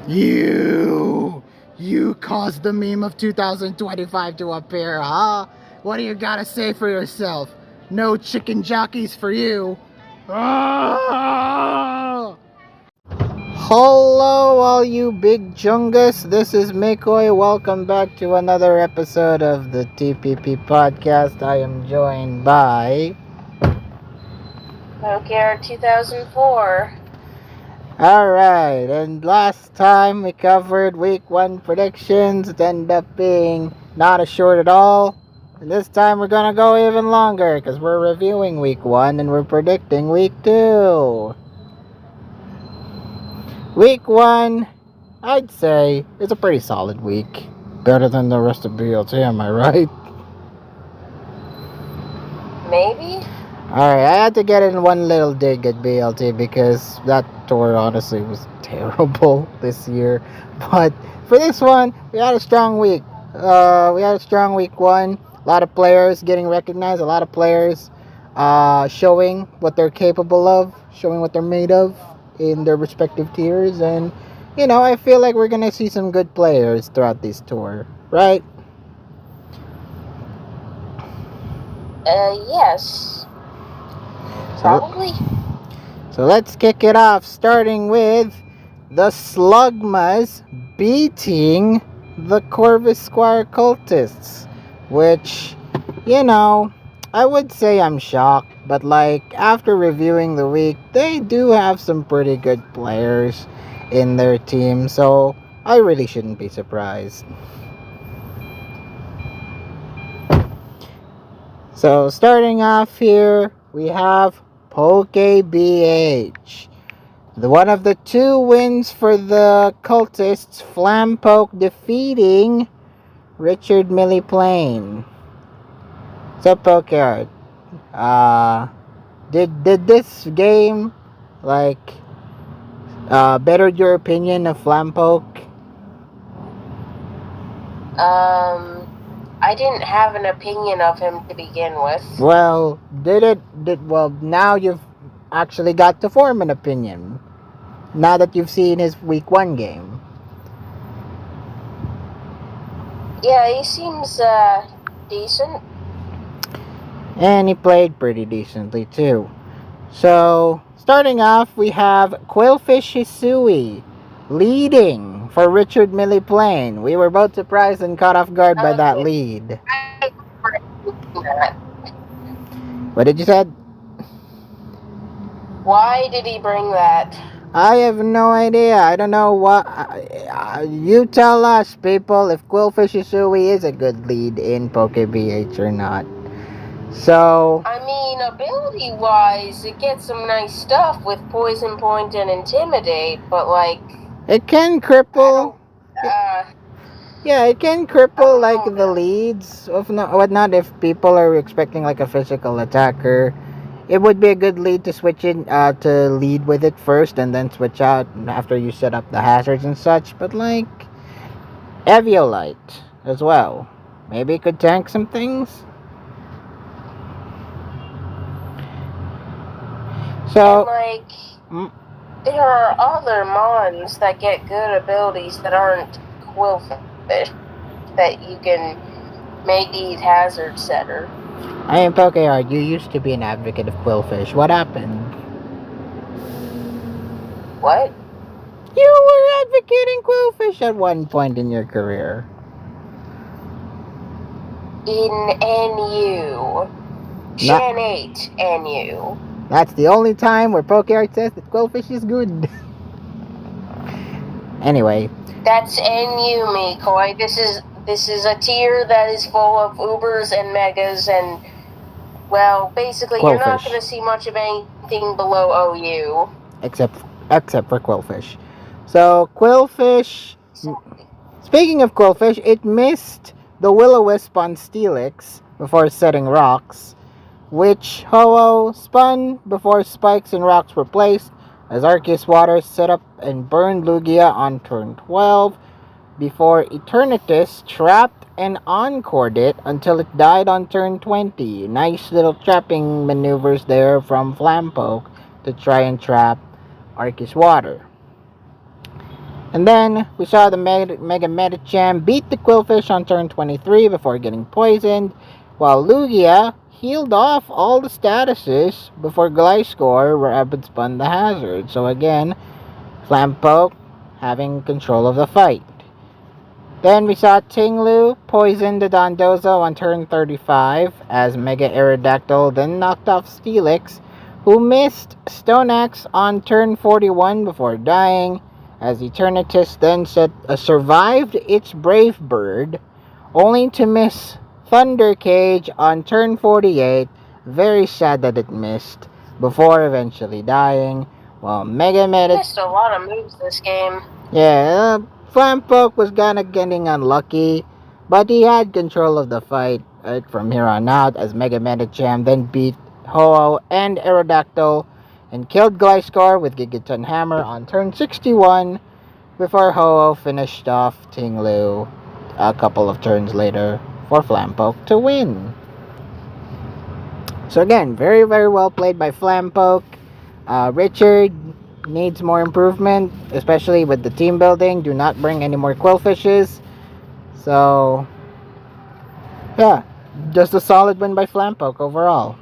You caused the meme of 2025 to appear, huh? What do you gotta say for yourself? No chicken jockeys for you. Ah! Hello, all you big chungus. This is Mikoy. Welcome back to another episode of the TPP podcast. I am joined by Pokemon 2004. Alright, and last time we covered week 1 predictions. It ended up being not as short at all. And this time we're gonna go even longer because we're reviewing week 1 and we're predicting week 2. Week 1, I'd say, is a pretty solid week. Better than the rest of BLT, am I right? Maybe? Alright, I had to get in one little dig at BLT because that tour honestly was terrible this year. But for this one, we had a strong week. We had a strong week 1. A lot of players getting recognized. A lot of players showing what they're capable of, showing what they're made of in their respective tiers. And, I feel like we're going to see some good players throughout this tour, right? Yes. Probably. So let's kick it off, starting with the Slugmas beating the Corvus Squire Cultists, which, I would say I'm shocked, but after reviewing the week, they do have some pretty good players in their team, so I really shouldn't be surprised. So starting off here, we have PokeBH. One of the 2 wins for the cultists, Flampoke defeating Richard Milliplane. So Pokeart, did this game bettered your opinion of Flampoke? I didn't have an opinion of him to begin with. Well, now you've actually got to form an opinion. Now that you've seen his week 1 game. Yeah, he seems, decent. And he played pretty decently too. So, starting off, we have Quillfish Hisui leading for Richard Milliplane. We were both surprised and caught off guard by that lead. What did you say? Why did he bring that? I have no idea. I don't know what. You tell us, people, if Quillfish Hisui is a good lead in PokeBH or not. So, I mean, ability-wise, it gets some nice stuff with Poison Point and Intimidate, but, it can cripple. It can cripple, the leads. Whatnot if people are expecting, a physical attacker. It would be a good lead to switch in, to lead with it first and then switch out after you set up the hazards and such. But, Eviolite as well. Maybe it could tank some things. So, there are other mons that get good abilities that aren't Quillfish, that you can make these hazard setter. I am Pokeart. You used to be an advocate of Quillfish. What happened? What? You were advocating Quillfish at one point in your career. In NU. Gen 8 NU. That's the only time where Pokeart says that Quillfish is good. Anyway. That's NU, Mikoy. This is a tier that is full of Ubers and Megas and, well, basically Quillfish. You're not going to see much of anything below OU. Except for Quillfish. So, Quillfish... Speaking of Quillfish, it missed the Will-O-Wisp on Steelix before setting rocks, which Ho-Oh spun before spikes and rocks were placed, as Arceus Water set up and burned Lugia on turn 12, before Eternatus trapped and encored it until it died on turn 20. Nice little trapping maneuvers there from Flampoke to try and trap Arceus Water. And then we saw the Mega Medicham beat the Quillfish on turn 23 before getting poisoned, while Lugia healed off all the statuses before Gliscor rapid spun the hazard. So again, Flampoke having control of the fight. Then we saw Tinglu poison the Dondozo on turn 35 as Mega Aerodactyl then knocked off Steelix, who missed Stone Axe on turn 41 before dying, as Eternatus then survived its Brave Bird, only to miss Thunder Cage on turn 48. Very sad that it missed, before eventually dying, while Mega missed a lot of moves this game. Yeah, Flampoke was kinda getting unlucky, but he had control of the fight from here on out, as Mega Medicham then beat Ho-Oh and Aerodactyl and killed Gliscor with Gigaton Hammer on turn 61 before Ho-Oh finished off Tinglu a couple of turns later for Flampoke to win. So again, very, very well played by Flampoke. Richard needs more improvement, especially with the team building. Do not bring any more Quillfishes. So, yeah, just a solid win by Flampoke overall.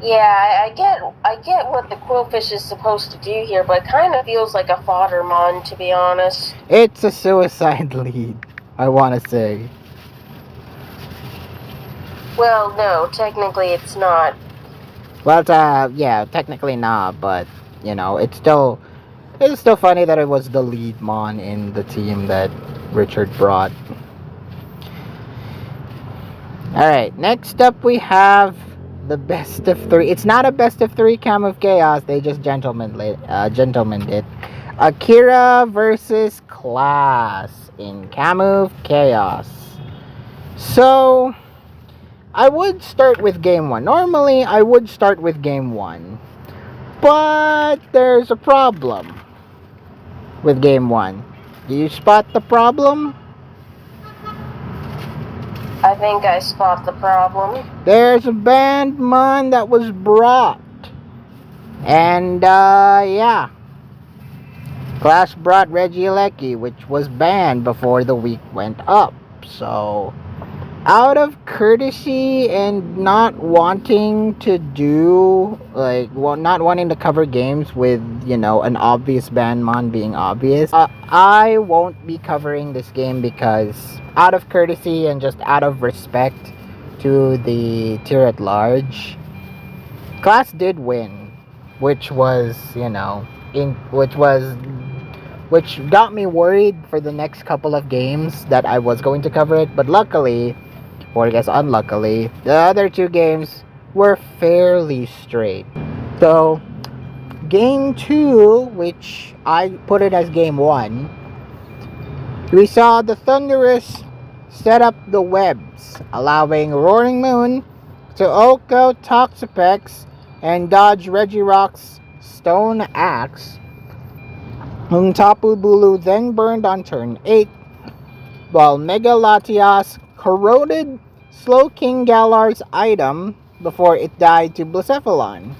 Yeah, I get what the Quillfish is supposed to do here, but it kind of feels like a foddermon, to be honest. It's a suicide lead, I want to say. Well, no, technically it's not. Well, yeah, technically not, but you know, it's still funny that it was the lead mon in the team that Richard brought. Alright, next up we have the best of 3. It's not a best of 3 Cam of Chaos, they just gentlemaned it. Akira versus Class in Camu of Chaos. So, I would start with game 1. Normally, I would start with game 1. But there's a problem with game 1. Do you spot the problem? I think I spot the problem. There's a banned mon that was brought. And, yeah. Class brought Regieleki, which was banned before the week went up. So, out of courtesy and not wanting to not wanting to cover games with, you know, an obvious ban mon being obvious, I won't be covering this game because out of courtesy and just out of respect to the tier at large, Class did win, which was, you know, which got me worried for the next couple of games that I was going to cover it, but luckily, or I guess unluckily, the other 2 games were fairly straight. So, game 2, which I put it as game 1, we saw the Thunderous set up the webs, allowing Roaring Moon to Oko Toxapex and dodge Regirock's Stone Axe. Tapu Bulu then burned on turn 8, while Mega Latias corroded Slowking Galar's item before it died to Blacephalon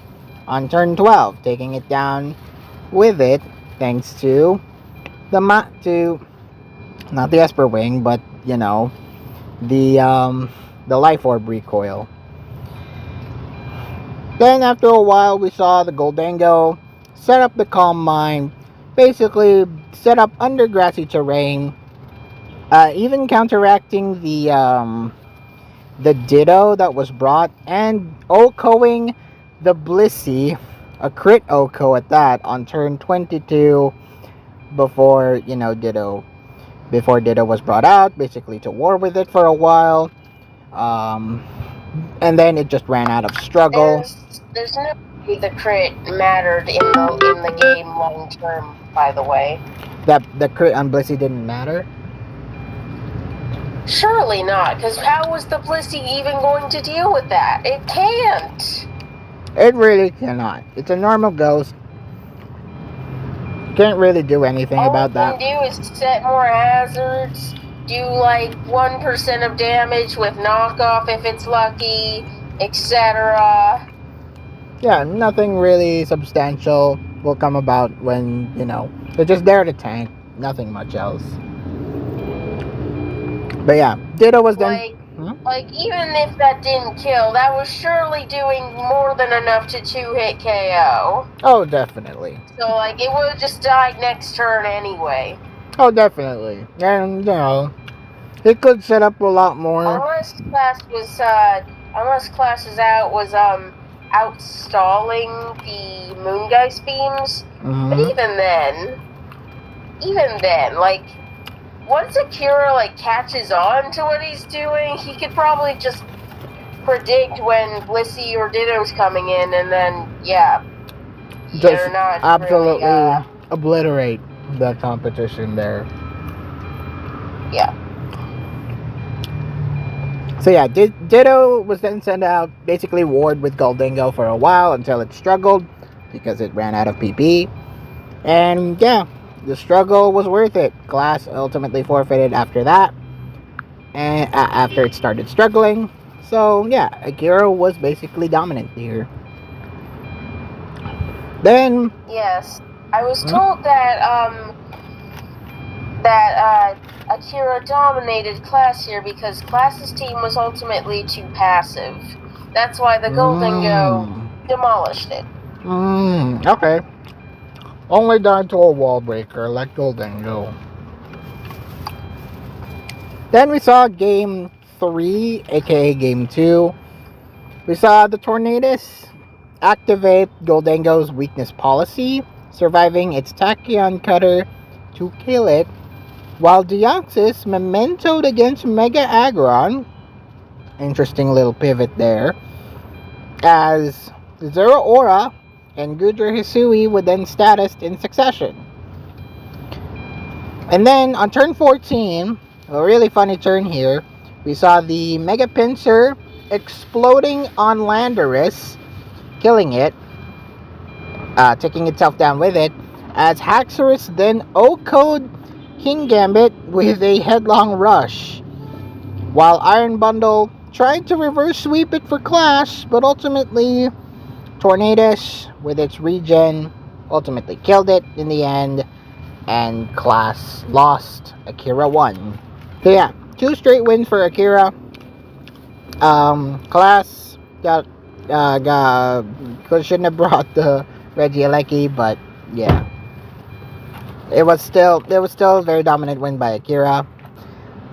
on turn 12, taking it down with it thanks to not the Esper Wing, but you know, the Life Orb recoil. Then after a while we saw the Goldango set up the Calm Mind, basically set up under grassy terrain, even counteracting the Ditto that was brought, and Okoing the Blissey, a crit Oko at that, on turn 22 before, you know, Ditto was brought out, basically to war with it for a while, and then it just ran out of struggle. There's no way the crit mattered in the game long term, by the way. That the crit on Blissey didn't matter? Surely not, because how was the Blissey even going to deal with that? It can't. It really cannot. It's a normal ghost. Can't really do anything about that. All you can do is set more hazards, do like 1% of damage with knockoff if it's lucky, etc. Yeah, nothing really substantial. will come about when, they're just there to tank, nothing much else. But yeah, Ditto was then... Like, even if that didn't kill, that was surely doing more than enough to 2-hit KO. Oh, definitely. So, like, it would have just died next turn anyway. Oh, definitely. And, it could set up a lot more. Unless Classes Out was, outstalling the Moongeist beams. Mm-hmm. But even then, like, once Akira, like, catches on to what he's doing, he could probably just predict when Blissey or Ditto's coming in, and then, yeah. Just not absolutely really, obliterate the competition there. Yeah. So yeah, Ditto was then sent out, basically warred with Goldingo for a while until it struggled because it ran out of PP. And yeah, the struggle was worth it. Class ultimately forfeited after that, and after it started struggling. So yeah, Akira was basically dominant here. Then yes, I was told that Akira dominated Class here because Class's team was ultimately too passive. That's why the Goldingo demolished it. Okay. Only died to a wall breaker like Goldingo. Then we saw Game 3, aka Game 2. We saw the Tornadus activate Goldingo's weakness policy, surviving its Tachyon Cutter to kill it, while Deoxys mementoed against Mega Aggron. Interesting little pivot there. As Zero Aura and Gudra Hisui would then status in succession. And then on turn 14, a really funny turn here, we saw the Mega Pinsir exploding on Landorus, killing it, taking itself down with it, as Haxorus then O-code King Gambit with a headlong rush, while Iron Bundle tried to reverse sweep it for Clash, but ultimately Tornadus with its regen ultimately killed it in the end, and Class lost. Akira won. So yeah, 2 straight wins for Akira. Class shouldn't have brought the Regieleki, but yeah, it was still a very dominant win by Akira.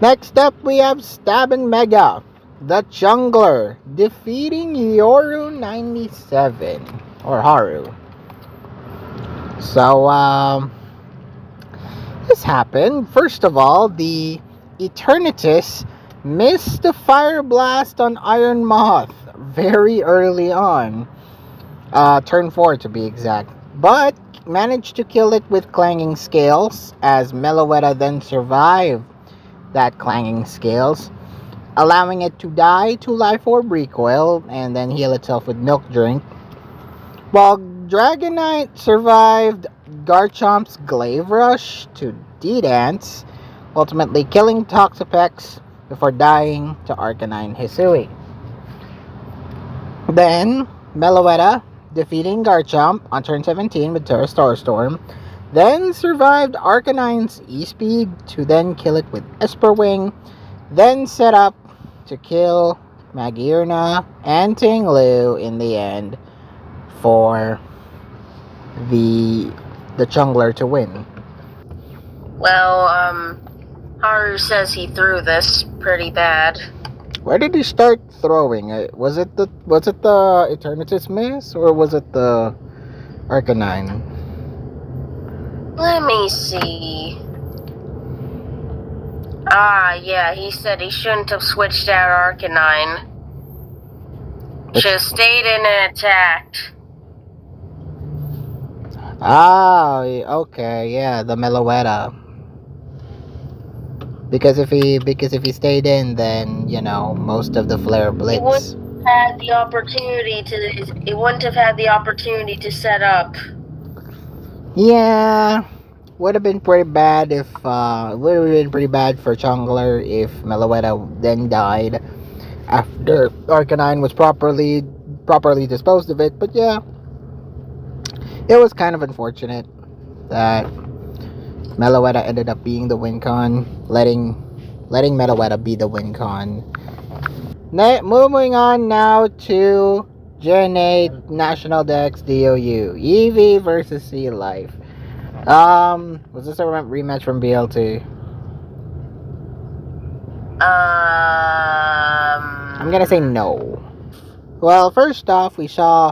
Next up, we have Stabin Mega, the Jungler, defeating Yoru 97 or Haru. So this happened. First of all, the Eternatus missed the Fire Blast on Iron Moth very early on, turn 4 to be exact, but managed to kill it with Clanging Scales, as Meloetta then survived that Clanging Scales, allowing it to die to Life Orb Recoil and then heal itself with Milk Drink, while Dragonite survived Garchomp's Glaive Rush to D-Dance, ultimately killing Toxapex before dying to Arcanine Hisui. Then, Meloetta defeating Garchomp on turn 17 with Terra Starstorm, then survived Arcanine's E-Speed to then kill it with Esper Wing, then set up to kill Magearna and Tinglu in the end for the Jungler to win. Well, Haru says he threw this pretty bad. Where did he start throwing it? Was it the Eternatus miss, or was it the Arcanine? Let me see. Yeah, he said he shouldn't have switched out Arcanine. Should have stayed in and attacked. Okay, yeah, the Meloetta. Because if he stayed in, then most of the Flare Blitz. It wouldn't have had the opportunity to set up. Yeah, would have been pretty bad for Jungler if Meloetta then died after Arcanine was properly disposed of it. But yeah, It was kind of unfortunate that Meloetta ended up being the win con, letting Meloetta be the win con. Moving on now to Gen 8 National Dex DOU. Eevee versus Sea Life. Was this a rematch from BL2? I'm gonna say no. Well, first off, we saw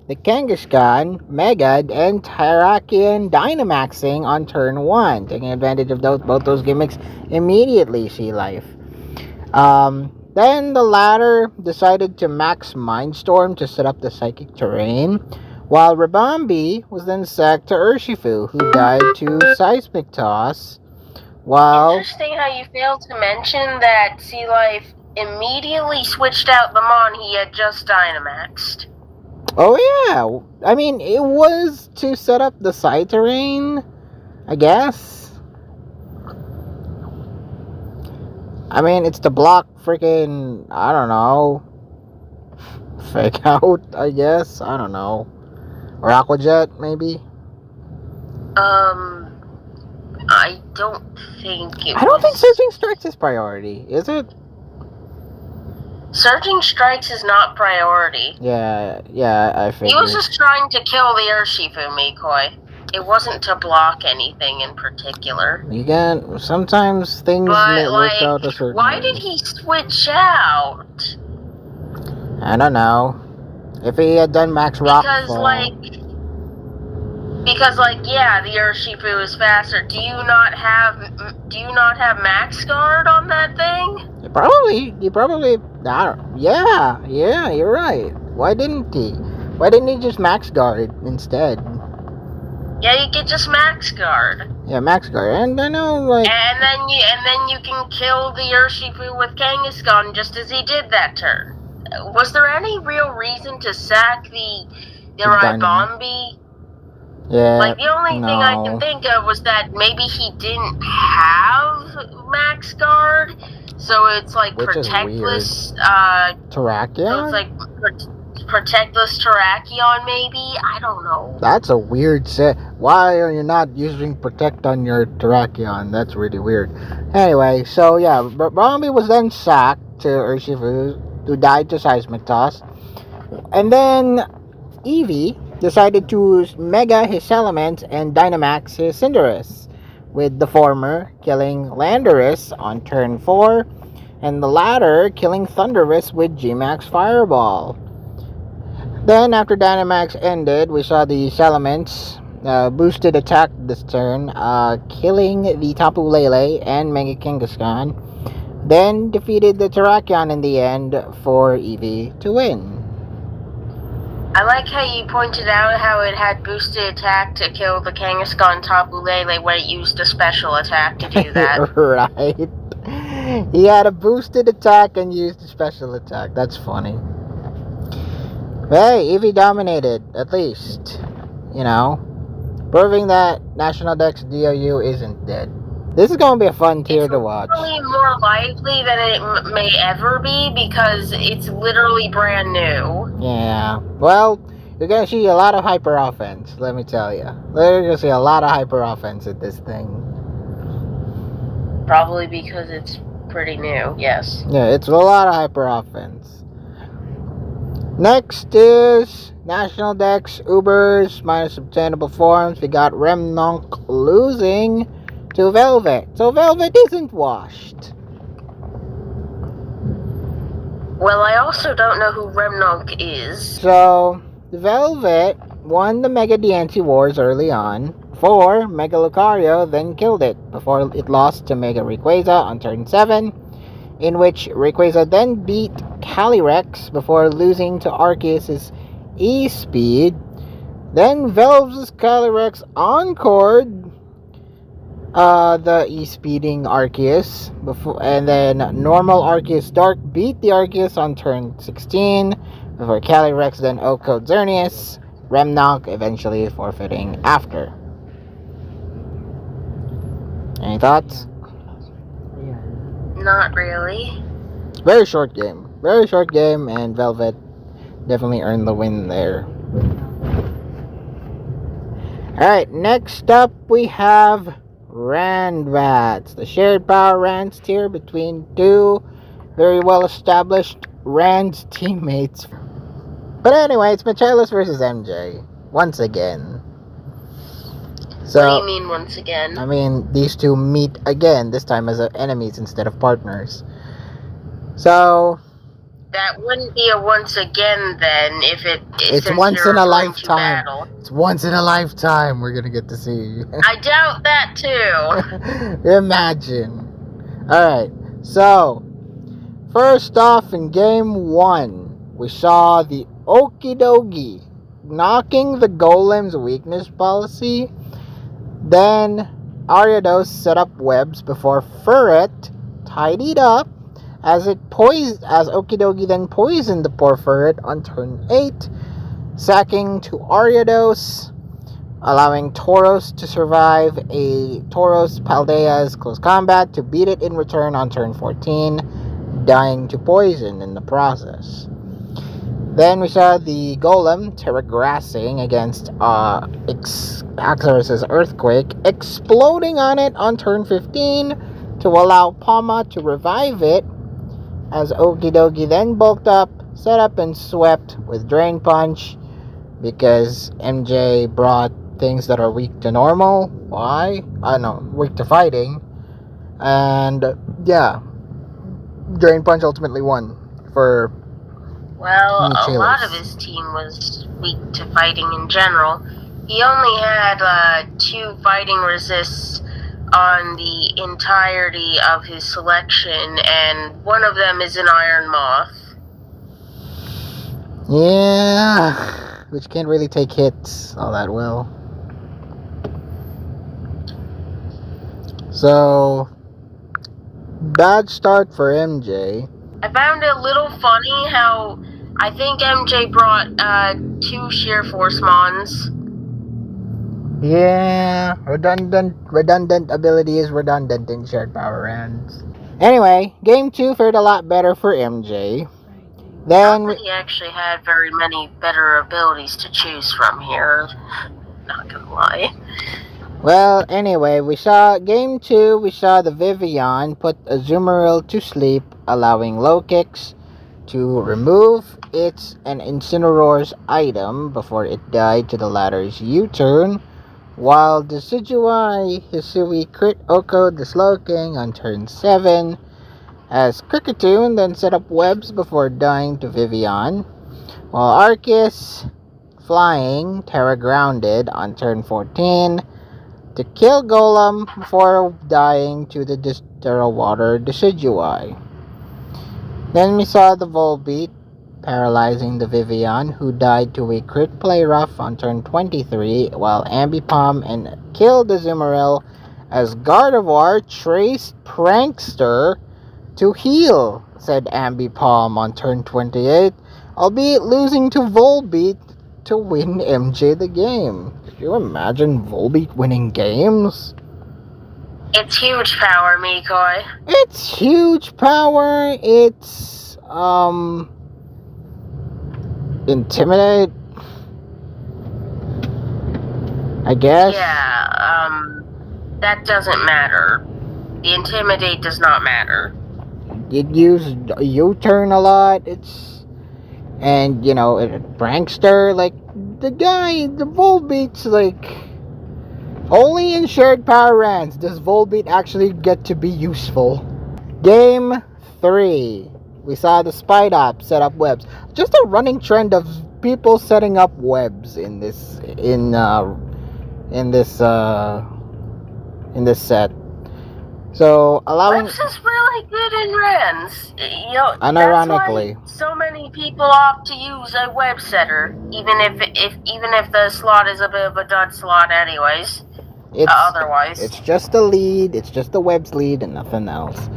the Kangaskhan, Megad, and Tyrakian Dynamaxing on turn 1, taking advantage of both those gimmicks immediately, Sea Life. Then the latter decided to max Mindstorm to set up the Psychic Terrain, while Ribombee was then sacked to Urshifu, who died to Seismic Toss. While interesting how you failed to mention that Sea Life immediately switched out the Mon he had just Dynamaxed. Oh yeah, I mean, it was to set up the side terrain, I guess. I mean, it's to block freaking, I don't know, Fake Out, I guess, I don't know. Or Aqua Jet, maybe? I don't think I don't think Surging Strikes is priority, is it? Surging Strikes is not priority. Yeah, I figured. He was just trying to kill the Urshifu, Mikoi. It wasn't to block anything in particular. Again, sometimes things work out a certain why way. did he switch out? I don't know. If he had done Max Rockfall. Because yeah, the Urshifu is faster. Do you not have Max Guard on that thing? He probably, yeah, you're right. Why didn't he? Why didn't he just Max Guard instead? Yeah, you could just Max Guard. Yeah, Max Guard, and I know, like... And then you can kill the Urshifu with Kangaskhan just as he did that turn. Was there any real reason to sack the Ribombee? Yeah, like, the only thing I can think of was that maybe he didn't have Max Guard, so it's like Protectless, Terrakion? So it's like Protectless Terrakion, maybe? I don't know. That's a weird set. Why are you not using Protect on your Terrakion? That's really weird. Anyway, so yeah, Ribombee was then sacked to Urshifu, who died to Seismic Toss. And then Eevee decided to Mega his Elements and Dynamax his Cinderace, with the former killing Landorus on turn 4, and the latter killing Thundurus with G-Max Fireball. Then, after Dynamax ended, we saw the Elements boosted attack this turn, killing the Tapu Lele and Mega Kangaskhan, then defeated the Terrakion in the end for Eevee to win. I like how you pointed out how it had boosted attack to kill the Kangaskhan Tapu Lele when it used a special attack to do that. Right. He had a boosted attack and used a special attack. That's funny. Hey, Eevee dominated, at least. You know, proving that National Dex DOU isn't dead. This is going to be a fun tier to watch. It's probably more likely than it may ever be because it's literally brand new. Yeah. Well, you're going to see a lot of hyper offense, let me tell you. You're going to see a lot of hyper offense at this thing. Probably because it's pretty new, yes. Yeah, it's a lot of hyper offense. Next is National Dex Ubers minus obtainable forms. We got Remnonk losing to Velvet. So Velvet isn't washed. Well, I also don't know who Remnonk is. So, Velvet won the Mega DNC Wars early on for Mega Lucario, then killed it before it lost to Mega Rayquaza on turn 7, in which Rayquaza then beat Calyrex before losing to Arceus' E-Speed. Then Velve's Calyrex encored the E-Speeding Arceus, and then normal Arceus Dark beat the Arceus on turn 16, before Calyrex then O-Code Xerneas, Remnonk eventually forfeiting after. Any thoughts? Not really. Very short game, and Velvet definitely earned the win there. Alright, next up we have Randvats, the shared power Rand's tier between two very well established Rand's teammates. But anyway, it's Michaelis versus MJ once again. So, what do you mean once again? I mean, these two meet again, this time as enemies instead of partners. So, that wouldn't be a once again then if it's once in a lifetime. It's once in a lifetime we're gonna get to see. I doubt that too. Imagine. Alright, so first off in game 1, we saw the Okie Dokie knocking the Golem's weakness policy. Then Ariados set up webs before Furret tidied up as Okie Dokie then poisoned the poor Furret on turn 8, sacking to Ariados, allowing Tauros to survive a Tauros Paldea's close combat to beat it in return on turn 14, dying to poison in the process. Then we saw the Golem terragrassing against Axorus' Earthquake, exploding on it on turn 15 to allow Palma to revive it, as Okie Dokie then bulked up, set up, and swept with Drain Punch because MJ brought things that are weak to normal. Why? I don't know, weak to fighting. And yeah, Drain Punch ultimately won for Well, a lot of his team was weak to fighting in general. He only had 2 fighting resists on the entirety of his selection, and one of them is an Iron Moth. Yeah, which can't really take hits all that well. So, bad start for MJ. I found it a little funny how I think MJ brought 2 Sheer Force Mons. Yeah, redundant ability is redundant in shared power Rands. Anyway, game 2 fared a lot better for MJ. Then he actually had very many better abilities to choose from here. Not gonna lie. Well, anyway, we saw game 2, we saw the Vivian put Azumarill to sleep, allowing low kicks to remove its and Incineroar's item before it died to the latter's U-turn, while Decidueye Hisui crit Oko the Slowking on turn 7, as Kricketune then set up webs before dying to Vivian, while Arceus flying Terra grounded on turn 14 to kill Golem before dying to the Terra Water Decidueye. Then we saw the Volbeat paralyzing the Vivian, who died to a crit play rough on turn 23, while Ambipom and killed the Azumarill as Gardevoir traced Prankster to heal said Ambipom on turn 28, albeit losing to Volbeat to win MJ the game. Could you imagine Volbeat winning games? It's huge power, Mikoi. It's huge power. It's, Intimidate, I guess. Yeah, that doesn't matter. The Intimidate does not matter. It used U-turn a lot. And, Prankster, like, the Volbeat's, like, only in shared power Rands does Volbeat actually get to be useful. Game 3. We saw the Spidops set up webs. Just a running trend of people setting up webs in this set. So allowing webs is really good in Rands. Unironically, that's why so many people opt to use a web setter, even if the slot is a bit of a dud slot, anyways. Otherwise, it's just a lead. It's just the web's lead and nothing else.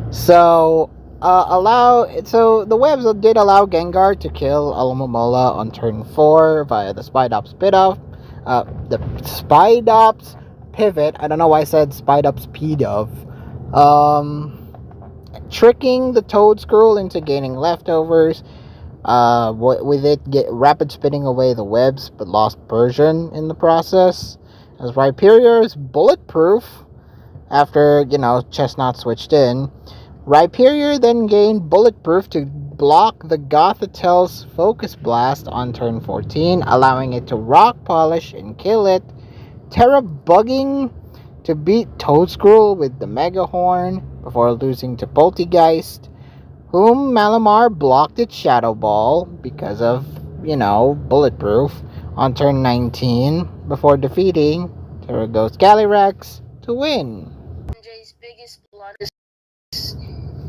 So the webs did allow Gengar to kill Alomomola on turn 4 via the Spidops the Spidops pivot. I don't know why I said Spidops Pidove. Tricking the Toedscruel into gaining leftovers. With it rapid spinning away the webs, but lost Persian in the process. as Rhyperior is bulletproof after, Chestnut switched in. Rhyperior then gained bulletproof to block the Gothitel's Focus Blast on turn 14, allowing it to rock polish and kill it, Terra bugging to beat Toadscruel with the Mega Horn before losing to Poltegeist, whom Malamar blocked its Shadow Ball because of, bulletproof on turn 19 before defeating Terra Ghost Calyrex to win. MJ's biggest blunder is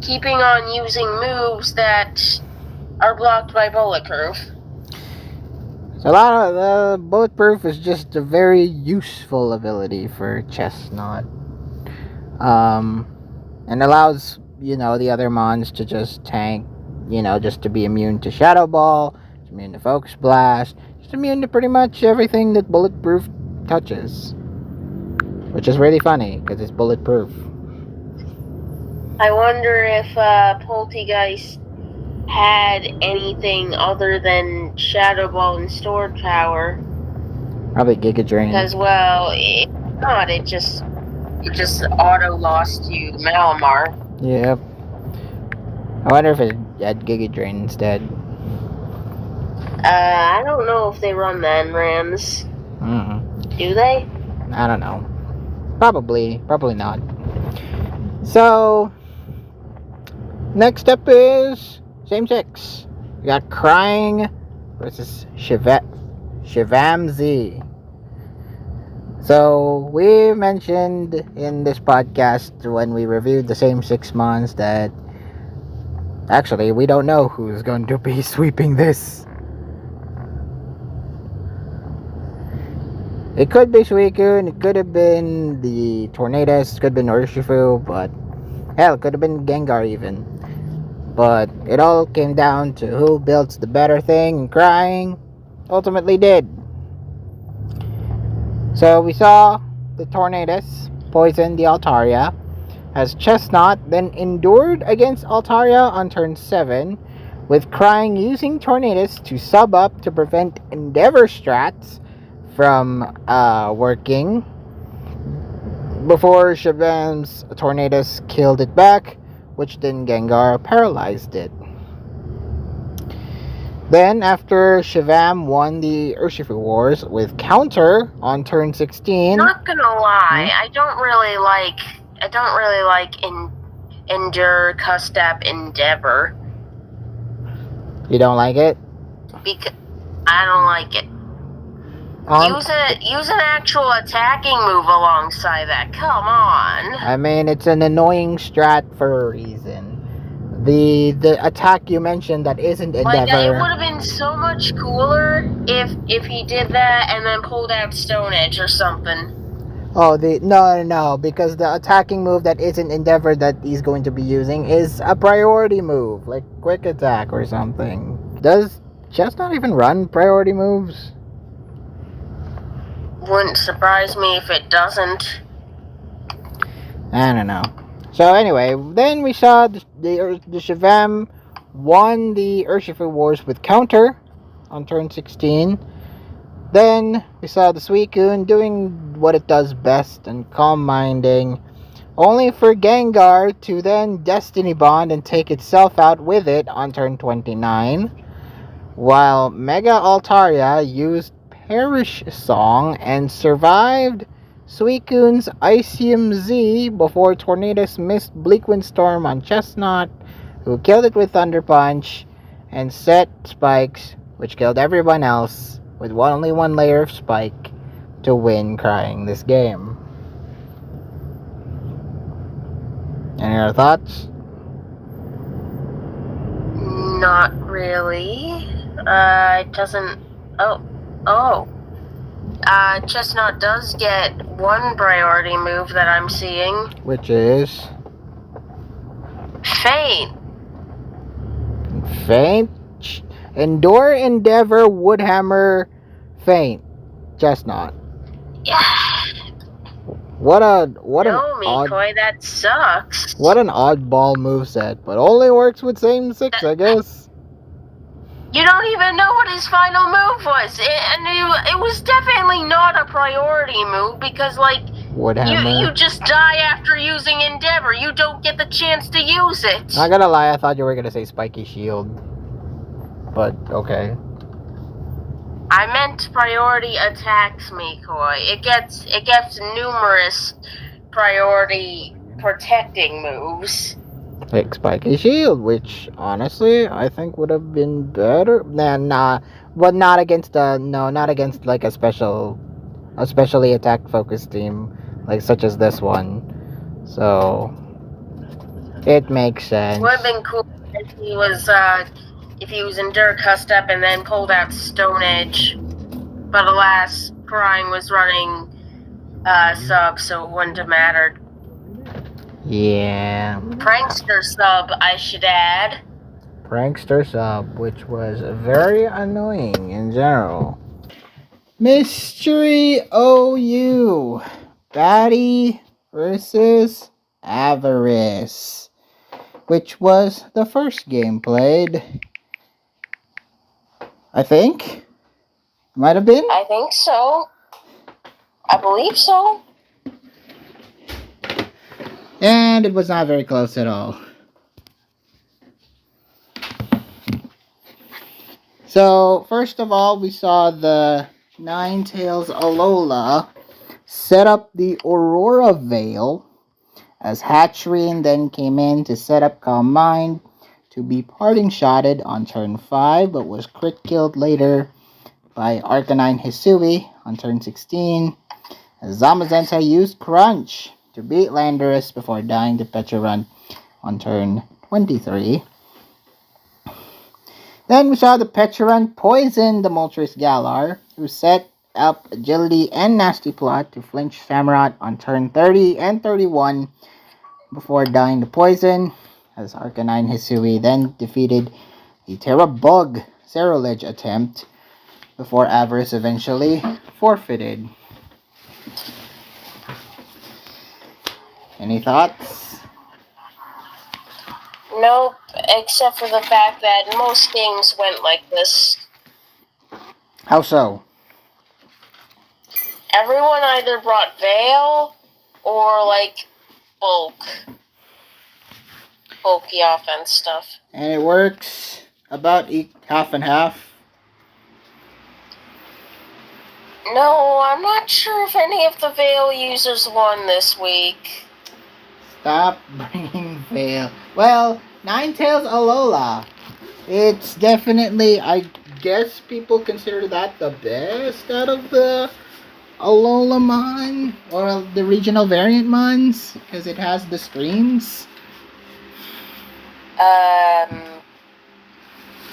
keeping on using moves that are blocked by bulletproof. So a lot of the bulletproof is just a very useful ability for Chestnut. And allows, the other mons to just tank, just to be immune to Shadow Ball, immune to Focus Blast, just immune to pretty much everything that bulletproof touches. Which is really funny, because it's bulletproof. I wonder if Poltegeist had anything other than Shadow Ball and Stored Power. Probably Giga Drain. Because, well, it just auto lost to Malamar. Yep. I wonder if it had Giga Drain instead. I don't know if they run the Enrams. Do they? I don't know. Probably not. So, next up is same six. We got Crying versus Shivamzi. So, we mentioned in this podcast when we reviewed the same 6 months that actually we don't know who's going to be sweeping this. It could be Suicune, it could have been the Tornadus, it could have been Urshifu, but hell, it could have been Gengar even. But it all came down to who builds the better thing, and Crying ultimately did. So we saw the Tornadus poison the Altaria, as Chestnut then endured against Altaria on turn 7, with Crying using Tornadus to sub up to prevent Endeavor strats from working before Shivam's Tornadus killed it back, which then Gengar paralyzed it. Then, after Shivam won the Urshifu Wars with counter on turn 16. Not gonna lie, I don't really like Endure, Custap, Endeavor. You don't like it? Because I don't like it. Use an actual attacking move alongside that. Come on. I mean, it's an annoying strat for a reason. The attack you mentioned that isn't Endeavor. It would have been so much cooler if he did that and then pulled out Stone Edge or something. Oh, no, because the attacking move that isn't Endeavor that he's going to be using is a priority move, like Quick Attack or something. Does Chestnut even run priority moves? Wouldn't surprise me if it doesn't. I don't know. So anyway, then we saw the Shivam won the Urshifu Wars with counter on turn 16. Then we saw the Suicune doing what it does best and calm minding, only for Gengar to then Destiny Bond and take itself out with it on turn 29, while Mega Altaria used Perish Song and survived Suicune's Icium Z before Tornadus missed Bleakwind Storm on Chestnut, who killed it with Thunder Punch and set Spikes, which killed everyone else with only one layer of Spike to win Crying this game. Any other thoughts? Not really. It doesn't. Chestnut does get one priority move that I'm seeing. Which is? Faint. Faint? Endure, Endeavor, Woodhammer, Faint. Chestnut. Yeah. What an Mikoy, that sucks. What an oddball moveset, but only works with same 6, I guess. You don't even know what his final move was, and it was definitely not a priority move because, like, you just die after using Endeavor. You don't get the chance to use it. Not gonna lie, I thought you were gonna say Spiky Shield, but okay. I meant priority attacks, Mikoi. It gets numerous priority protecting moves. Like Spiky Shield, which honestly I think would have been better. But not against like a specially attack focused team like such as this one. So it makes sense. Would have been cool if he was Endure Cussed Up and then pulled out Stone Edge. But alas, Prime was running sub, so it wouldn't have mattered. Yeah. Prankster sub, I should add. Prankster sub, which was very annoying in general. Mystery OU. Batty versus Avarice, which was the first game played. I think. Might have been? I think so. I believe so. And it was not very close at all. So, first of all, we saw the Ninetales Alola set up the Aurora Veil as Hatchrin then came in to set up Calm Mind to be parting shotted on turn 5, but was crit killed later by Arcanine Hisui on turn 16. As Zamazenta used Crunch to beat Landorus before dying to Pecharunt on turn 23. Then we saw the Pecharunt poison the Moltres Galar, who set up Agility and Nasty Plot to flinch Samurott on turn 30 and 31 before dying to poison, as Arcanine Hisui then defeated the Terrabug Ceruledge attempt before Avarice eventually forfeited. Any thoughts? Nope, except for the fact that most games went like this. How so? Everyone either brought Veil or, like, bulky offense stuff. And it works about half and half. No, I'm not sure if any of the Veil users won this week. Stop bringing Veil. Well, Ninetales Alola. It's definitely, I guess people consider that the best out of the Alola Mon, or the regional variant Mons, because it has the streams.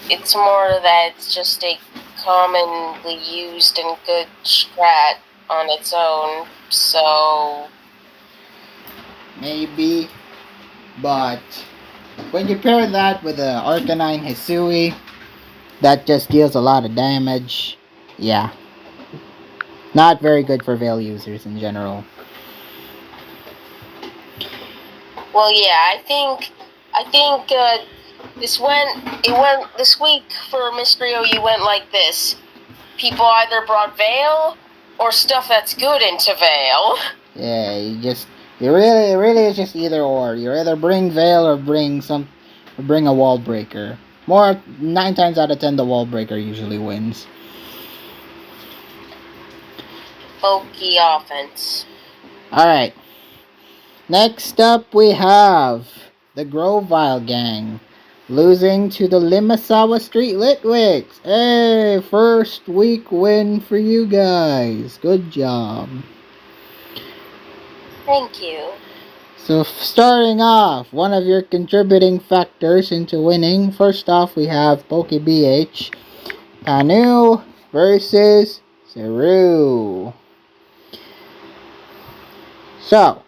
It's more that it's just a commonly used and good strat on its own, so... Maybe, but when you pair that with the Arcanine Hisui, that just deals a lot of damage. Yeah. Not very good for Veil users in general. Well, yeah, I think this week for Mystery OU went like this. People either brought Veil or stuff that's good into Veil. Yeah, it really is just either or. You either bring Veil or bring a Wall Breaker. 9 times out of 10 the Wall Breaker usually wins. Bulky offense. Alright. Next up we have the Grovyle Gang losing to the Limasawa Street Litwicks. Hey, first week win for you guys. Good job. Thank you. So starting off, one of your contributing factors into winning. First off, we have PokeBH Panu versus Saru. So,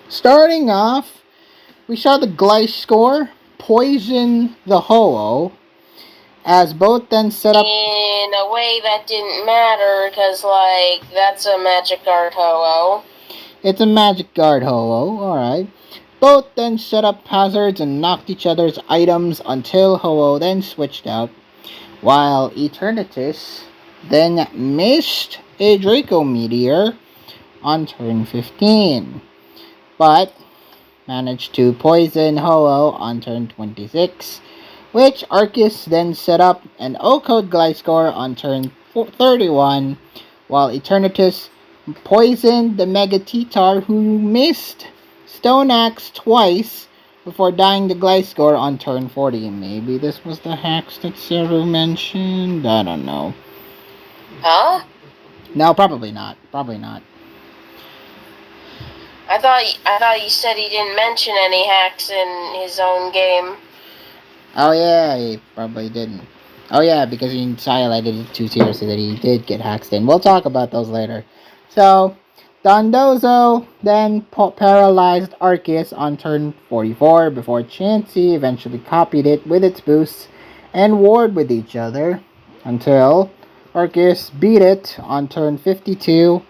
starting off, we saw the Gliscor poison the Ho-Oh, as both then set up... In a way that didn't matter, because, like, that's a Magic Guard Ho-Oh. It's a Magic Guard Ho-Oh, alright. Both then set up hazards and knocked each other's items until Ho-Oh then switched out, while Eternatus then missed a Draco Meteor on turn 15, but managed to poison Ho-Oh on turn 26, which Arceus then set up an O-Code Gliscor on turn 31, while Eternatus poisoned the Mega T-Tar, who missed Stone Axe twice before dying to Gliscor on turn 40. Maybe this was the hacks that Saru mentioned? I don't know. Huh? No, probably not. Probably not. I thought you said he didn't mention any hacks in his own game. Oh yeah, he probably didn't. Oh yeah, because he highlighted it too seriously that he did get hacks in. We'll talk about those later. So, Dondozo then paralyzed Arceus on turn 44 before Chansey eventually copied it with its boosts and warred with each other until Arceus beat it on turn 52,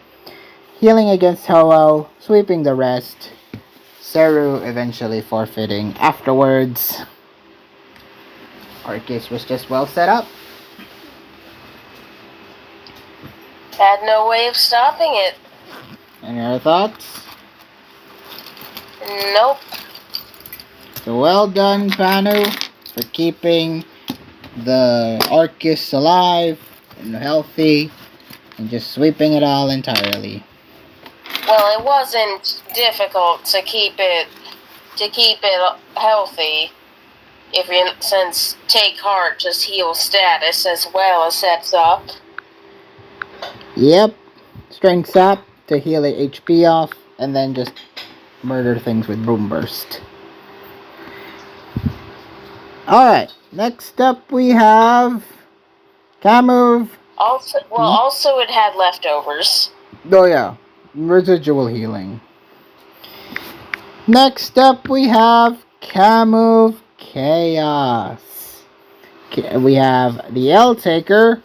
healing against Ho-Oh, sweeping the rest, Saru eventually forfeiting afterwards. Arceus was just well set up. Had no way of stopping it. Any other thoughts? Nope. So well done, Panu, for keeping the Arceus alive and healthy and just sweeping it all entirely. Well, it wasn't difficult to keep it healthy. Since Take Heart just heals status as well as sets up. Yep. Strength Sap to heal the HP off, and then just murder things with Boom Burst. Alright, next up we have Kamov. Also it had leftovers. Oh yeah, residual healing. Next up we have Kamov Chaos. We have the L-Taker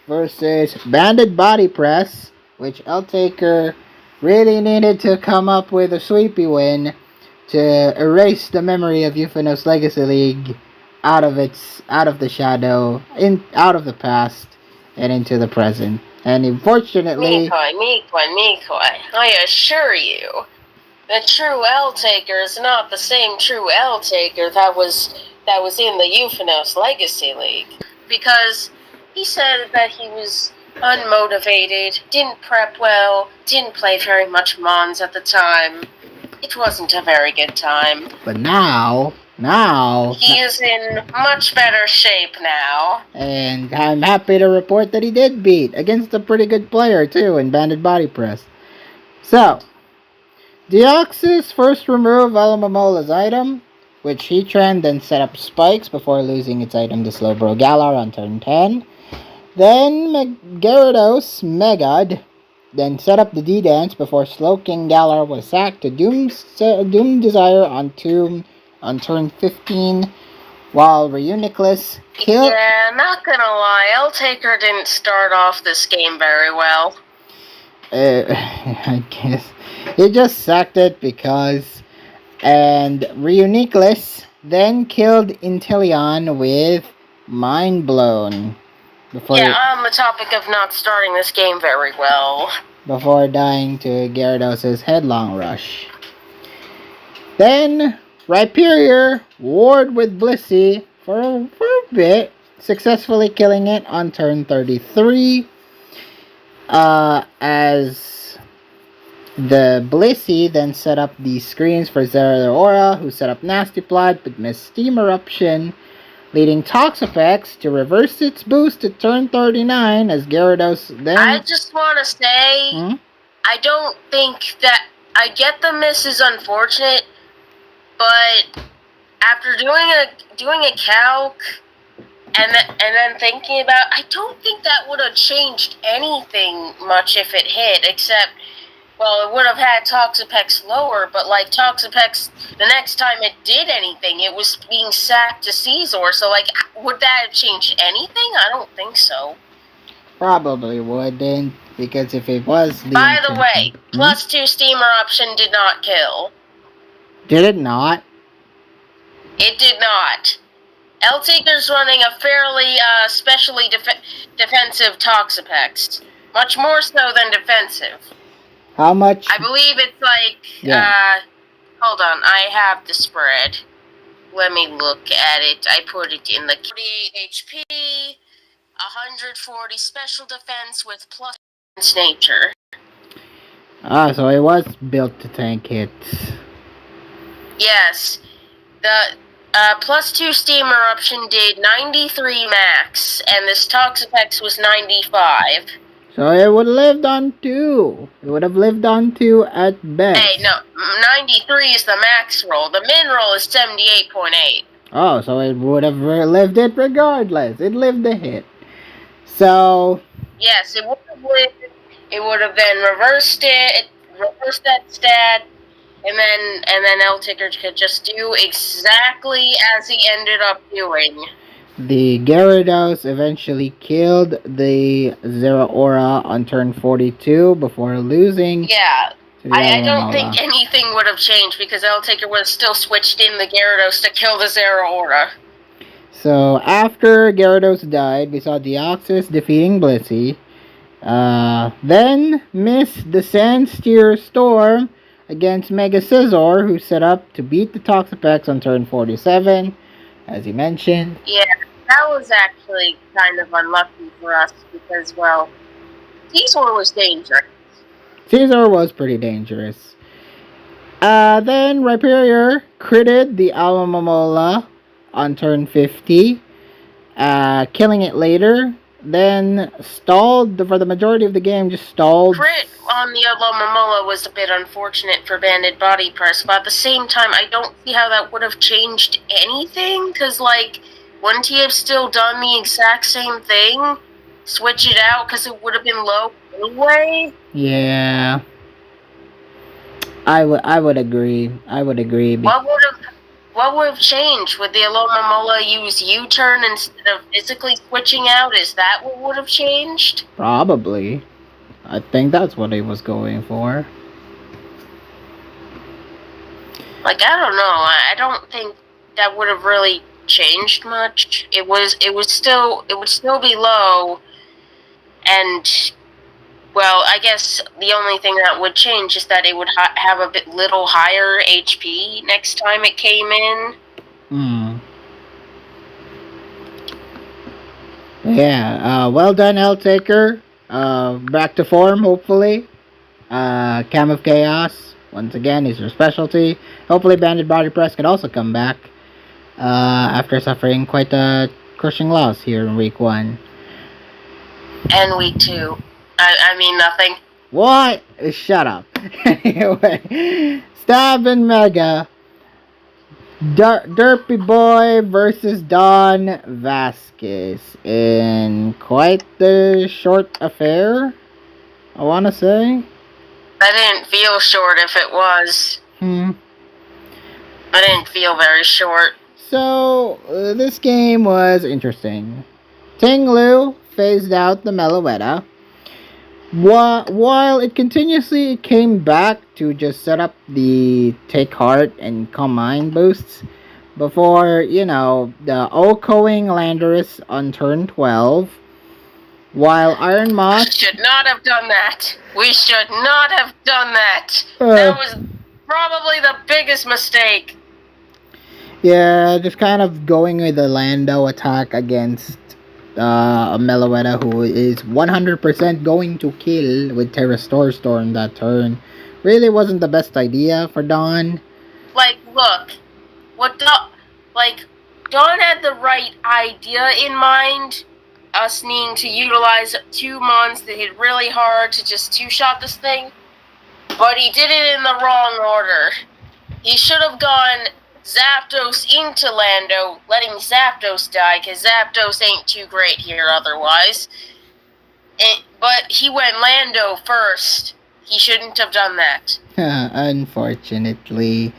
versus Banded Body Press, which L-Taker really needed to come up with a sweepy win to erase the memory of Euphanos Legacy League out of the shadow, out of the past and into the present. And unfortunately, Mikoi, I assure you, the true L-Taker is not the same true L-Taker that was in the Euphanos Legacy League. Because he said that he was unmotivated, didn't prep well, didn't play very much Mons at the time. It wasn't a very good time. But now he is in much better shape now. And I'm happy to report that he did beat against a pretty good player too in Banded Body Press. So, Deoxys first removed Alamamola's item, which Heatran then set up spikes before losing its item to Slowbro Galar on turn 10. Then Gyarados Megad then set up the D-Dance before Slowking Galar was sacked to Doom Desire on turn 15, while Reuniclus killed... Yeah, not gonna lie, L-Taker didn't start off this game very well. I guess he just sacked it because... And Reuniclus then killed Inteleon with Mind Blown. On the topic of not starting this game very well. Before dying to Gyarados' Headlong Rush. Then, Rhyperior warred with Blissey for a bit, successfully killing it on turn 33. As the Blissey then set up the screens for Zeraora, who set up Nasty Plot but missed Steam Eruption, leading Toxapex to reverse its boost to turn 39 as Gyarados then... I just want to say, I don't think that... I get the miss is unfortunate, but after doing a calc and then thinking about, I don't think that would have changed anything much if it hit, except, well, it would have had Toxapex lower, but like Toxapex, the next time it did anything, it was being sacked to Caesar, so like, would that have changed anything? I don't think so. Probably wouldn't, because if it was... By the way, +2 Steam Eruption did not kill. Did it not? It did not. L-Taker's running a fairly specially defensive Toxapex. Much more so than defensive. How much? I believe it's like, hold on, I have the spread. Let me look at it. I put it in the 48 HP, 140 special defense with plus nature. So it was built to tank hits. Yes. The +2 steam eruption did 93 max, and this Toxapex was 95. So it would have lived on 2. It would have lived on 2 at best. Hey, no, 93 is the max roll. The min roll is 78.8. Oh, so it would have lived it regardless. It lived the hit. So... Yes, it would have lived. It would have then reversed that stat, and then L-Ticker could just do exactly as he ended up doing. The Gyarados eventually killed the Zeraora on turn 42 before losing. Yeah, I don't think anything would have changed because L-Ticker would have still switched in the Gyarados to kill the Zeraora. So after Gyarados died, we saw Deoxys defeating Blissey. Then missed the Sandsteer Storm against Mega Scizor, who set up to beat the Toxapex on turn 47, as you mentioned. Yeah, that was actually kind of unlucky for us because, well, Scizor was dangerous. Scizor was pretty dangerous. Then Rhyperior critted the Alomomola on turn 50, killing it later. Then stalled for the majority of the game, just stalled. Crit on the Alomomola was a bit unfortunate for Banded Body Press, but at the same time, I don't see how that would have changed anything, because, like, wouldn't he have still done the exact same thing? Switch it out, because it would have been low anyway? Yeah. I would agree. What would have changed? Would the Alomomola use U-turn instead of physically switching out? Is that what would have changed? Probably. I think that's what he was going for. Like, I don't know. I don't think that would have really changed much. It would still be low, and well, I guess the only thing that would change is that it would have a little higher HP next time it came in. Yeah, well done, L-Taker. Back to form, hopefully. Cam of Chaos, once again, is your specialty. Hopefully Banded Body Press can also come back after suffering quite a crushing loss here in Week 1. And Week 2. I mean nothing. What? Shut up. Anyway, Stab and Mega. Derpy Boy versus Don Vasquez in quite the short affair, I want to say. I didn't feel short if it was. I didn't feel very short. So, this game was interesting. Ting Lu phased out the Meloetta, while it continuously came back to just set up the Take Heart and Calm Mind boosts before, the Okoing Landorus on turn 12, while Iron Moth... should not have done that. We should not have done that. That was probably the biggest mistake. Yeah, just kind of going with the Lando attack against a Meloetta who is 100% going to kill with Terrastor Storm that turn. Really wasn't the best idea for Dawn. Like, look, Dawn had the right idea in mind. Us needing to utilize 2 mons that hit really hard to just 2-shot this thing. But he did it in the wrong order. He should have gone Zapdos into Lando, letting Zapdos die, because Zapdos ain't too great here otherwise. But he went Lando first. He shouldn't have done that. Unfortunately.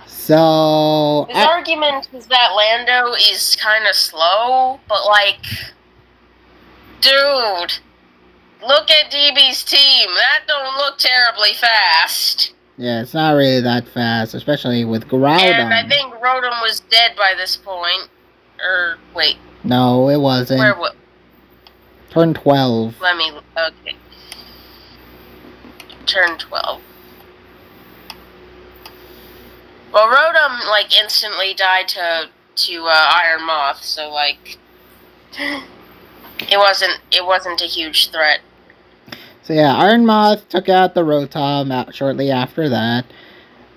So... His argument is that Lando is kind of slow, but dude, look at DB's team. That don't look terribly fast. Yeah, it's not really that fast, especially with Groudon. And I think Rotom was dead by this point. Or, wait. No, it wasn't. Where was... Turn 12. Let me... Okay. Turn 12. Well, Rotom, like, instantly died to Iron Moth, so, like... It wasn't a huge threat. So yeah, Iron Moth took out the Rotom shortly after that.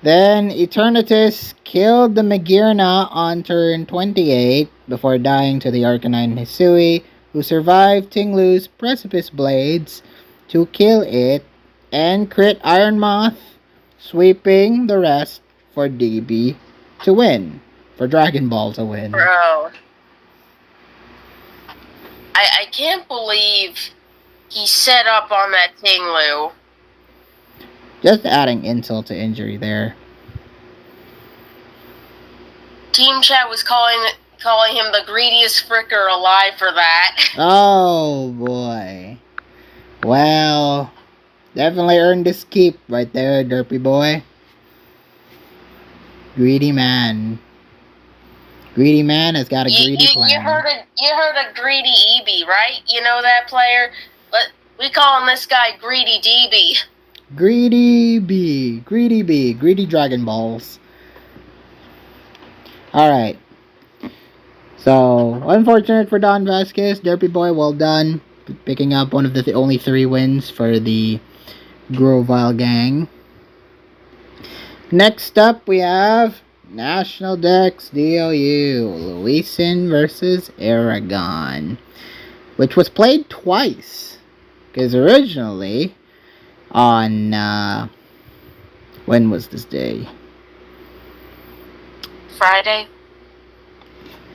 Then Eternatus killed the Magearna on turn 28 before dying to the Arcanine Hisui, who survived Tinglu's Precipice Blades to kill it and crit Iron Moth, sweeping the rest for DB to win. For Dragon Ball to win. Bro. I can't believe he set up on that Tinglu. Just adding insult to injury there. Team chat was calling him the greediest fricker alive for that. Oh boy. Well, definitely earned his keep right there, Derpy boy. Greedy man. Greedy man has got a greedy plan. You heard a greedy EB, right? You know that player? We call him this guy Greedy DB. Greedy B. Greedy B. Greedy Dragon Balls. Alright. So, unfortunate for Don Vasquez. Derpy boy, well done. Picking up one of the only 3 wins for the Grovile gang. Next up, we have National Dex DOU. Luisin versus Aragon. Which was played twice. Because originally, on, when was this day? Friday?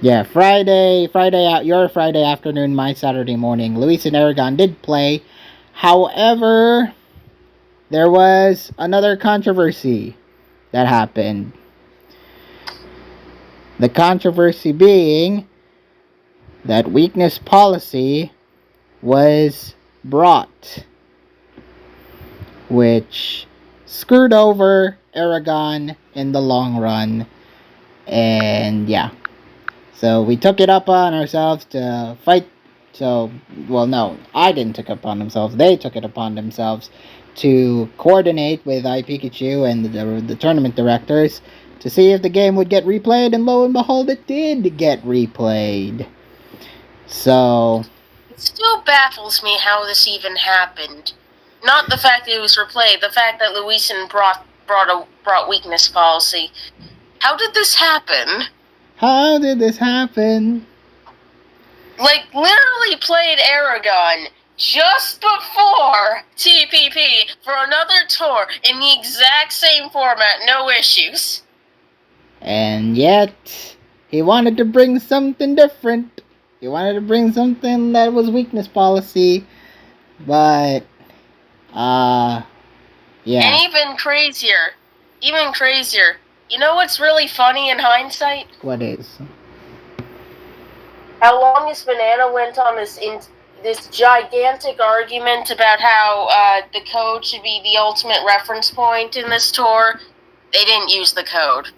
Yeah, Friday, your Friday afternoon, my Saturday morning. Luis and Aragon did play. However, there was another controversy that happened. The controversy being that weakness policy was brought, which screwed over Aragon in the long run. And yeah. So we took it upon ourselves to fight. So, well, no, I didn't take it upon themselves. They took it upon themselves to coordinate with iPikachu and the tournament directors to see if the game would get replayed. And lo and behold, it did get replayed. So it still baffles me how this even happened. Not the fact that it was replayed, the fact that Luisin brought weakness policy. How did this happen? How did this happen? Like, literally played Aragon just before TPP for another tour in the exact same format, no issues. And yet, he wanted to bring something different. He wanted to bring something that was weakness policy. But, yeah. And even crazier. You know what's really funny in hindsight? What is? How Longest Banana went on this gigantic argument about how the code should be the ultimate reference point in this tour. They didn't use the code.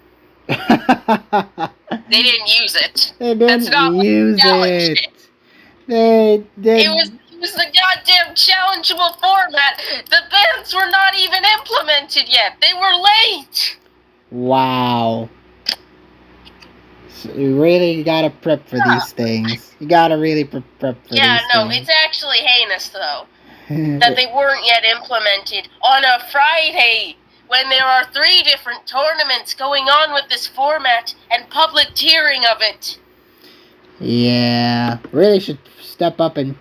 They didn't use it. They didn't use it. They did. It was the goddamn challengeable format. The bans were not even implemented yet. They were late. Wow. So you really gotta prep for these things. You gotta really prep for these things. Yeah, no, it's actually heinous, though, that they weren't yet implemented on a Friday when there are 3 different tournaments going on with this format and public tiering of it. Yeah, really should step up and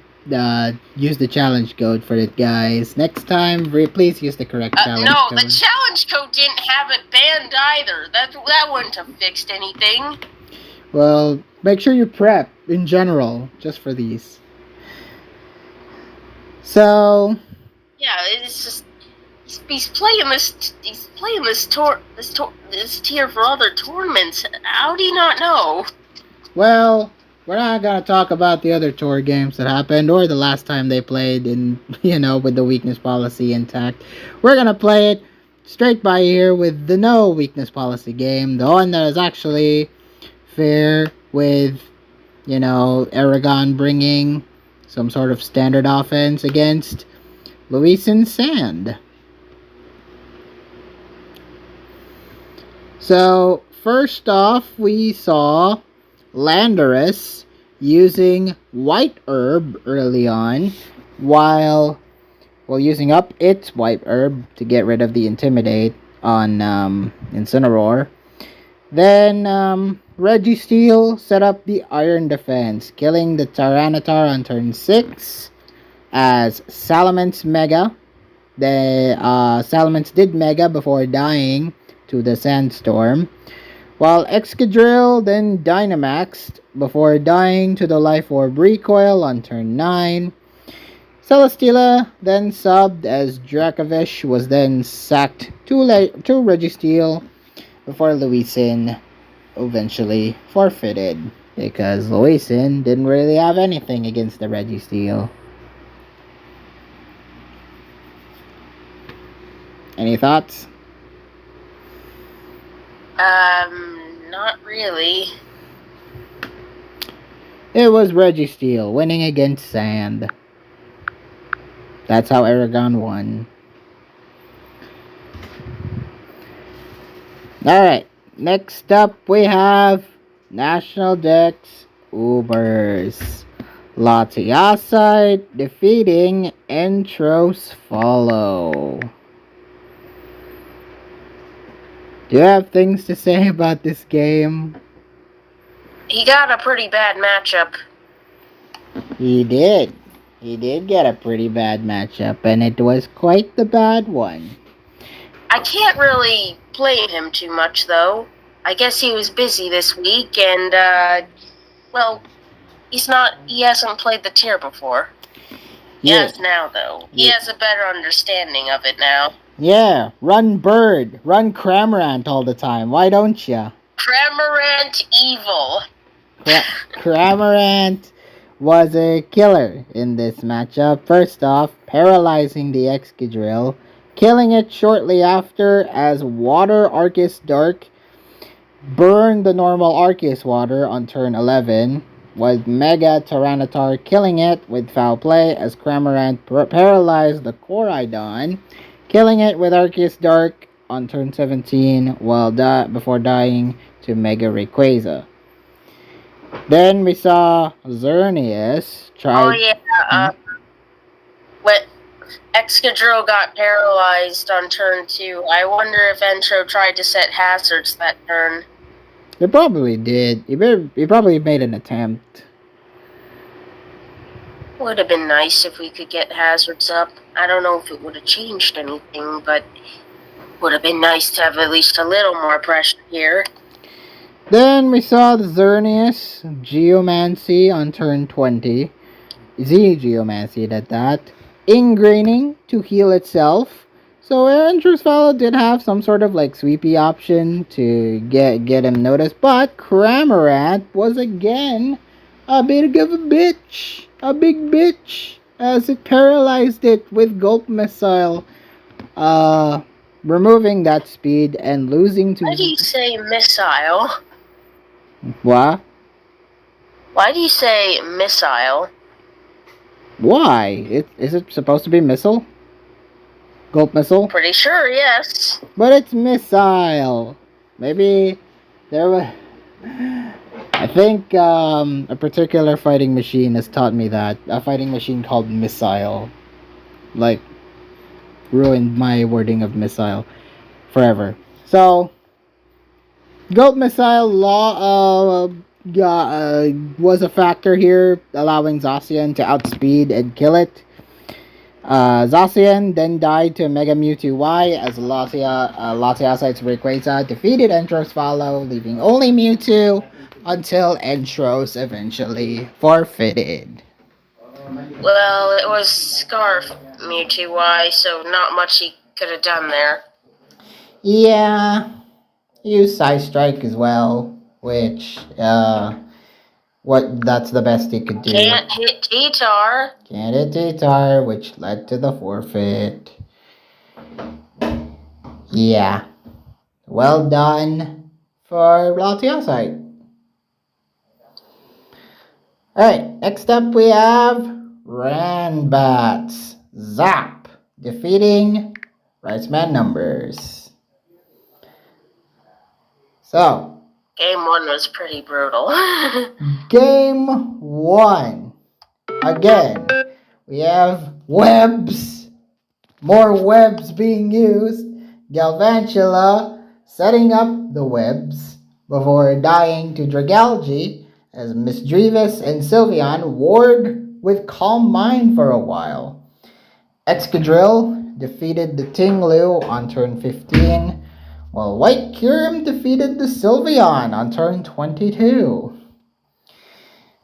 use the challenge code for it, guys. Next time, please use the correct challenge code. No, the challenge code didn't have it banned either. That wouldn't have fixed anything. Well, make sure you prep in general, just for these. So yeah, it's just he's playing this tier for other tournaments. How do you not know? Well, we're not gonna talk about the other tour games that happened or the last time they played in, with the weakness policy intact. We're gonna play it straight by here with the no weakness policy game, the one that is actually fair with, Aragon bringing some sort of standard offense against Luis and Sand. So, first off, we saw Landorus using White Herb early on, while using up its White Herb to get rid of the Intimidate on Incineroar. Then Registeel set up the Iron Defense, killing the Tyranitar on turn 6 as Salamence Mega. The Salamence did Mega before dying to the Sandstorm, while Excadrill then Dynamaxed before dying to the Life Orb Recoil on turn 9. Celesteela then subbed as Dracovish was then sacked to Registeel before Luisin eventually forfeited because Luisin didn't really have anything against the Registeel. Any thoughts? Not really. It was Registeel winning against Sand. That's how Aragon won. Alright, next up we have National Dex Ubers. Latiasite defeating Entros Follow. Do you have things to say about this game? He got a pretty bad matchup. He did. He did get a pretty bad matchup, and it was quite the bad one. I can't really blame him too much, though. I guess he was busy this week, and, he hasn't played the tier before. He has now, though. He has a better understanding of it now. Yeah, run Bird, run Cramorant all the time. Why don't ya? Cramorant evil. Cramorant was a killer in this matchup. First off, paralyzing the Excadrill, killing it shortly after as Water Arceus Dark burned the normal Arceus Water on turn 11, with Mega Tyranitar killing it with Foul Play as Cramorant paralyzed the Koraidon, killing it with Arceus Dark on turn 17 before dying to Mega Rayquaza. Then we saw Xerneas try... when Excadrill got paralyzed on turn 2, I wonder if Entro tried to set hazards that turn. He probably did. He probably made an attempt. Would have been nice if we could get hazards up. I don't know if it would have changed anything, but would have been nice to have at least a little more pressure here. Then we saw the Xerneas Geomancy on turn 20. Z-Geomancy at that. Ingraining to heal itself. So Entros Follow did have some sort of sweepy option to get him noticed. But Cramorant was again a bit of a bitch. A big bitch. As it paralyzed it with Gulp Missile. Removing that speed and losing to... Why do you say missile? What? Why do you say missile? Why? Is it supposed to be missile? Gulp Missile? Pretty sure, yes. But it's missile. Maybe there was... I think a particular fighting machine has taught me that. A fighting machine called Missile. Ruined my wording of missile forever. So, Gulp Missile was a factor here, allowing Zacian to outspeed and kill it. Zacian then died to Mega Mewtwo Y as Latiasite's Rayquaza defeated Entros Follow, leaving only Mewtwo until Entros eventually forfeited. Well, it was Scarf Mewtwo Y, so not much he could have done there. Yeah, use Side Strike as well, which that's the best he could do. Can't hit T-Tar. Can't hit T-Tar, which led to the forfeit. Yeah. Well done for Lucaseios. Alright, next up we have Ranbats Zap defeating Riceman Numbers. So, Game 1 was pretty brutal. Game 1. Again, we have webs. More webs being used. Galvantula setting up the webs before dying to Dragalge as Misdreavus and Sylveon warred with Calm Mind for a while. Excadrill defeated the Tinglu on turn 15, while White Kyurem defeated the Sylveon on turn 22.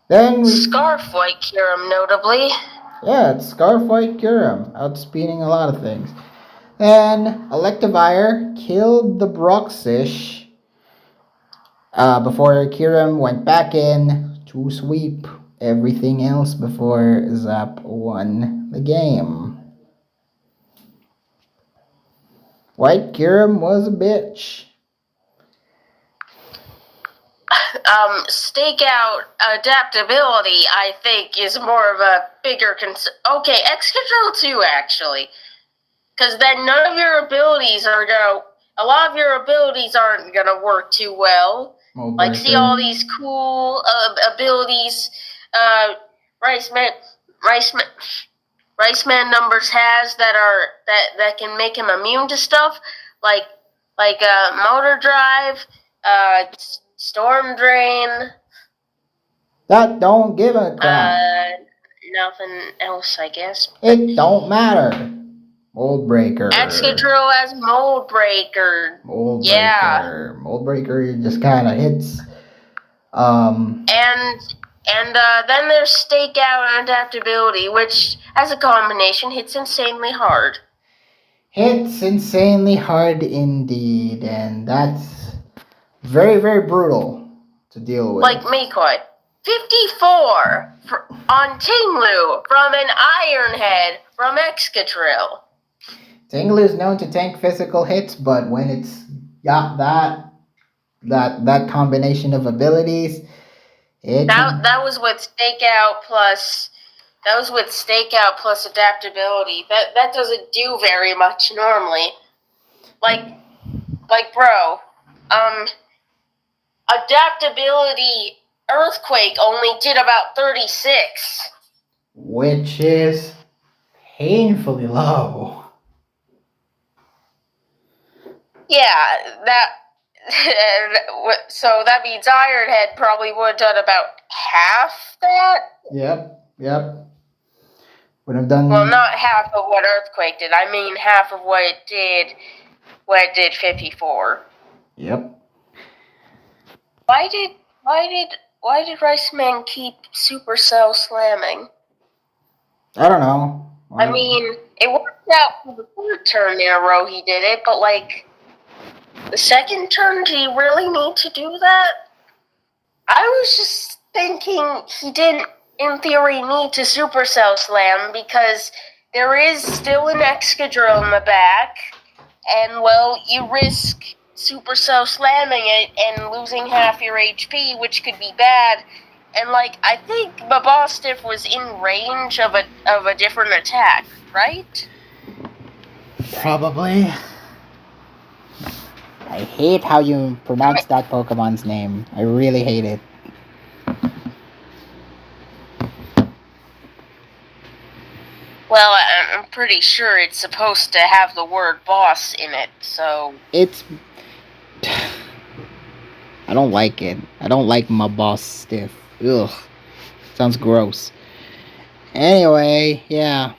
Then Scarf White Kyurem, notably. Yeah, it's Scarf White Kyurem, outspeeding a lot of things. Then Electivire killed the Broxish before Kyurem went back in to sweep everything else before Zap won the game. White Kyurem was a bitch. Stakeout adaptability, I think, is more of a bigger concern. Okay, Excadrill too, actually. Because then none of your abilities are gonna... A lot of your abilities aren't gonna work too well. Like, see all these cool abilities Riceman Numbers has that can make him immune to stuff, like Motor Drive, Storm Drain. That don't give a crap. Nothing else, I guess. It don't matter. Mold Breaker. Excadrill as Mold Breaker. Mold Breaker. Yeah. Mold Breaker just kind of hits. And then there's Stakeout and Adaptability, which, as a combination, hits insanely hard. Hits insanely hard indeed, and that's very, very brutal to deal with. Like Makoi. 54 on Tinglu from an Iron Head from Excadrill. Tinglu is known to tank physical hits, but when it's got that combination of abilities, that was with Stakeout plus adaptability. That doesn't do very much normally. Like bro, adaptability Earthquake only did about 36, which is painfully low. Yeah, so that means Ironhead probably would have done about half that? Yep. Would have done... Well, not half of what Earthquake did. I mean half of what it did 54. Yep. Why did Riceman keep Supercell slamming? I don't know. I mean, it worked out for the third turn in a row he did it, but the second turn, do you really need to do that? I was just thinking he didn't, in theory, need to Supercell slam because there is still an Excadrill in the back, and, well, you risk Supercell slamming it and losing half your HP, which could be bad. And, I think Babostiff was in range of a different attack, right? Probably. I hate how you pronounce that Pokemon's name. I really hate it. Well, I'm pretty sure it's supposed to have the word boss in it, so... I don't like it. I don't like my boss stiff. Ugh. Sounds gross. Anyway, yeah.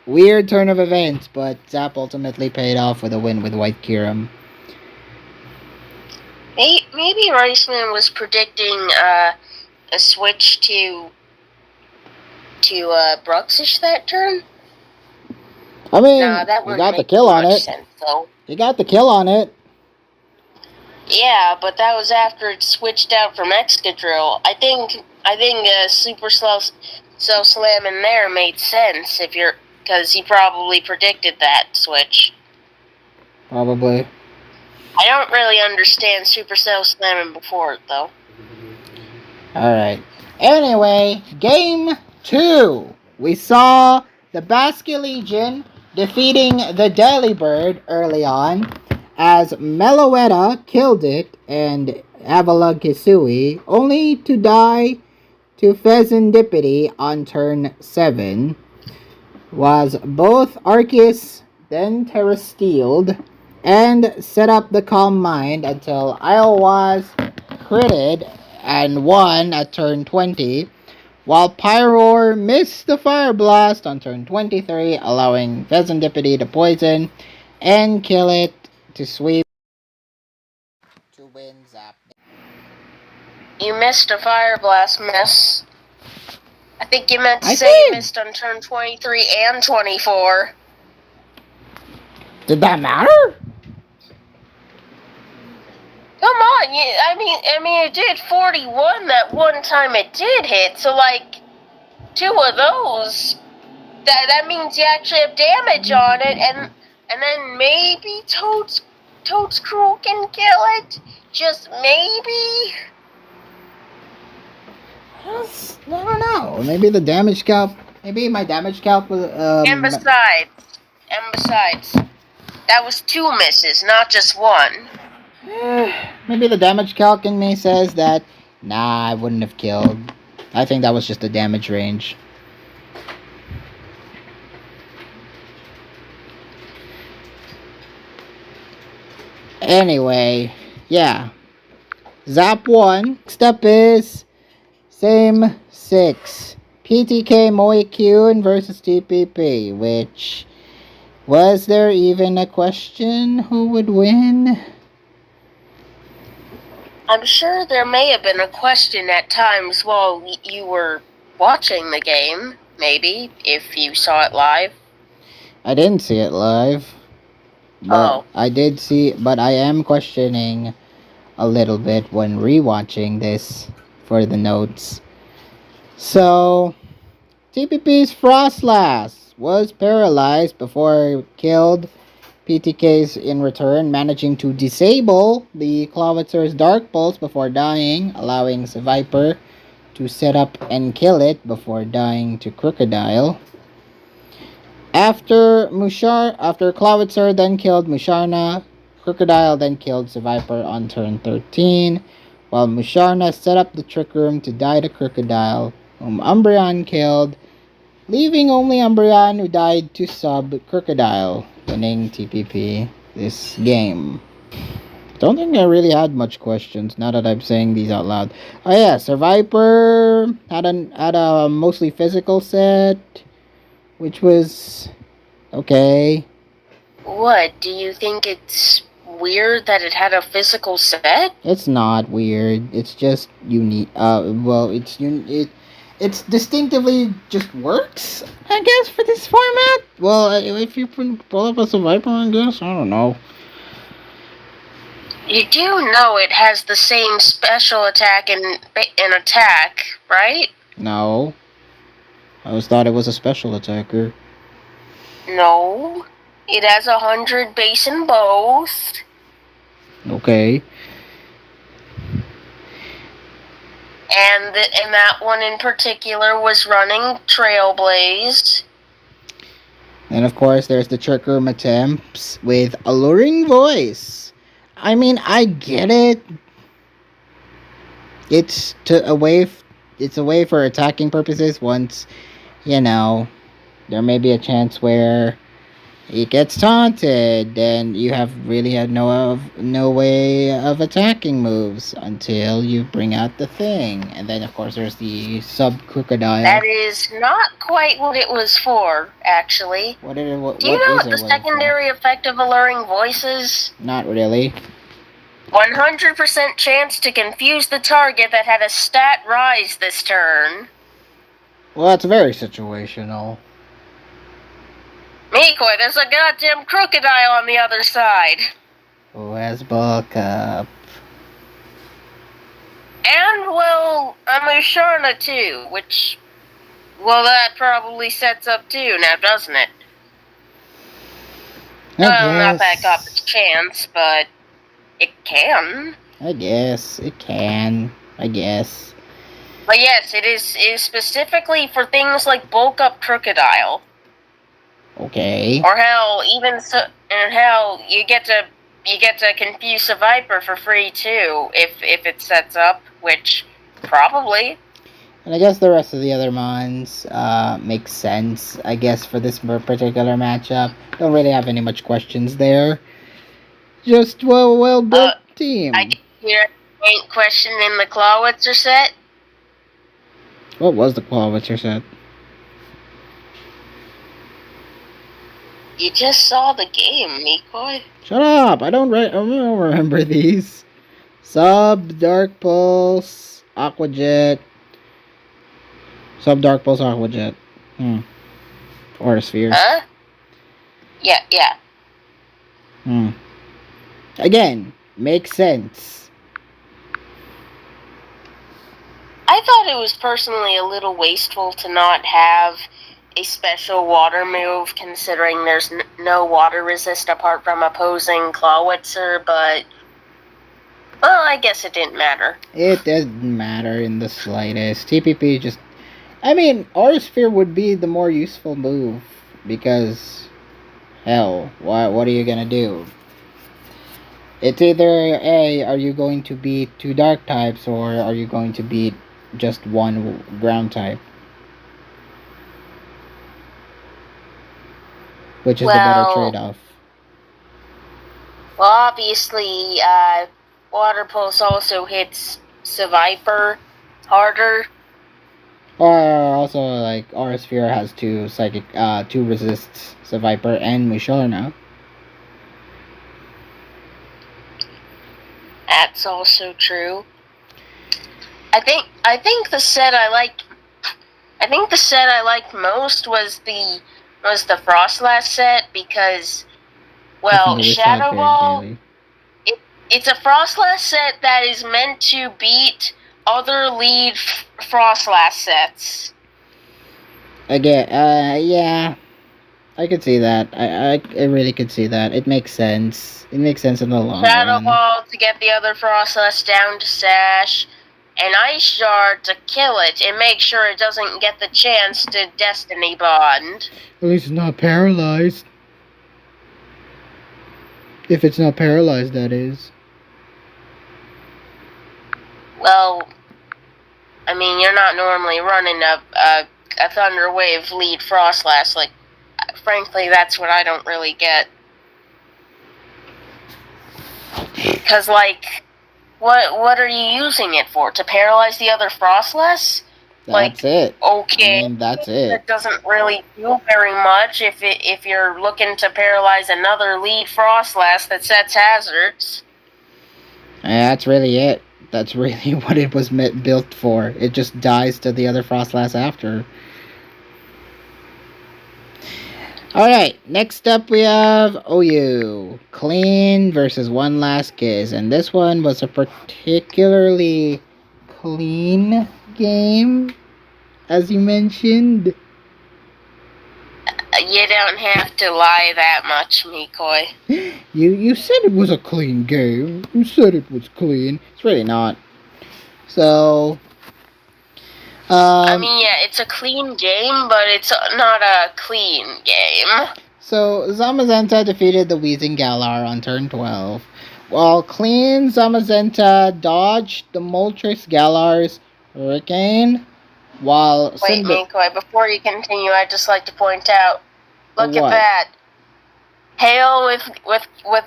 Weird turn of events, but Zap ultimately paid off with a win with White Kyurem. Maybe Riceman was predicting a switch to Bruxish that turn? I mean, he got the kill on it. He got the kill on it. Yeah, but that was after it switched out from Excadrill. I think Supercell slam in there made sense because he probably predicted that switch. Probably. I don't really understand Supercell slamming before it, though. Alright. Anyway, game 2. We saw the Basque Legion defeating the Delibird early on, as Meloetta killed it and Avala Kisui, only to die to Pheasantipity on turn 7, was both Arceus then Terrasteeled and set up the Calm Mind until Isle was critted and won at turn 20, while Pyroar missed the Fire Blast on turn 23, allowing Pheasantipity to poison and kill it to sweep to win Zap. You missed a Fire Blast miss. I think you meant to say you missed on turn 23 and 24. Did that matter? Come on, I mean, it did 41 that one time it did hit, so like 2 of those. That means you actually have damage on it, and then maybe Toadscruel can kill it. Just maybe. I don't know. Maybe the damage calc. Maybe my damage calc was. And besides, that was 2 misses, not just 1. Maybe the damage calc in me says that, nah, I wouldn't have killed. I think that was just the damage range. Anyway, yeah. Zap 1. Next up is same 6. PTK Moikune versus TPP, which... Was there even a question who would win? I'm sure there may have been a question at times while you were watching the game, maybe, if you saw it live. I didn't see it live. But I did see, but I am questioning a little bit when rewatching this for the notes. So, TPP's Frostlass was paralyzed before killed PTK's in return, managing to disable the Clawitzer's Dark Pulse before dying, allowing Viper to set up and kill it before dying to Crocodile. After Clawitzer then killed Musharna, Crocodile then killed Viper on turn 13, while Musharna set up the Trick Room to die to Crocodile, whom Umbreon killed, leaving only Umbreon, who died to sub Crocodile, winning TPP this game. Don't think I really had much questions now that I'm saying these out loud. Oh yeah, Viper had a mostly physical set, which was okay. What, do you think it's weird that it had a physical set? It's not weird. It's just unique. It's distinctively just works, I guess, for this format. Well, if you pull up as a Viper, I guess. I don't know. You do know it has the same special attack and attack, right? No. I always thought it was a special attacker. No. It has 100 base in both. Okay. And that one in particular was running Trailblaze. And of course, there's the Trick Room attempts with Alluring Voice. I mean, I get it. It's a way for attacking purposes. Once, there may be a chance where it gets taunted, then you really had no way of attacking moves until you bring out the thing. And then, of course, there's the sub-Crocodile. That is not quite what it was for, actually. Do you know what the secondary effect of Alluring Voice is? Not really. 100% chance to confuse the target that had a stat rise this turn. Well, that's very situational. Mikoi, there's a goddamn Crocodile on the other side. Who has bulk up? And, well, a Musharna too, which, well, that probably sets up too now, doesn't it? Not that it got the chance, but it can. I guess it can. I guess. But yes, it is specifically for things like bulk up Crocodile. Okay. Or hell, you get to confuse a Viper for free too if it sets up, which probably. And I guess the rest of the other mons makes sense. I guess for this particular matchup, don't really have any much questions there. Just well built team. I hear ain't question in the Clawitzer set. What was the Clawitzer set? You just saw the game, Mikoi. Shut up! I don't remember these. Sub Dark Pulse, Aquajet. Sub Dark Pulse, Aquajet. Or Spheres. Huh? Yeah. Again, makes sense. I thought it was personally a little wasteful to not have a special water move, considering there's no water resist apart from opposing Clawitzer, but well, I guess it didn't matter. It doesn't matter in the slightest. TPP just... I mean, Aura Sphere would be the more useful move, because... hell, what are you gonna do? It's either, A, are you going to beat 2 dark types, or are you going to beat just 1 ground type? Which is the better trade-off? Well, obviously, Water Pulse also hits Viper harder. Or also, like, Aura Sphere has 2 psychic, 2 resists Viper and Musharna. That's also true. I think the set I liked most was the Frostlass set, because, well, Shadow Ball, it's a Frostlass set that is meant to beat other lead Frostlass sets. Again, yeah, I could see that. I really could see that. It makes sense. It makes sense in the long run. Shadow Ball to get the other Frostlass down to Sash, and Ice Shard to kill it and make sure it doesn't get the chance to Destiny Bond. At least it's not paralyzed. If it's not paralyzed, that is. Well, I mean, you're not normally running a Thunder Wave lead Frostlass. Like, frankly, that's what I don't really get. Because, like, what are you using it for? To paralyze the other Frostlass? That's it. Okay, I mean, that's it. It doesn't really do very much if you're looking to paralyze another lead Frostlass that sets hazards. That's really it. That's really what it was built for. It just dies to the other Frostlass after. Alright, next up we have OU. Clean versus One Last Kiss. And this one was a particularly clean game, as you mentioned. You don't have to lie that much, Mikoi. You said it was a clean game. You said it was clean. It's really not. So... I mean, yeah, it's a clean game, but it's not a clean game. So, Zamazenta defeated the Wheezing Galar on turn 12. While clean Zamazenta dodged the Moltres Galar's Hurricane, while... Wait, Mikoi, before you continue, I'd just like to point out, look at that. Hail with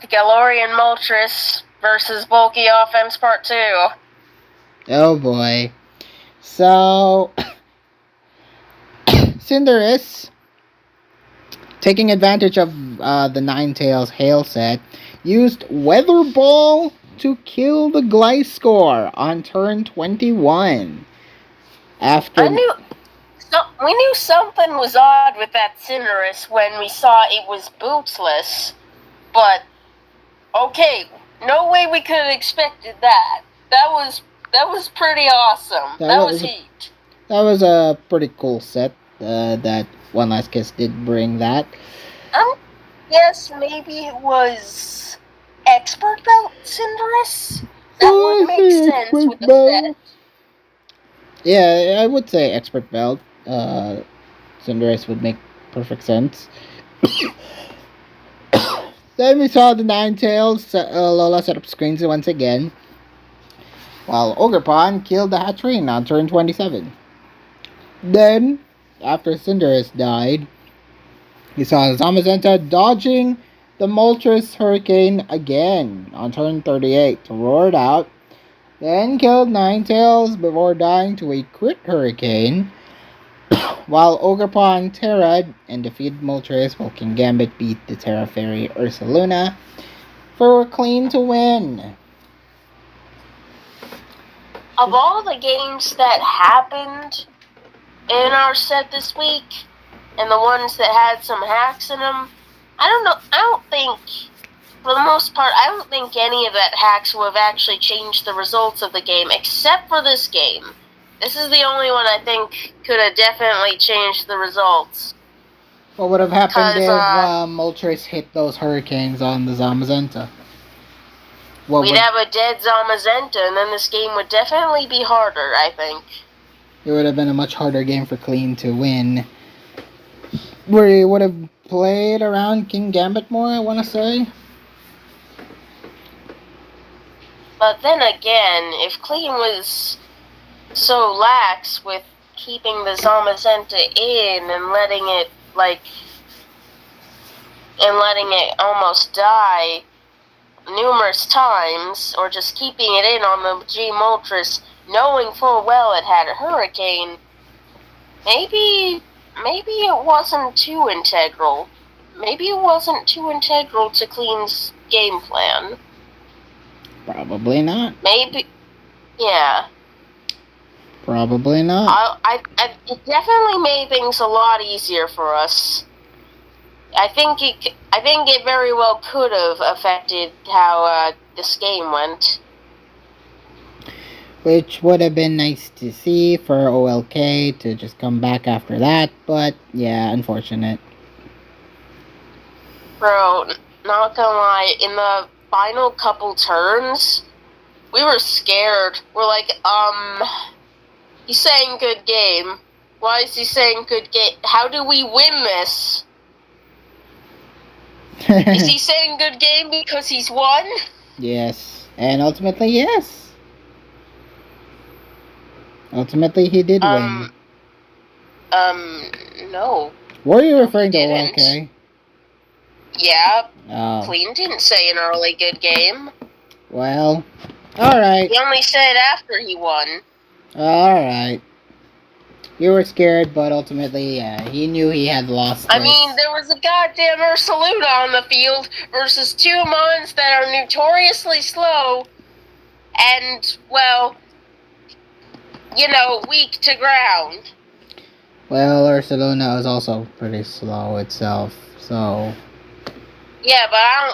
Galorian Moltres versus Bulky Offense Part 2. Oh boy. So, Cinderace, taking advantage of the Ninetales Hail set, used Weather Ball to kill the Gliscor on turn 21. We knew something was odd with that Cinderace when we saw it was bootsless, but okay, no way we could have expected that. That was pretty awesome. That was heat. That was a pretty cool set. That One Last Kiss did bring that. guess maybe it was Expert Belt Cinderace? That would make sense with the set. Yeah, I would say Expert Belt. Cinderace would make perfect sense. Then we saw the Ninetales. Lola set up screens once again, while Ogerpon killed the Hatterene on turn 27. Then, after Cinderace died, we saw Zamazenta dodging the Moltres Hurricane again on turn 38 to roar it out, then killed Ninetales before dying to a crit Hurricane, while Ogerpon Terra'd and defeated Moltres, while Kingambit beat the Terra Fairy Ursaluna for a clean to win. Of all the games that happened in our set this week, and the ones that had some hacks in them, I don't think, for the most part, I don't think any of that hacks would have actually changed the results of the game, except for this game. This is the only one I think could have definitely changed the results. What would have happened if Moltres hit those Hurricanes on the Zamazenta? We'd have a dead Zamazenta, and then this game would definitely be harder, I think. It would have been a much harder game for Clean to win. Where he would have played around Kingambit more, I want to say. But then again, if Clean was so lax with keeping the Zamazenta in and letting it almost die numerous times, or just keeping it in on the G Moltres, knowing full well it had a Hurricane, maybe it wasn't too integral. Maybe it wasn't too integral to Clean's game plan. Probably not. Maybe, yeah. Probably not. It definitely made things a lot easier for us. I think it very well could have affected how this game went. Which would have been nice to see for OLK to just come back after that, but yeah, unfortunate. Bro, not gonna lie, in the final couple turns, we were scared. We're like, he's saying good game. Why is he saying good game? How do we win this? Is he saying good game because he's won? Yes. And ultimately, yes. Ultimately, he did win. No. Were you referring to OLK? Yeah. Oh. Clean didn't say an early good game. Well, alright. He only said after he won. Alright. You were scared, but ultimately, yeah, he knew he had lost. I mean, there was a goddamn Ursaluna on the field versus two mons that are notoriously slow and, well, you know, weak to ground. Well, Ursaluna is also pretty slow itself, so... Yeah, but I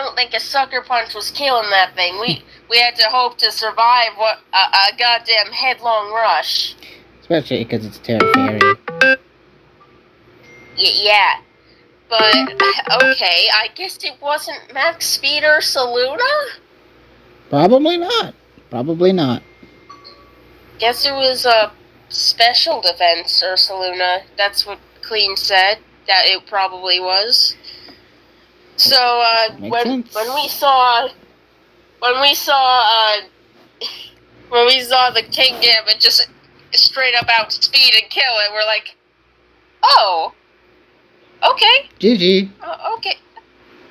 don't think a sucker punch was killing that thing. We had to hope to survive a goddamn headlong rush. Especially because it's Terra Fairy. Yeah. But, okay, I guess it wasn't Max Speed Ursaluna? Probably not. Probably not. Guess it was a special defense Ursaluna. That's what Clean said. That it probably was. So, when we saw the Kingambit just straight up outspeed and kill it, we're like, oh, okay. GG. Okay.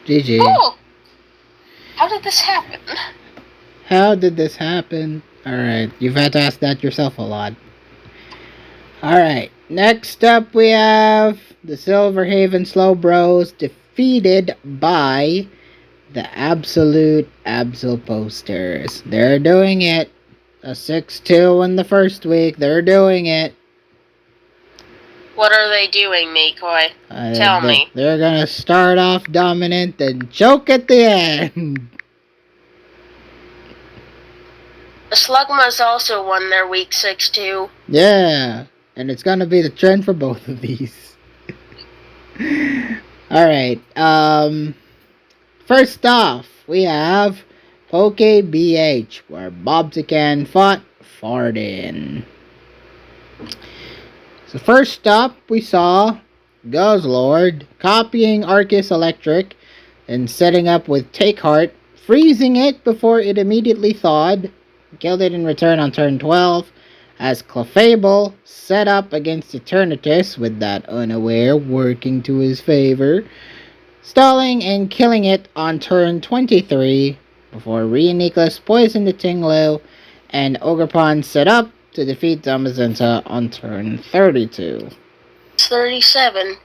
GG. Cool. How did this happen? How did this happen? Alright, you've had to ask that yourself a lot. Alright, next up we have the Silverhaven Slow Bros defeated by the Absolute Absol Posters. They're doing it. A 6-2 in the first week. They're doing it. What are they doing, Mikoi? Tell me. They're gonna start off dominant and choke at the end. The Slugmas also won their week 6-2. Yeah, and it's gonna be the trend for both of these. Alright, first off, we have Poke BH, where Bobsican fought Fardin. So first up, we saw Guzzlord copying Arceus Electric and setting up with Take Heart, freezing it before it immediately thawed, killed it in return on turn 12, as Clefable set up against Eternatus with that Unaware working to his favor, stalling and killing it on turn 23 before Reuniclus poisoned the Tinglu and Ogerpon set up to defeat Zamazenta on turn 32. 37.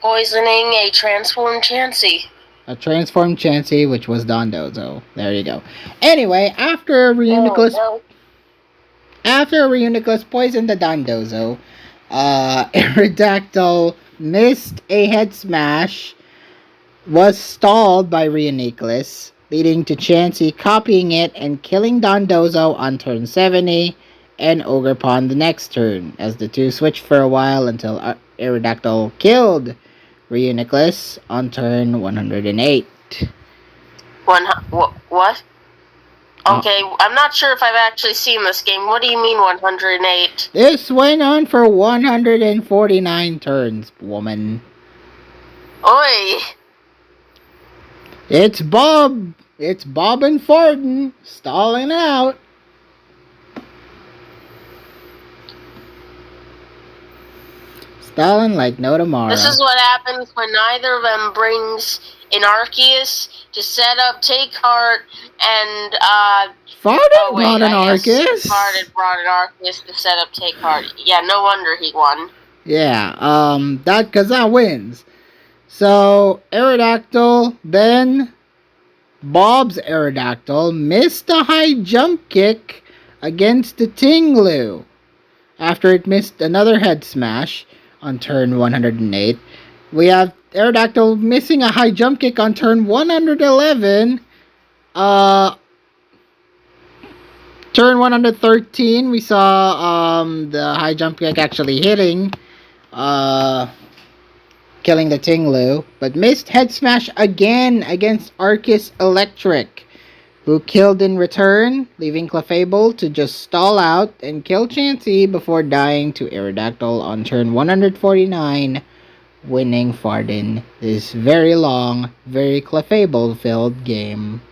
Poisoning a transformed Chansey. A transformed Chansey, which was Dondozo. There you go. Anyway, after Reuniclus poisoned the Dondozo, Aerodactyl missed a head smash, was stalled by Reuniclus, leading to Chansey copying it and killing Dondozo on turn 70, and Ogerpon the next turn, as the two switched for a while until Aerodactyl killed Reuniclus on turn 108. What? Okay, I'm not sure if I've actually seen this game. What do you mean 108? This went on for 149 turns, woman. Oi! It's Bob and Fardin stalling out. Stalling like no tomorrow. This is what happens when neither of them brings an Arceus to set up Take Heart and Fardin brought an Arceus. Fardin brought an Arceus to set up Take Heart. Yeah, no wonder he won. Yeah, that wins. So Aerodactyl, then Bob's Aerodactyl missed a high jump kick against the Tinglu after it missed another head smash on turn 108. We have Aerodactyl missing a high jump kick on turn 111. Turn 113, we saw the high jump kick actually hitting, killing the Tinglu, but missed head smash again against Arceus Electric, who killed in return, leaving Clefable to just stall out and kill Chansey before dying to Aerodactyl on turn 149, winning Fardin this very long, very Clefable-filled game.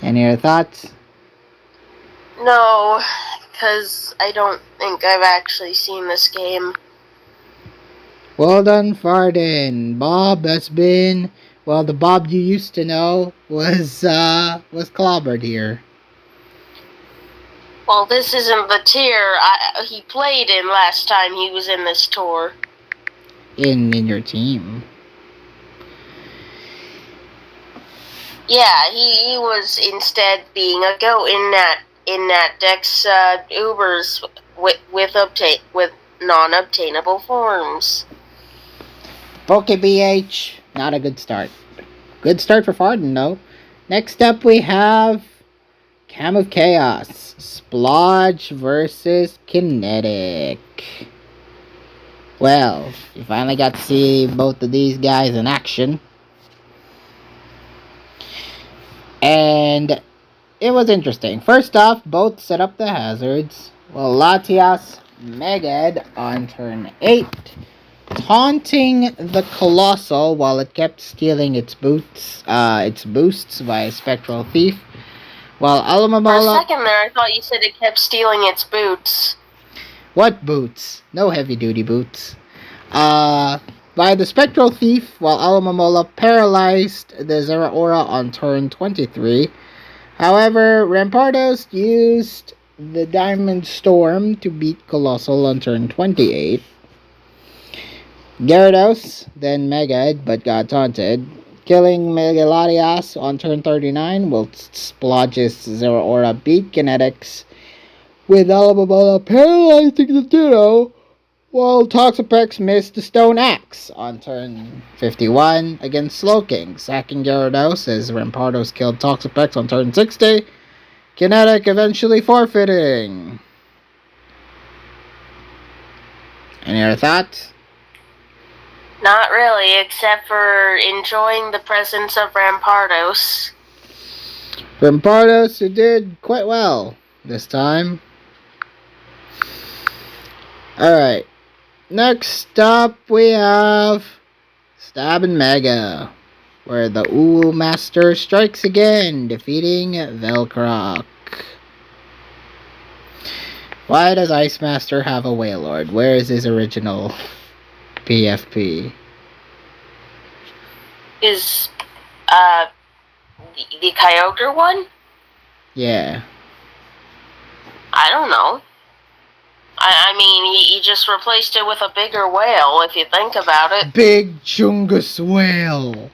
Any other thoughts? No, because I don't think I've actually seen this game. Well done, Fardin. Bob, that's been... Well, the Bob you used to know was clobbered here. Well, this isn't the tier he played in last time he was in this tour. In your team. Yeah, he was instead being a goat in that Dex Ubers with non-obtainable forms. PokeBH, not a good start. Good start for Fardin, though. Next up, we have Cam of Chaos. Splodge versus Kinetic. Well, you finally got to see both of these guys in action. And it was interesting. First off, both set up the hazards. Well, Latias Megad on turn 8. Taunting the Colossal while it kept stealing its boosts via Spectral Thief. While Alamamola... For a second there, I thought you said it kept stealing its boots. What boots? No heavy-duty boots. By the Spectral Thief, while Alamamola paralyzed the Zeraora on turn 23. However, Rampardos used the Diamond Storm to beat Colossal on turn 28. Gyarados then Megad, but got taunted, killing Megaladias on turn 39, whilst Splodge's Zeraora beat Kinetics, with Alamamola paralyzing the Ditto, while Toxapex missed the Stone Axe on turn 51 against Slowking, sacking Gyarados as Rampardos killed Toxapex on turn 60, Kinetic eventually forfeiting. Any other thoughts? Not really, except for enjoying the presence of Rampardos. Rampardos, who did quite well this time. Alright. Next up, we have Stab and Mega, where the Uwu Master strikes again, defeating Velcroc. Why does Ice Master have a Wailord? Where is his original PFP? Is, the Kyogre one? Yeah. I don't know. I mean, you just replaced it with a bigger whale, if you think about it. Big Chungus whale!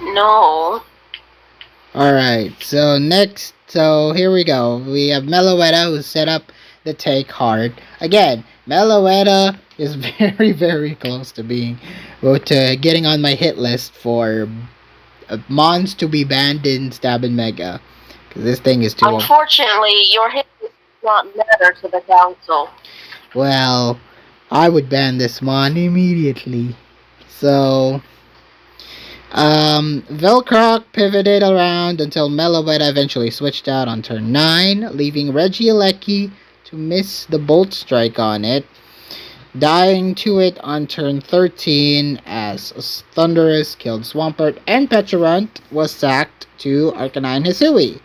No. Alright, so here we go. We have Meloetta, who's set up the Take Heart. Again, Meloetta is very, very close to getting on my hit list for Mons to be banned in Stab and Mega. Because this thing is too... Unfortunately, your hit list does not matter to the council. Well, I would ban this Mon immediately. So... Velcroc pivoted around until Meloetta eventually switched out on turn 9, leaving Regieleki to miss the Bolt Strike on it, dying to it on turn 13 as Thundurus killed Swampert and Pecharunt was sacked to Arcanine Hisui.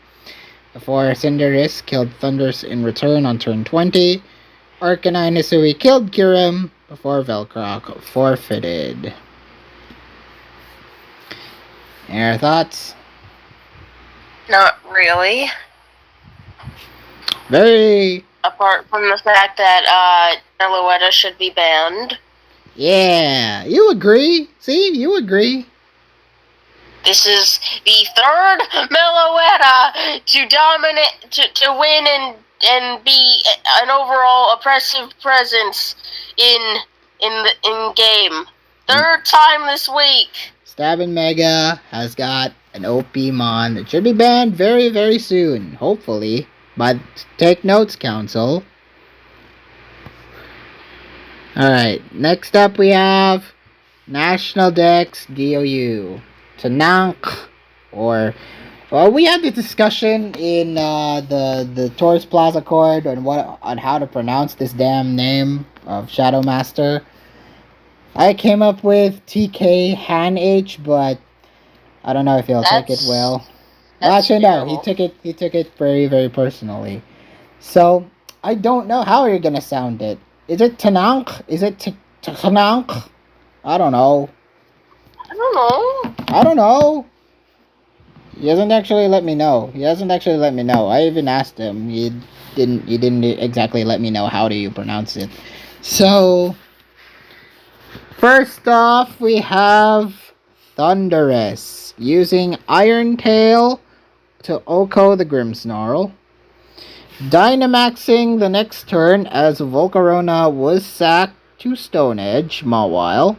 Before Cinderace killed Thundurus in return on turn 20, Arcanine Hisui killed Kyurem before Velcroc forfeited. Any thoughts? Not really. Very... Apart from the fact that, Meloetta should be banned. Yeah, you agree. See, you agree. This is the third Meloetta to dominate, to win and be an overall oppressive presence in game. Third time this week. Stab and Mega has got an OP Mon that should be banned very, very soon, hopefully. But take notes, Council. Alright, next up we have National Dex DOU. Tanank, we had the discussion in the Taurus Plaza Court on how to pronounce this damn name of Shadow Master. I came up with TK Han H, but I don't know if he'll take it well. Actually, no, he took it very, very personally. So I don't know how you're gonna sound it. Is it Tanank? Is it Tanank? I don't know. I don't know. He hasn't actually let me know. I even asked him. He didn't exactly let me know how do you pronounce it. So first off, we have Thundurus using Iron Tail to Oko the Grimmsnarl. Dynamaxing the next turn as Volcarona was sacked to Stone Edge Mawile,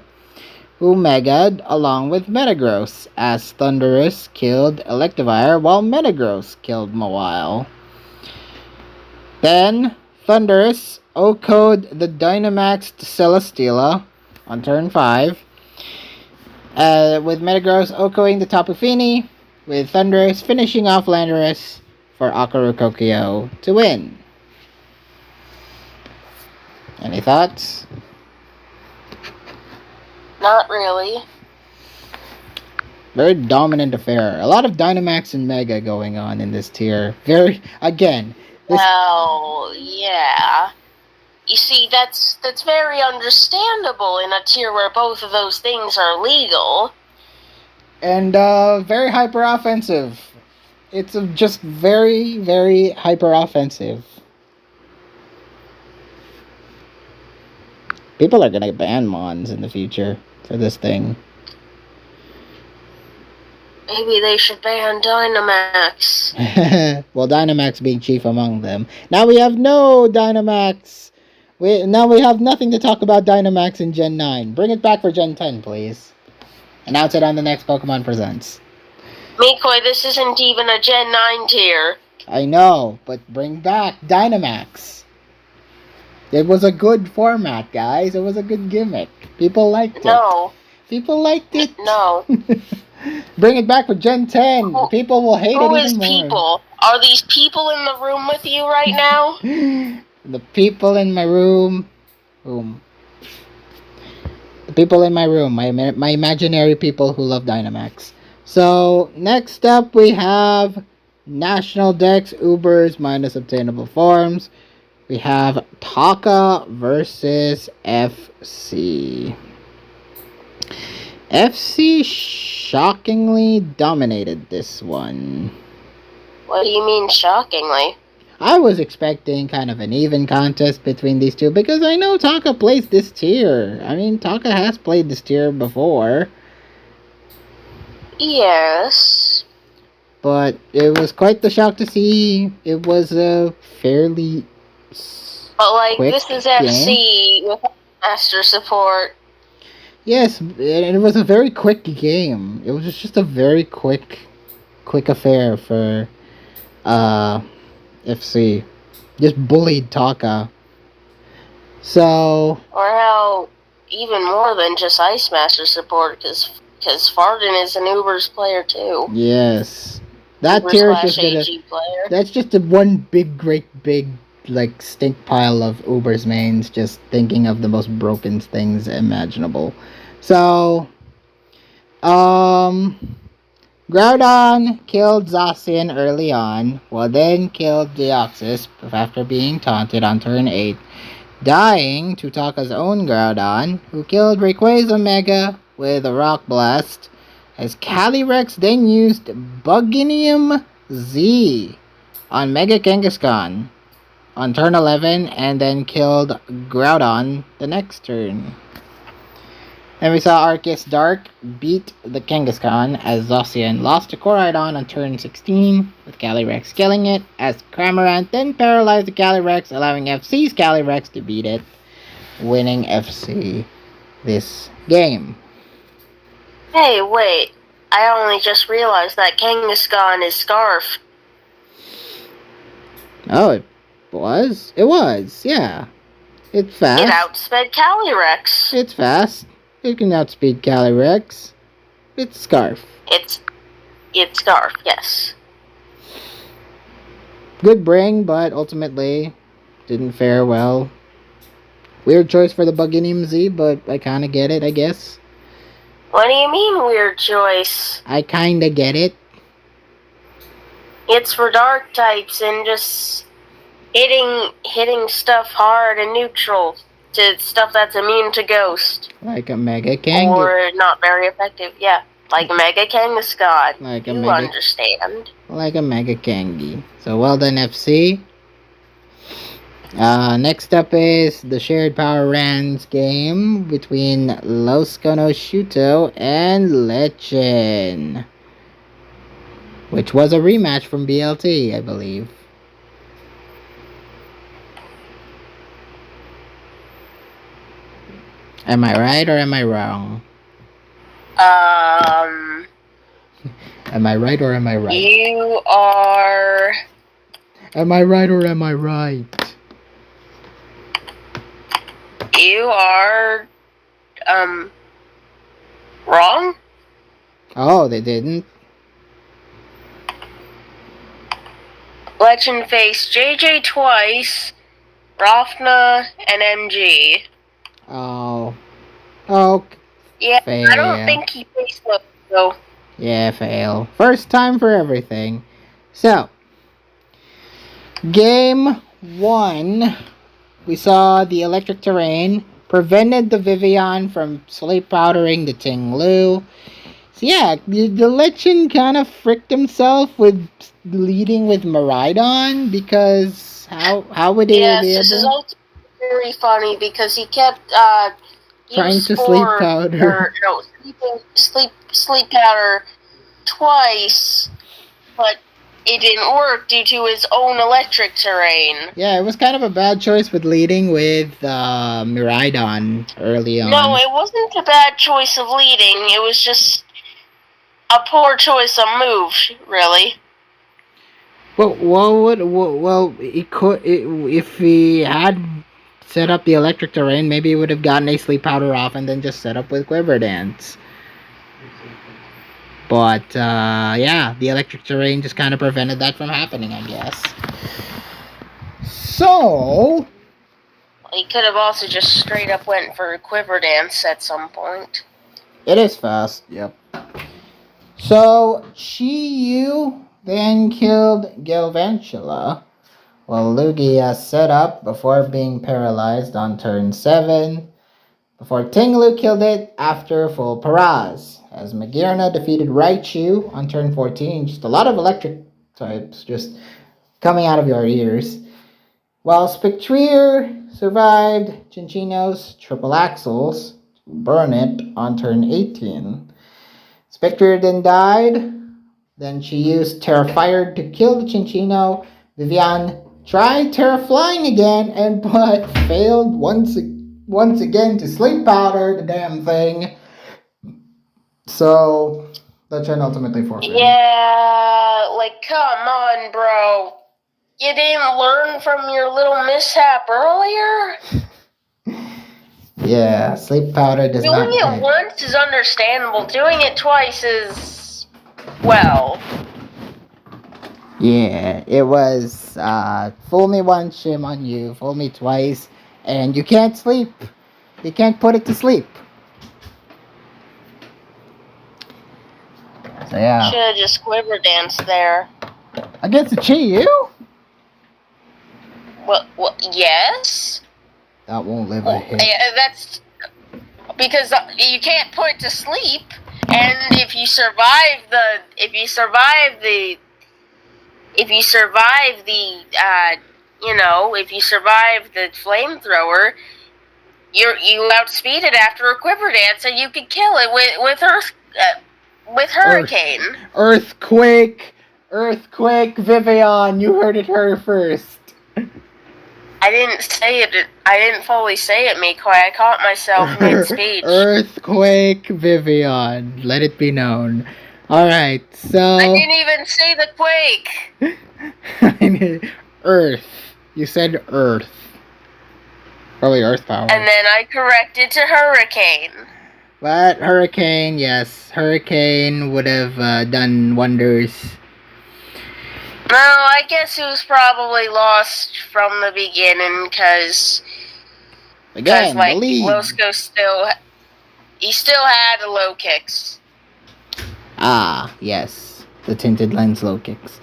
who Mega'd along with Metagross as Thundurus killed Electivire while Metagross killed Mawile. Then Thundurus Oko'd the Dynamaxed Celesteela on turn 5, with Metagross Okoing the Tapu Fini, with Thundurus finishing off Landorus for Akaru Kokio to win. Any thoughts? Not really. Very dominant affair. A lot of Dynamax and Mega going on in this tier. Well, yeah. You see, that's very understandable in a tier where both of those things are legal. And very hyper offensive. It's just very, very hyper offensive. People are gonna ban Mons in the future for this thing. Maybe they should ban Dynamax. Well, Dynamax being chief among them. Now we have no Dynamax. Now we have nothing to talk about Dynamax in Gen 9. Bring it back for Gen 10, please. Announce it on the next Pokemon Presents. Mikoi, this isn't even a Gen 9 tier. I know, but bring back Dynamax. It was a good format, guys. It was a good gimmick. People liked it. No. People liked it. No. Bring it back for Gen 10. People will hate it even more. Who is people? Are these people in the room with you right now? The people in my room. The people in my room. My imaginary people who love Dynamax. So, next up we have National Dex Ubers minus obtainable forms. We have Taka versus FC. FC shockingly dominated this one. What do you mean shockingly? I was expecting kind of an even contest between these two because I know Taka plays this tier. I mean, Taka has played this tier before. Yes. But it was quite the shock to see it was a fairly But like, quick this is game. FC with Master Support. Yes, it was a very quick game. It was just a very quick affair for FC. Just bullied Taka. So... Or how, even more than just Ice Master Support, because Farden is an Uber's player too. Yes. That Uber tier is just AG player. That's just a one great big like stink pile of Uber's mains just thinking of the most broken things imaginable. So Groudon killed Zacian early on, then killed Deoxys after being taunted on turn 8, dying to Taka's own Groudon, who killed Rayquaza Mega with a Rock Blast, as Calyrex then used Bugginium Z on Mega Kangaskhan on turn 11 and then killed Groudon the next turn. And we saw Arceus Dark beat the Kangaskhan as Zacian lost to Koraidon on turn 16, with Calyrex killing it, as Cramorant then paralyzed the Calyrex, allowing FC's Calyrex to beat it, winning FC this game. Hey, wait. I only just realized that Kangaskhan is Scarf. Oh, it was? It was, yeah. It's fast. It outsped Calyrex. It's fast. It can outspeed Calyrex. It's Scarf. It's Scarf, yes. Good bring, but ultimately didn't fare well. Weird choice for the Bugginium Z, but I kinda get it, I guess. What do you mean, weird choice? I kinda get it. It's for dark types and just hitting stuff hard and neutral to stuff that's immune to Ghost. Like a Mega Kangaskhan. Or not very effective, yeah. Like Mega Kangaskhan. Like a you Mega... understand. Like a Mega Kangi. So well done, FC. Next up is the shared power Rans game between Losco no Shuto and Lechin, which was a rematch from BLT, I believe. Am I right or am I wrong? Am I right or am I right? You are... Am I right or am I right? You are... wrong? Oh, they didn't? Legend faced JJ twice, Rafna, and MG. Oh. Oh. Yeah, fail. I don't think he faced Loco, though. Yeah, fail. First time for everything. So, game 1, we saw the electric terrain prevented the Vivian from sleep powdering the Ting-Lu. So yeah, the Lechin kind of fricked himself with leading with Miraidon, because how would he be able... Yes, this is also very funny because he kept trying to sleep powder. Sleep powder twice, but it didn't work due to his own electric terrain. Yeah, it was kind of a bad choice with leading with Miraidon early on. No, it wasn't a bad choice of leading. It was just a poor choice of move, really. Well, he could, if he had set up the electric terrain, maybe he would have gotten a sleep powder off and then just set up with Quiver Dance. But, yeah, the electric terrain just kind of prevented that from happening, I guess. So... He could have also just straight up went for a Quiver Dance at some point. It is fast, yep. So, Chi-Yu then killed Galvantula, while Lugia set up before being paralyzed on turn 7, before Tinglu killed it after full Paraz, as Magearna defeated Raichu on turn 14. Just a lot of electric types just coming out of your ears. While Spectrier survived Chinchino's triple axles to burn it on turn 18. Spectrier then died. Then she used Terra Fire to kill the Chinchino. Vivian tried Terra Flying again, but failed once again to Sleep Powder the damn thing. So the Chen ultimately forfeited. Yeah, like come on, bro. You didn't learn from your little mishap earlier? Yeah, Sleep Powder does not... Doing it once is understandable. Doing it twice is... well... Yeah, it was, fool me once, shame on you. Fool me twice, and you can't sleep. You can't put it to sleep. So, yeah. Should have just Quiver Danced there. Against the Chi-Yu? Well, yes? That won't live a hit. Yeah, that's... because you can't put it to sleep, and if you survive the flamethrower, you outspeed it after a Quiver Dance, and you can kill it with Hurricane. Earthquake, Vivian, you heard it her first. I didn't say it. I didn't fully say it, McCoy. I caught myself mid-speech. Earthquake, Vivian. Let it be known. Alright, so... I didn't even say the quake. Earth. You said Earth. Probably Earth power. And then I corrected to Hurricane. But Hurricane, yes. Hurricane would have done wonders. No, I guess he was probably lost from the beginning, because like, Losco still had the low kicks. Ah, yes. The tinted lens low kicks.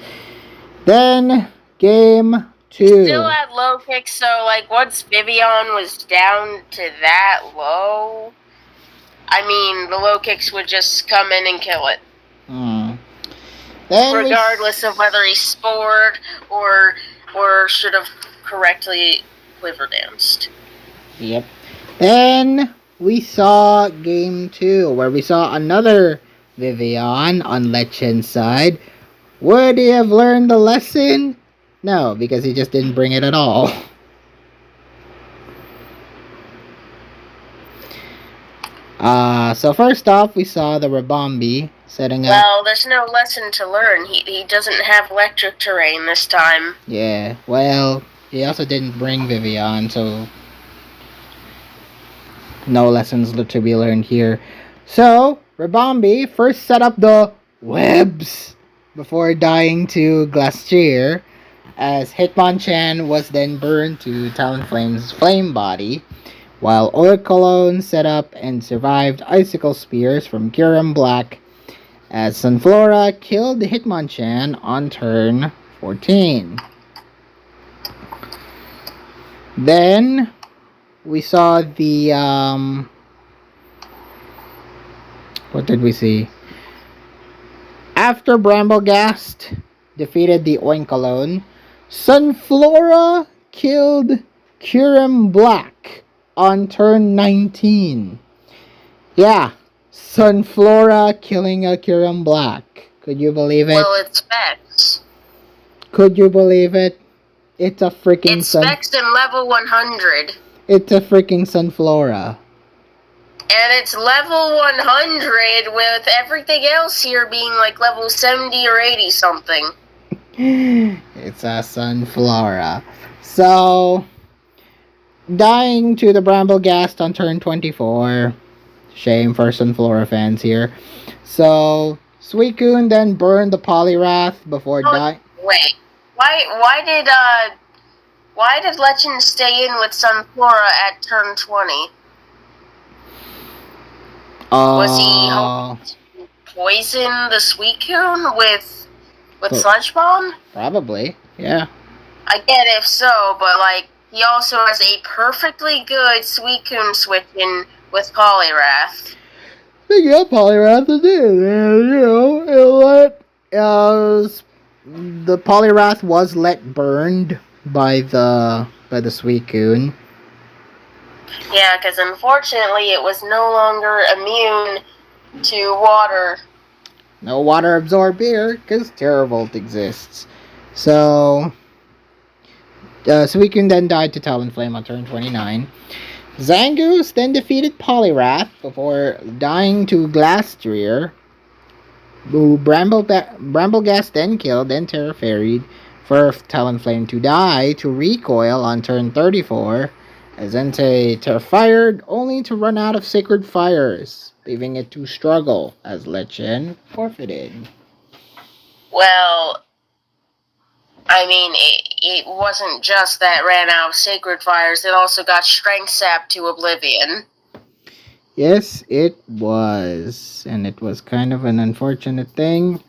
Then, game 2. He still had low kicks, so, like, once Vivian was down to that low, I mean, the low kicks would just come in and kill it. Then regardless of whether he spored or should have correctly Quiver Danced. Yep. Then we saw game 2, where we saw another Vivian on Lechen's side. Would he have learned the lesson? No, because he just didn't bring it at all. So first off, we saw the Rabombi setting up... Well, there's no lesson to learn. He doesn't have electric terrain this time. Yeah, well, he also didn't bring Vivian, so... no lessons to be learned here. So, Rabombi first set up the webs before dying to Glacier, as Hitmonchan was then burned to Talonflame's flame body, while Orcolone set up and survived Icicle Spears from Kyurem Black, as Sunflora killed Hitmonchan on turn 14. Then we saw the what did we see? After Bramblegast defeated the Oinkalone, Sunflora killed Kyurem Black on turn 19. Yeah, Sunflora killing a Kyurem Black. Could you believe it? Well, it's Specs. Could you believe it? It's a freaking It's Specs in level 100. It's a freaking Sunflora. And it's level 100 with everything else here being like level 70 or 80 something. It's a Sunflora. So, dying to the Bramblegast on turn 24. Shame for Sunflora fans here. So, Suicune then burned the Poliwrath before dying. Wait, why did Legend stay in with Sunflora at turn 20? Was he hoping to poison the Suicune with Sludge Bomb? Probably, yeah. I get if so, but like he also has a perfectly good Suicune switch in with Poliwrath. Speaking of Poliwrath, it did. The Poliwrath was let burned by the Suicune. Yeah, because unfortunately it was no longer immune to water. No water absorb here, because Terravolt exists. So, Suicune then died to Talonflame on turn 29. Zangoose then defeated Poliwrath before dying to Glastrier, who Bramblegast then killed and Terra Fairied for Talonflame to die to recoil on turn 34, as Entei Terra Fired only to run out of Sacred Fires, leaving it to struggle as Lechen forfeited. Well, I mean, it wasn't just that ran out of Sacred Fires, it also got Strength Sap to Oblivion. Yes, it was. And it was kind of an unfortunate thing.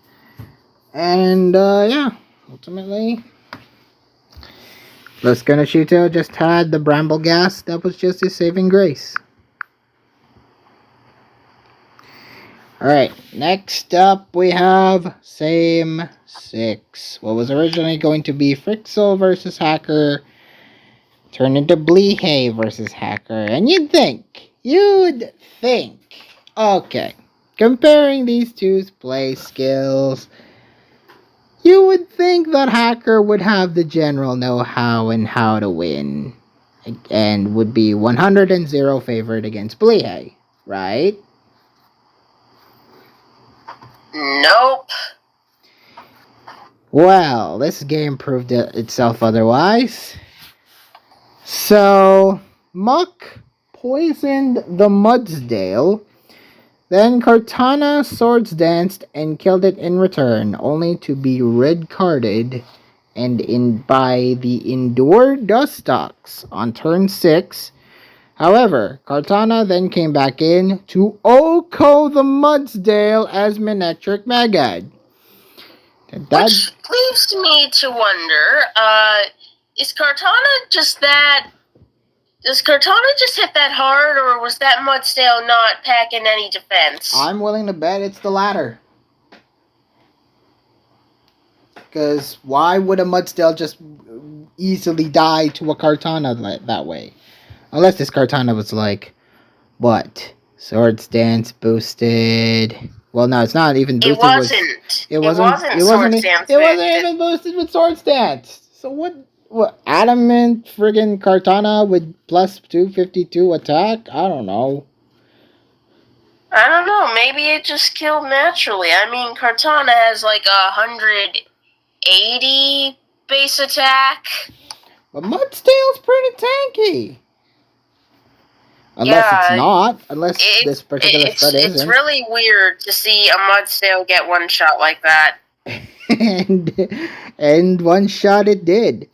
And, yeah, ultimately, Luskanashuto just had the Bramblegast. That was just his saving grace. Alright, next up we have Same 6. What was originally going to be Frixel versus Hacker turned into Bleehay versus Hacker. And you'd think, okay, comparing these two's play skills, you would think that Hacker would have the general know-how and how to win, and would be 100-0 favored against Bleehay, right? Nope. Well, this game proved itself otherwise. So, Muck poisoned the Mudsdale. Then Kartana Swords Danced and killed it in return, only to be red-carded and by the Endure Dustox on turn 6. However, Kartana then came back in to Oko the Mudsdale as Manectric Magad. Which leaves me to wonder, is Kartana just that... Does Kartana just hit that hard, or was that Mudsdale not packing any defense? I'm willing to bet it's the latter. Because why would a Mudsdale just easily die to a Kartana that way? Unless this Kartana was like, what? Swords Dance boosted. Well, no, it's not even boosted. It wasn't even boosted with Swords Dance. So what Adamant friggin' Kartana with plus 252 attack? I don't know. Maybe it just killed naturally. I mean, Kartana has like 180 base attack. But Mudsdale's pretty tanky. Unless it's not. Unless this particular stud isn't. It's really weird to see a Mudsdale get one shot like that. and one shot it did.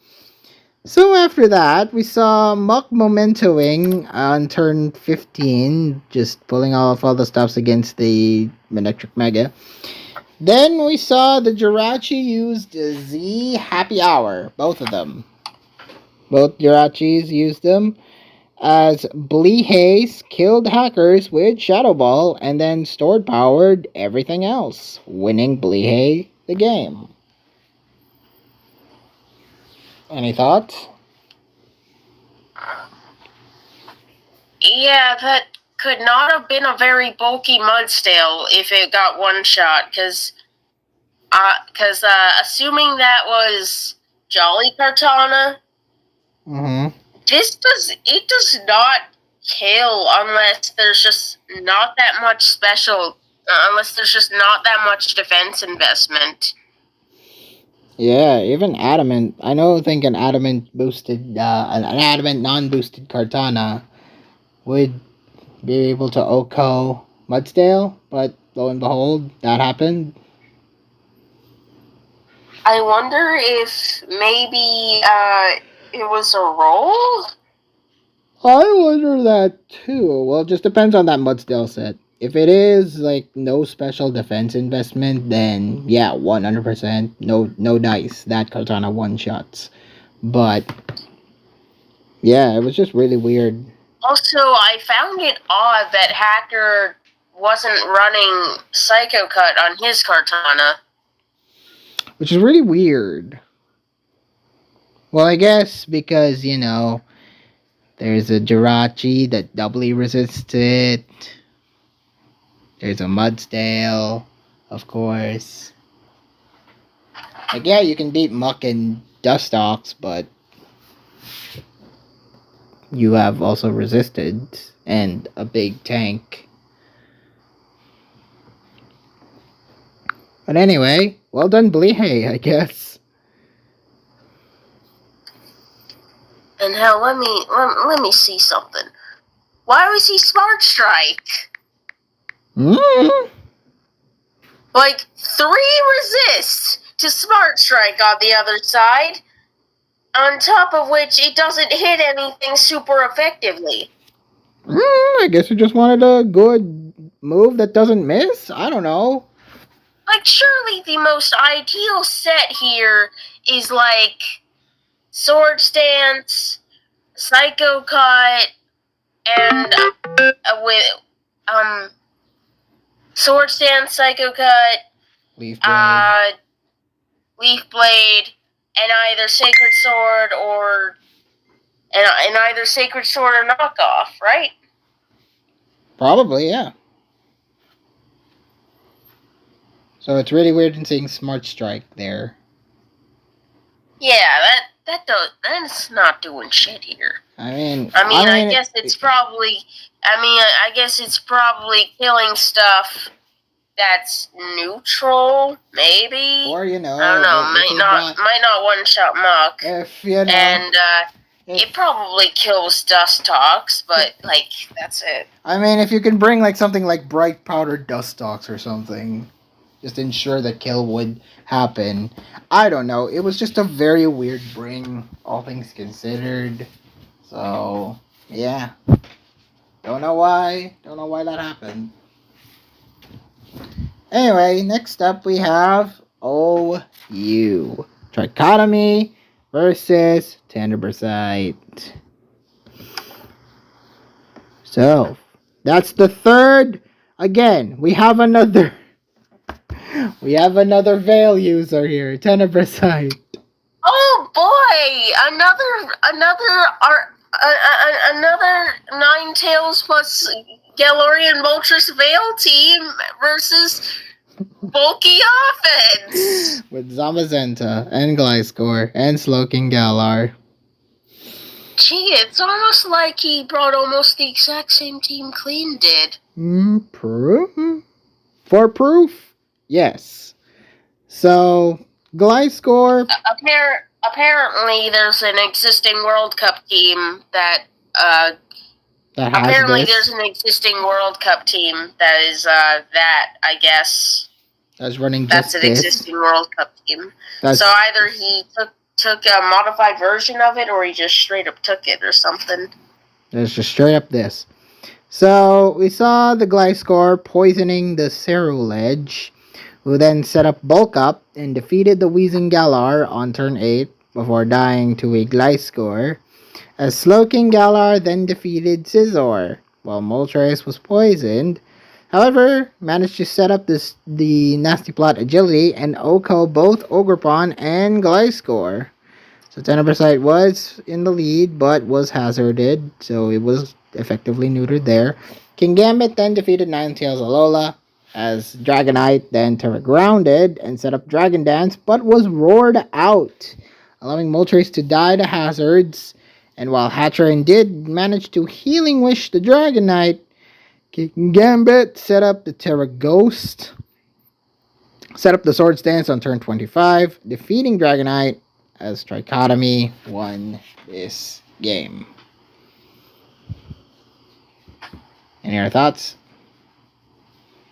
So after that, we saw Muck Momentoing on turn 15, just pulling off all the stops against the Manectric Mega. Then we saw the Jirachi used Z Happy Hour, both of them. Both Jirachis used them, as Bleehays killed Hackers with Shadow Ball and then stored powered everything else, winning Bleehay the game. Any thoughts? Yeah, that could not have been a very bulky Mudsdale if it got one shot, because assuming that was Jolly Kartana, it does not kill unless there's just not that much unless there's just not that much defense investment. Yeah, even adamant. I think an adamant boosted, an adamant non-boosted Kartana would be able to OHKO Mudsdale, but lo and behold, that happened. I wonder if maybe it was a roll? I wonder that too. Well, it just depends on that Mudsdale set. If it is like no special defense investment, then yeah, 100%, no dice. That Kartana one shots. But yeah, it was just really weird. Also, I found it odd that Hacker wasn't running Psycho Cut on his Kartana. Which is really weird. Well, I guess because, there's a Jirachi that doubly resists it. There's a Mudsdale, of course. Like, yeah, you can beat Muck and Dustox, but you have also resisted and a big tank. But anyway, well done, Blehe, I guess. And hell, let me see something. Why was he Smart Strike? Like 3 resists to Smart Strike on the other side. On top of which, it doesn't hit anything super effectively. I guess you just wanted a good move that doesn't miss? I don't know. Like, surely the most ideal set here is like Sword Stance, Psycho Cut, and with Sword Stance, Psycho Cut, Leaf Blade. Leaf Blade, and either Sacred Sword or and either Sacred Sword or Knockoff, right? Probably, yeah. So it's really weird in seeing Smart Strike there. Yeah, that's not doing shit here. I guess it's probably. I guess it's probably killing stuff that's neutral, maybe. Or I don't know. Might not one shot Muck. If and it probably kills Dustox, but like that's it. I mean, if you can bring like something like Bright Powder Dustox or something, just ensure that kill would happen. I don't know. It was just a very weird bring, all things considered. So yeah, don't know why that happened. Anyway, next up we have OU Trichotomy versus Tenderbrite. So that's the third. Again, we have another Veil user here, Tenebrisite. Oh boy, another Ninetales plus Galorian Moltres Veil team versus bulky offense with Zamazenta and Gliscor and Slowking Galar. Gee, it's almost like he brought almost the exact same team Clean did. For proof? Yes. So, Gliscor... Apparently, there's an existing World Cup team that there's an existing World Cup team that is, I guess... That's running That's an existing World Cup team. So either he took a modified version of it, or he just straight up took it or something. There's just straight up this. So, we saw the Gliscor poisoning the Ceruledge, who then set up Bulk Up and defeated the Wheezing Galar on turn 8 before dying to a Gliscor, as Slowking Galar then defeated Scizor, while Moltres was poisoned. However, managed to set up the Nasty Plot Agility and OHKO both Ogerpon and Gliscor. So Tenebrisite was in the lead, but was hazarded, so it was effectively neutered there. King Gambit then defeated Ninetales Alola, as Dragonite then Terra grounded and set up Dragon Dance, but was roared out, allowing Moltres to die to hazards. And while Hatterene did manage to Healing Wish the Dragonite, King Gambit set up the Terra Ghost, Set up the Swords Dance on turn 25, defeating Dragonite as Trichotomy won this game. Any other thoughts?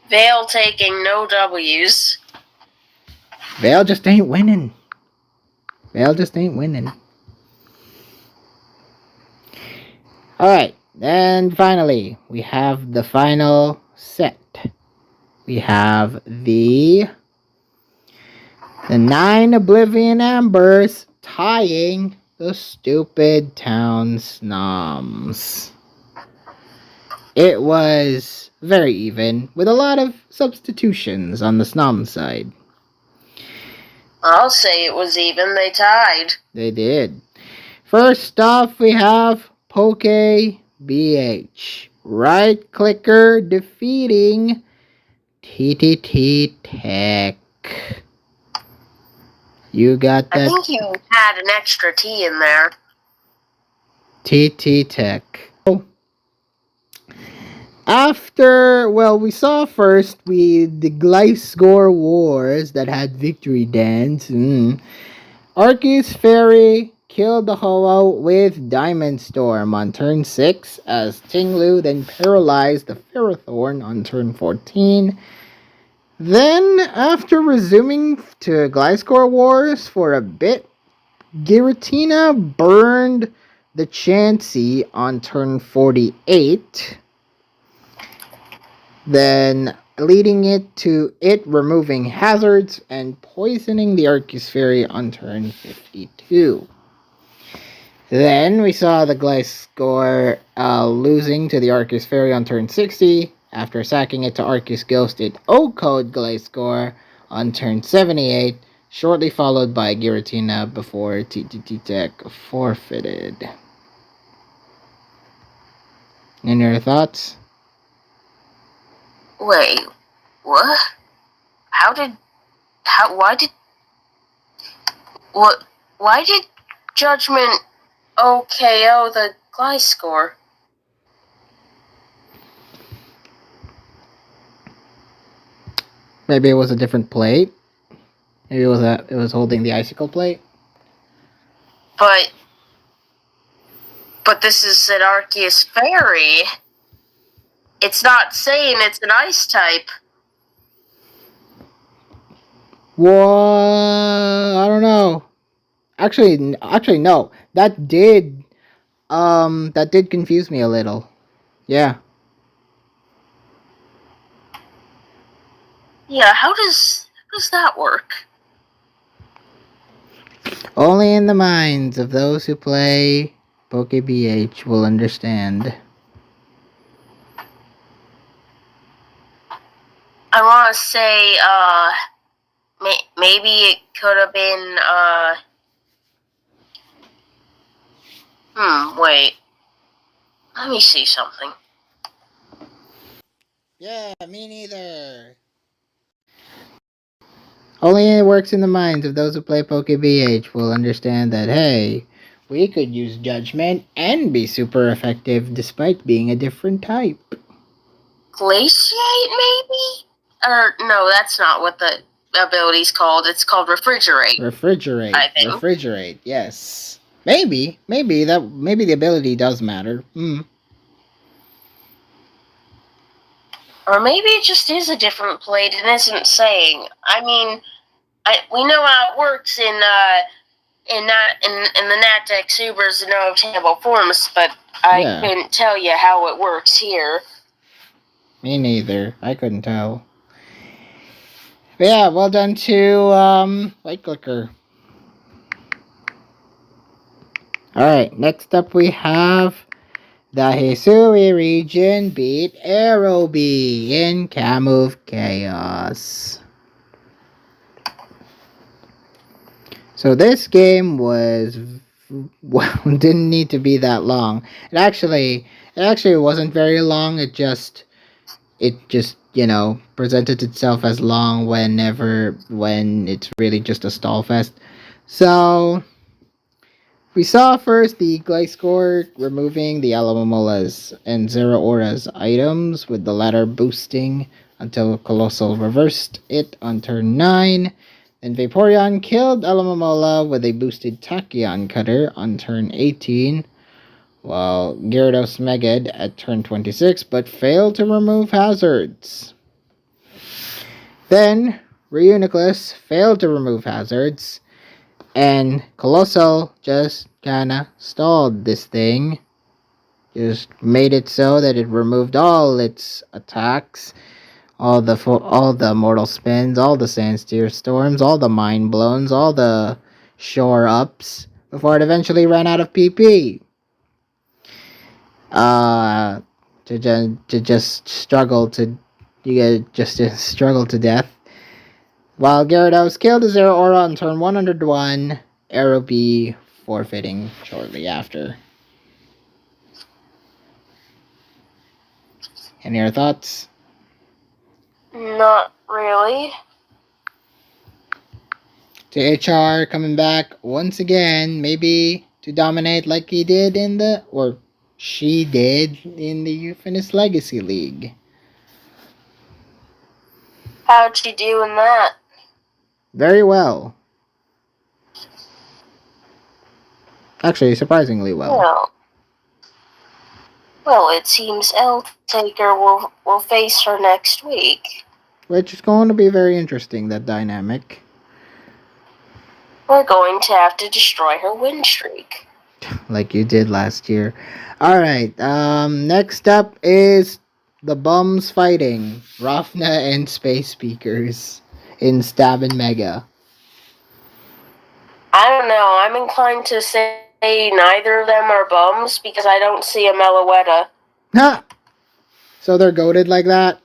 VII taking no W's. VII just ain't winning. VII just ain't winning. Alright, and finally, we have the final set. We have the 9 Oblivion Ambers tying the Stupid Town Snoms. It was very even, with a lot of substitutions on the Snom side. I'll say it was even. They tied. They did. First off, we have Poke BH. Right clicker defeating TTT Tech. You got that? I think you had an extra T in there. TT Tech. After, we saw first the Gliscor Wars that had Victory Dance. Arceus Fairy killed the Ho-Oh with Diamond Storm on turn 6 as Tinglu then paralyzed the Ferrothorn on turn 14. Then, after resuming to Gliscor Wars for a bit, Giratina burned the Chansey on turn 48. Then, leading it to it removing hazards and poisoning the Arceus Fairy on turn 52. Then, we saw the Gliscor losing to the Arceus Fairy on turn 60. After sacking it to Arceus Ghost, it O-code Gliscor on turn 78, shortly followed by Giratina before TTT Tech forfeited. Any other thoughts? Wait, what? Why did Judgment OKO the Gliscor? Maybe it was a different plate. Maybe it was holding the Icicle plate. But this is an Arceus Fairy. It's not saying it's an ice type. Well, I don't know. Actually, no. That did confuse me a little. Yeah. Yeah, how does that work? Only in the minds of those who play PokeBH will understand. I want to say, maybe it could have been, wait. Let me see something. Yeah, me neither. Only it works in the minds of those who play PokeBH will understand that, hey, we could use Judgment and be super effective despite being a different type. Glaciate, maybe? Or, no, that's not what the ability's called. It's called Refrigerate. Refrigerate. I think. Refrigerate, yes. Maybe the ability does matter. Or maybe it just is a different plate and isn't saying. I mean, we know how it works in the Nactex Ubers and no obtainable forms, but I couldn't tell you how it works here. Me neither. I couldn't tell. But yeah, well done to White Clicker. Alright, next up we have the Hisui region beat Aerobee in Camove Chaos. So this game didn't need to be that long. It actually wasn't very long. It just presented itself as long when it's really just a stall fest. So we saw first the Gliscor removing the Alamomola's and Zeraora's items, with the latter boosting until Colossal reversed it on turn 9. Then Vaporeon killed Alamomola with a boosted Tachyon Cutter on turn 18, while Gyarados Megad at turn 26, but failed to remove hazards. Then Reuniclus failed to remove hazards, and Colossal just kinda stalled this thing. Just made it so that it removed all its attacks, all the mortal spins, all the Sandsteer Storms, all the Mind Blowns, all the Shore Ups, before it eventually ran out of PP. To just struggle to death. While Gyarados killed a Zero Aura on turn 101, Aero B forfeiting shortly after. Any other thoughts? Not really. THR coming back once again, maybe to dominate like he did she did in the Ufinus Legacy League. How'd she do in that? Very well. Actually, surprisingly well. Well, it seems L-Taker will face her next week. Which is going to be very interesting, that dynamic. We're going to have to destroy her win streak. Like you did last year. Alright, next up is the bums fighting Rafna and Space Speakers in Stab and Mega. I don't know, I'm inclined to say neither of them are bums because I don't see a Meloetta. Ha! So they're goated like that?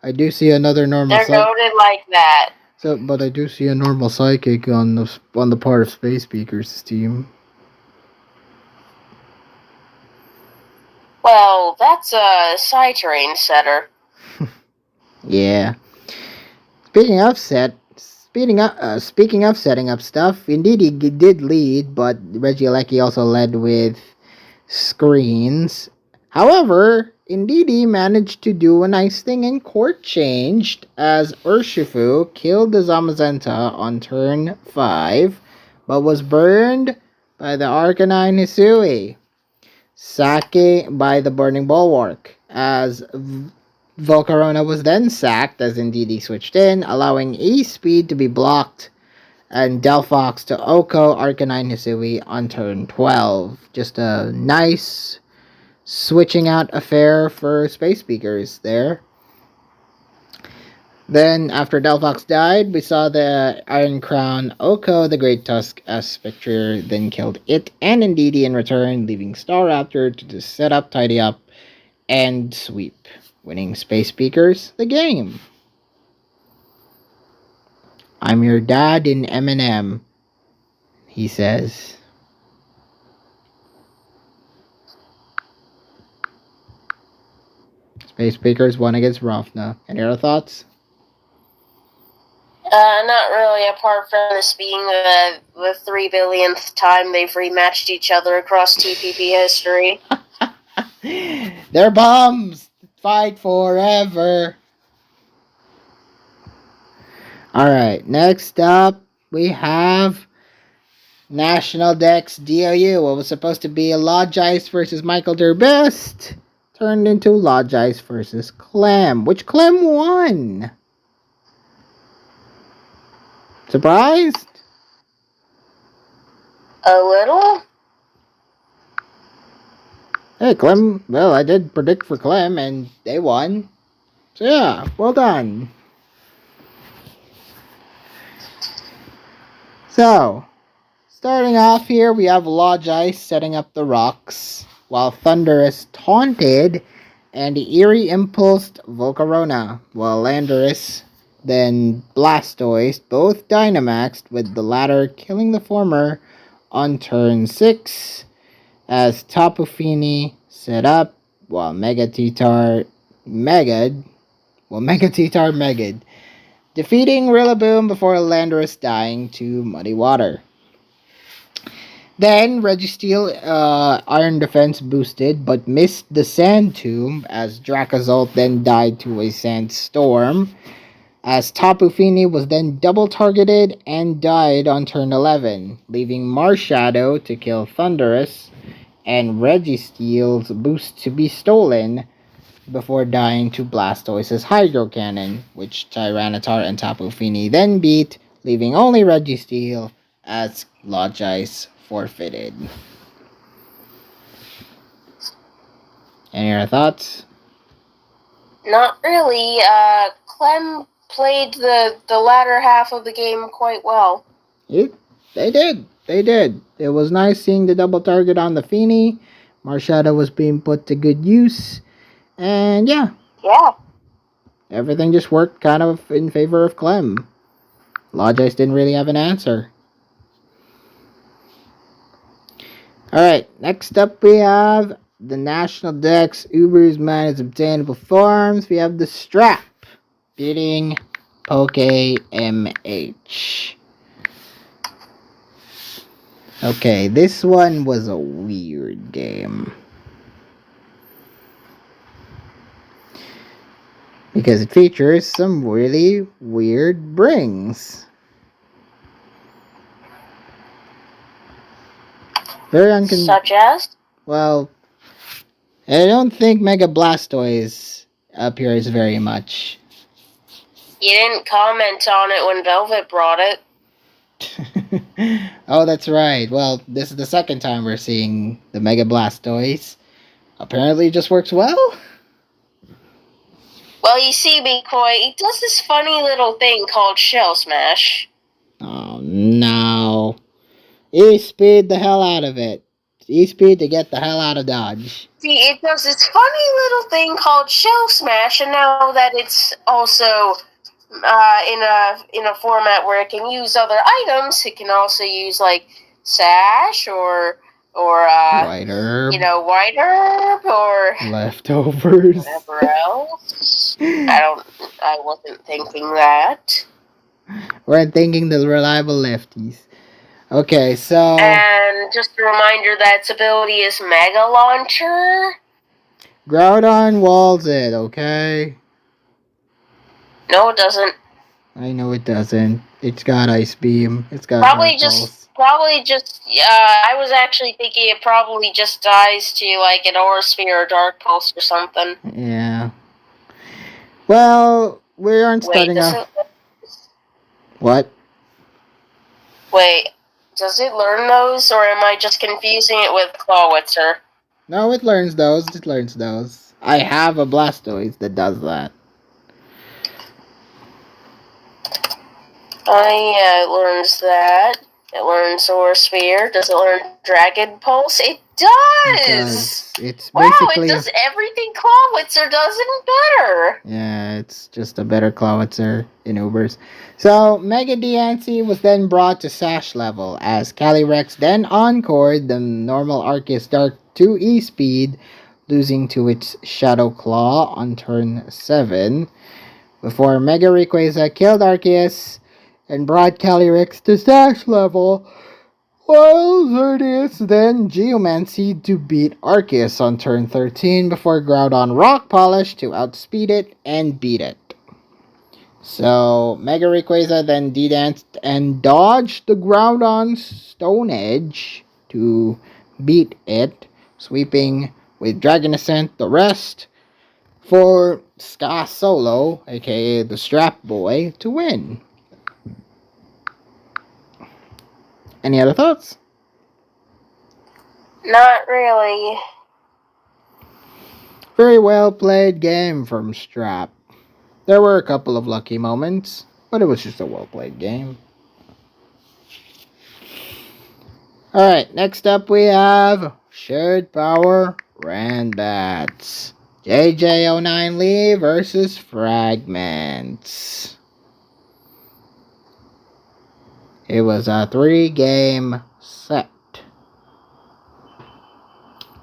I do see another normal They're goated like that. But I do see a normal Psychic on the part of Space Speakers team. Well, that's a Psy-Terrain setter. Yeah. Speaking of setting up stuff, indeed he did lead, but Regieleki also led with screens. However, Indeedee managed to do a nice thing and court changed as Urshifu killed the Zamazenta on turn 5, but was burned by the Arcanine Hisui. Sake by the Burning Bulwark, as Volcarona was then sacked as Indeedee switched in, allowing E-Speed to be blocked, and Delphox to Oko Arcanine Hisui on turn 12. Just a nice switching out affair for Space Speakers there. Then, after Delphox died, we saw the Iron Crown Oko, the Great Tusk Spectre, then killed it and Indeedee in return, leaving Staraptor to just set up, tidy up, and sweep, winning Space Speakers the game. I'm your dad in M&M, he says. Space Speakers won against Rafna. Any other thoughts? Not really, apart from this being the 3 billionth time they've rematched each other across TPP history. They're bums! Fight forever! Alright, next up we have National Dex DOU. What was supposed to be a Logice versus Michael Durbest turned into Logice versus Clem, which Clem won. Surprised? A little? Hey, Clem. Well, I did predict for Clem, and they won. So yeah, well done. So, starting off here, we have Logice setting up the rocks, while Thundurus taunted and Eerie impulsed Volcarona, while Landorus then Blastoise both Dynamaxed, with the latter killing the former on turn 6, as Tapu Fini set up, while Megatitar Megad, defeating Rillaboom before Landorus dying to Muddy Water. Then Registeel Iron Defense boosted but missed the Sand Tomb as Drakazult then died to a Sandstorm. As Tapu Fini was then double targeted and died on turn 11, leaving Marshadow to kill Thundurus and Registeel's boost to be stolen before dying to Blastoise's Hydro Cannon, which Tyranitar and Tapu Fini then beat, leaving only Registeel as Logice forfeited. Any other thoughts? Not really. Clem played the latter half of the game quite well. They did. It was nice seeing the double target on the Fini. Marshadow was being put to good use. And yeah. Everything just worked kind of in favor of Clem. Logice didn't really have an answer. Alright, next up we have the National Dex Uber's minus obtainable forms. We have the Strap beating Poke MH. Okay, this one was a weird game. Because it features some really weird brings. Such as? Well, I don't think Mega Blastoise appears very much. You didn't comment on it when Velvet brought it. Oh, that's right. Well, this is the second time we're seeing the Mega Blastoise. Apparently it just works well. Well, you see, McCoy, it does this funny little thing called Shell Smash. Oh, no. E-speed the hell out of it. E-speed to get the hell out of Dodge. See, it does this funny little thing called Shell Smash, and now that it's also in a format where it can use other items, it can also use like Sash or White Herb. White Herb or leftovers. Whatever else. I wasn't thinking that. We're thinking the reliable lefties. Okay, so... And just a reminder that its ability is Mega Launcher. Groudon walls it, okay? No, it doesn't. I know it doesn't. It's got Ice Beam. It's got Probably just, I was actually thinking it probably just dies to, like, an Aura Sphere or Dark Pulse or something. Yeah. Well, we aren't starting off... What? Wait, does it learn those, or am I just confusing it with Clawitzer? No, it learns those. I have a Blastoise that does that. Oh yeah, it learns that. It learns Aura Sphere. Does it learn Dragon Pulse? It does! It's basically... Wow, it does everything Clawitzer does and better! Yeah, it's just a better Clawitzer in Ubers. So, Mega Diancie was then brought to Sash level, as Calyrex then encored the normal Arceus Dark 2 E-Speed, losing to its Shadow Claw on turn 7, before Mega Rayquaza killed Arceus and brought Calyrex to Sash level, while Xerneas then Geomancy to beat Arceus on turn 13 before Groudon Rock Polish to outspeed it and beat it. So, Mega Rayquaza then D-danced and dodged the Groudon Stone Edge to beat it, sweeping with Dragon Ascent the rest for Ska Solo, aka the Strap Boy, to win. Any other thoughts? Not really. Very well played game from Strap. There were a couple of lucky moments, but it was just a well played game. Alright, next up we have Shared Power Randbats. JJ09 Lee versus Fragments. It was a 3-game set.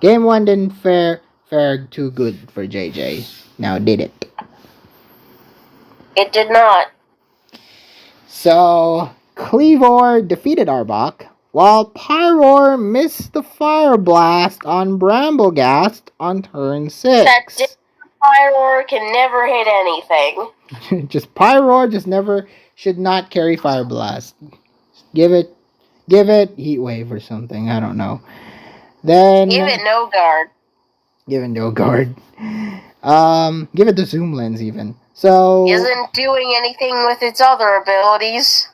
Game 1 didn't fare too good for JJ. Now did it? It did not. So, Cleavor defeated Arbok while Pyroar missed the Fire Blast on Bramblegast on turn 6. Pyroar can never hit anything. Just Pyroar just never should not carry Fire Blast. Give it Heat Wave or something. I don't know. Then give it no guard. Give it no guard. Give it the zoom lens even. So isn't doing anything with its other abilities.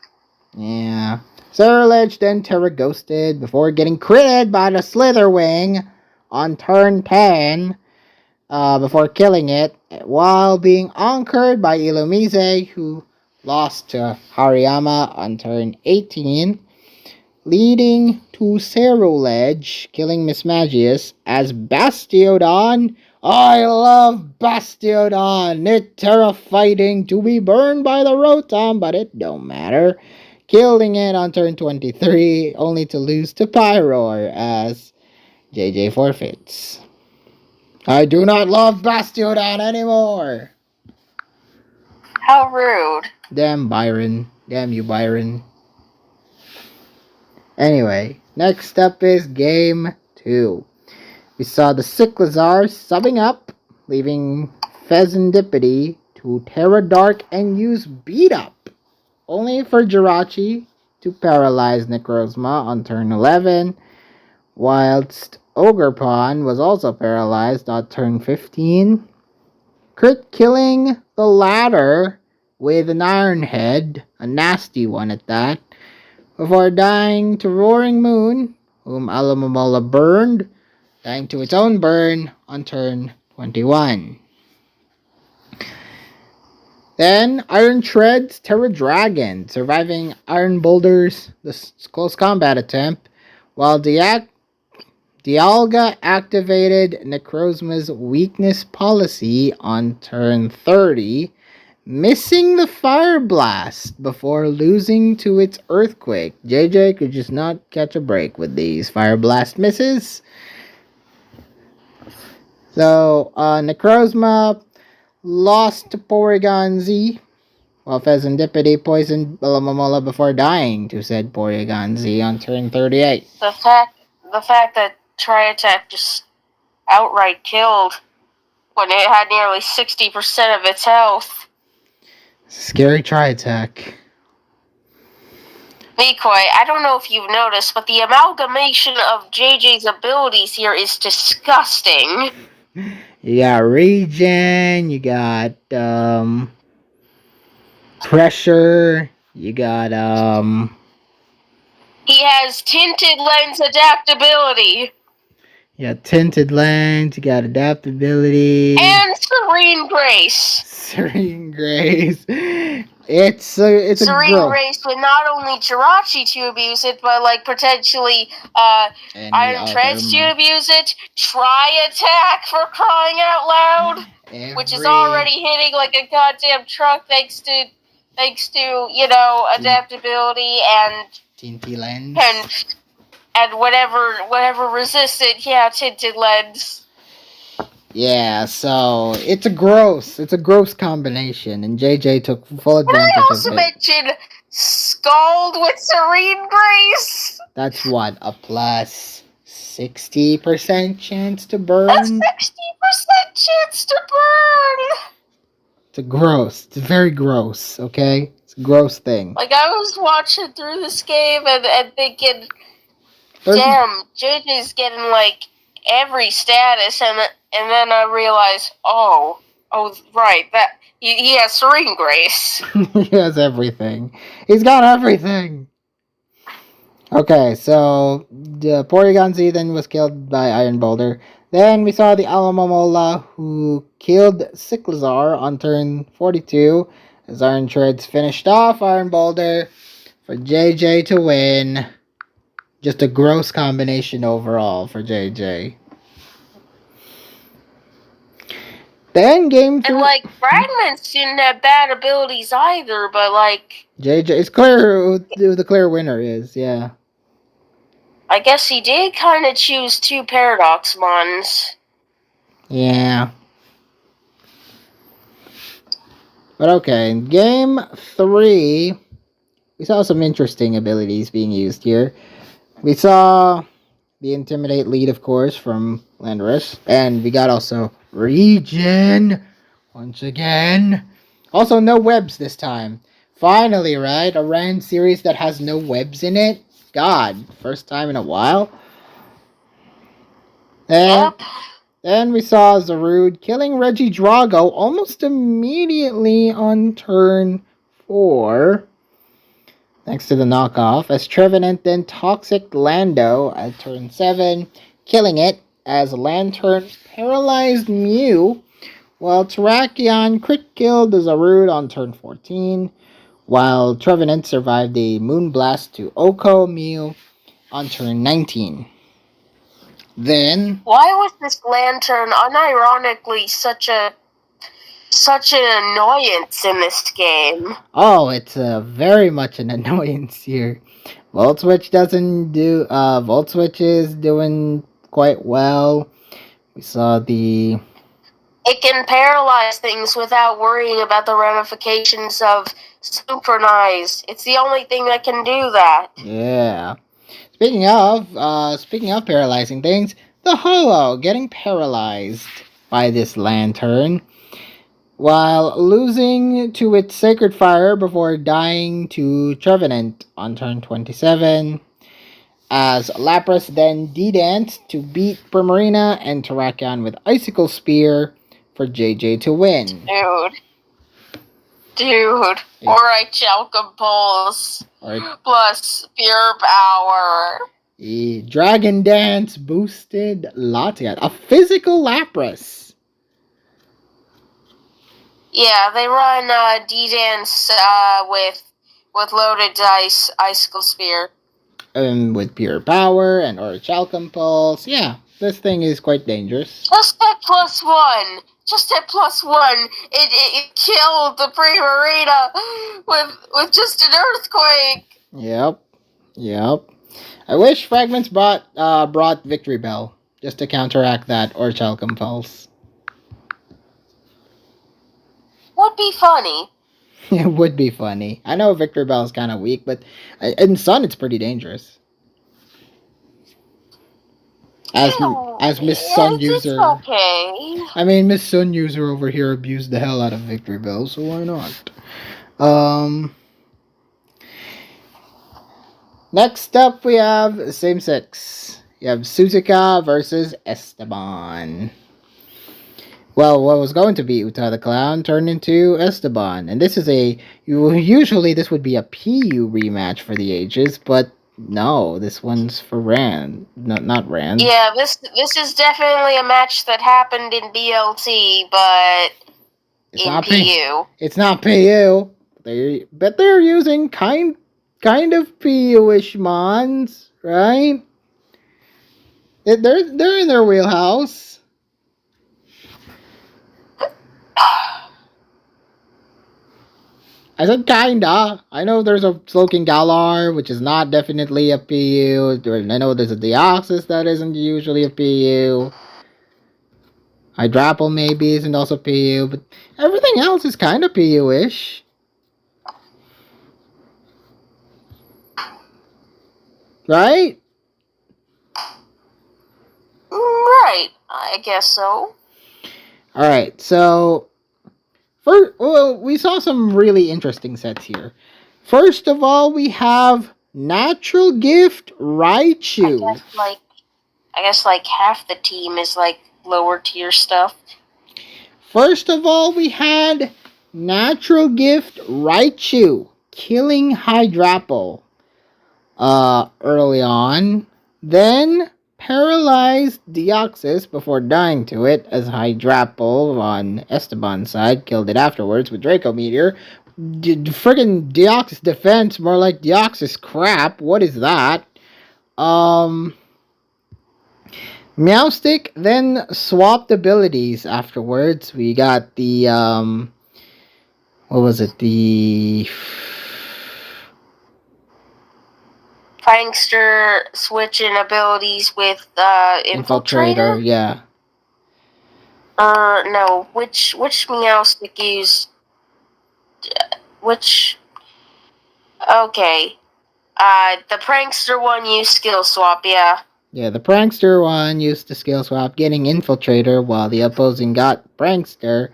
Yeah. Surledge then Terra Ghosted before getting critted by the Slitherwing on turn 10 before killing it while being anchored by Illumise, who lost to Hariyama on turn 18, leading to Ceruledge killing Mismagius as Bastiodon. I love Bastiodon. It's terrifying to be burned by the Rotom, but it don't matter. Killing it on turn 23, only to lose to Pyroar as JJ forfeits. I do not love Bastiodon anymore. How rude. Damn Byron. Damn you, Byron. Anyway, next up is Game 2. We saw the Cyclizar subbing up, leaving Fezandipity to Terra Dark and use Beat Up, only for Jirachi to paralyze Necrozma on turn 11, whilst Ogerpon was also paralyzed on turn 15, crit killing the latter with an Iron Head, a nasty one at that, before dying to Roaring Moon, whom Alamomola burned, dying to its own burn on turn 21. Then Iron Treads Terra Dragon, surviving Iron Boulders, the close combat attempt, while Dialga activated Necrozma's weakness policy on turn 30, missing the Fire Blast before losing to its Earthquake. JJ could just not catch a break with these Fire Blast misses. So, Necrozma lost to Porygon Z, while Fezandipity poisoned Balamomola before dying to said Porygon Z on turn 38. The fact that Tri-Attack just outright killed when it had nearly 60% of its health. Scary Tri-Attack. Mikoi, I don't know if you've noticed, but the amalgamation of JJ's abilities here is disgusting. You got Regen, you got Pressure, you got he has Tinted Lens adaptability. You got Tinted Lens, you got Adaptability. And Serene Grace. Serene Grace. It's Serene Grace with not only Jirachi to abuse it, but like potentially Iron Treads to abuse it, Tri-Attack for crying out loud, which is already hitting like a goddamn truck thanks to adaptability and Tinted Lens and whatever resistant, Tinted Lens. Yeah, so it's a gross combination, and JJ took full advantage of it. Can I also mention Scald with Serene Grace? That's what, a plus 60% chance to burn? A 60% chance to burn! It's very gross, okay? It's a gross thing. Like, I was watching through this game and thinking, damn, JJ's getting, like, every status, and then I realized, oh, right, that he has Serene Grace. He has everything. He's got everything. Okay, so the Porygon Z then was killed by Iron Boulder. Then we saw the Alamomola, who killed Cyclizar on turn 42, as Iron Treads finished off Iron Boulder for JJ to win. Just a gross combination overall for JJ. Then game 3. And like Fragments didn't have bad abilities either, but like JJ, it's clear who the clear winner is, yeah. I guess he did kind of choose two Paradox Mons. Yeah. But okay, in game 3, we saw some interesting abilities being used here. We saw the Intimidate lead, of course, from Landorus. And we got also Regen once again. Also, no webs this time. Finally, right? A Rand series that has no webs in it. God, first time in a while. And then we saw Zarude killing Reggie Drago almost immediately on turn 4. Thanks to the knockoff, as Trevenant then Toxic Lando at turn 7, killing it as Lantern paralyzed Mew, while Terrakion crit killed the Zarude on turn 14, while Trevenant survived a Moonblast to Oko Mew on turn 19. Then, why was this Lantern unironically such an annoyance in this game? oh, it's very much an annoyance here. Volt Switch doesn't do. Volt Switch is doing quite well. We saw the. It can paralyze things without worrying about the ramifications of Synchronize. It's the only thing that can do that. Yeah. Speaking of paralyzing things, the Hollow getting paralyzed by this Lantern, while losing to its Sacred Fire before dying to Trevenant on turn 27. As Lapras then D-danced to beat Primarina and Terrakion with Icicle Spear for JJ to win. Dude. Alright, Chalcom Pulse. Plus Pure Power. The Dragon Dance boosted Latias. A physical Lapras. Yeah, they run D-Dance with loaded dice, Icicle Spear. With Pure Power and Orichalcum Pulse. Yeah, this thing is quite dangerous. Just at +1. Just at +1. It killed the Primarina with just an Earthquake. Yep. I wish Fragments brought Victory Bell just to counteract that Orichalcum Pulse. Would be funny. It would be funny. I know Victory Bell is kind of weak, but in Sun it's pretty dangerous. As Miss Sun User. It's okay. I mean, Miss Sun User over here abused the hell out of Victory Bell, so why not? Next up we have same 6. You have Suzuka versus Esteban. Well, what was going to be Uta the Clown turned into Esteban. And this is usually this would be a PU rematch for the ages, but no, this one's for Rand. Not Rand. Yeah, this is definitely a match that happened in BLT, but it's in not PU. It's not PU. They're using kind of PU-ish mons, right? They're in their wheelhouse. I said kinda. I know there's a Slowking Galar, which is not definitely a PU. I know there's a Deoxys that isn't usually a PU. Hydrapple maybe isn't also PU, but everything else is kind of PU-ish. Right? Right, I guess so. Alright, so we saw some really interesting sets here. First of all, we have Natural Gift Raichu. I guess half the team is lower tier stuff. First of all, we had Natural Gift Raichu killing Hydrapple early on. Then paralyzed Deoxys before dying to it, as Hydrapple on Esteban's side killed it afterwards with Draco Meteor. Friggin' Deoxys defense, more like Deoxys crap. What is that? Meowstic then swapped abilities afterwards. We got the, what was it? The Prankster switching abilities with Infiltrator? Yeah. No. Which Meowstic used? Which? Okay. The prankster one used skill swap, yeah. Yeah, the prankster one used the skill swap, getting infiltrator while the opposing got prankster.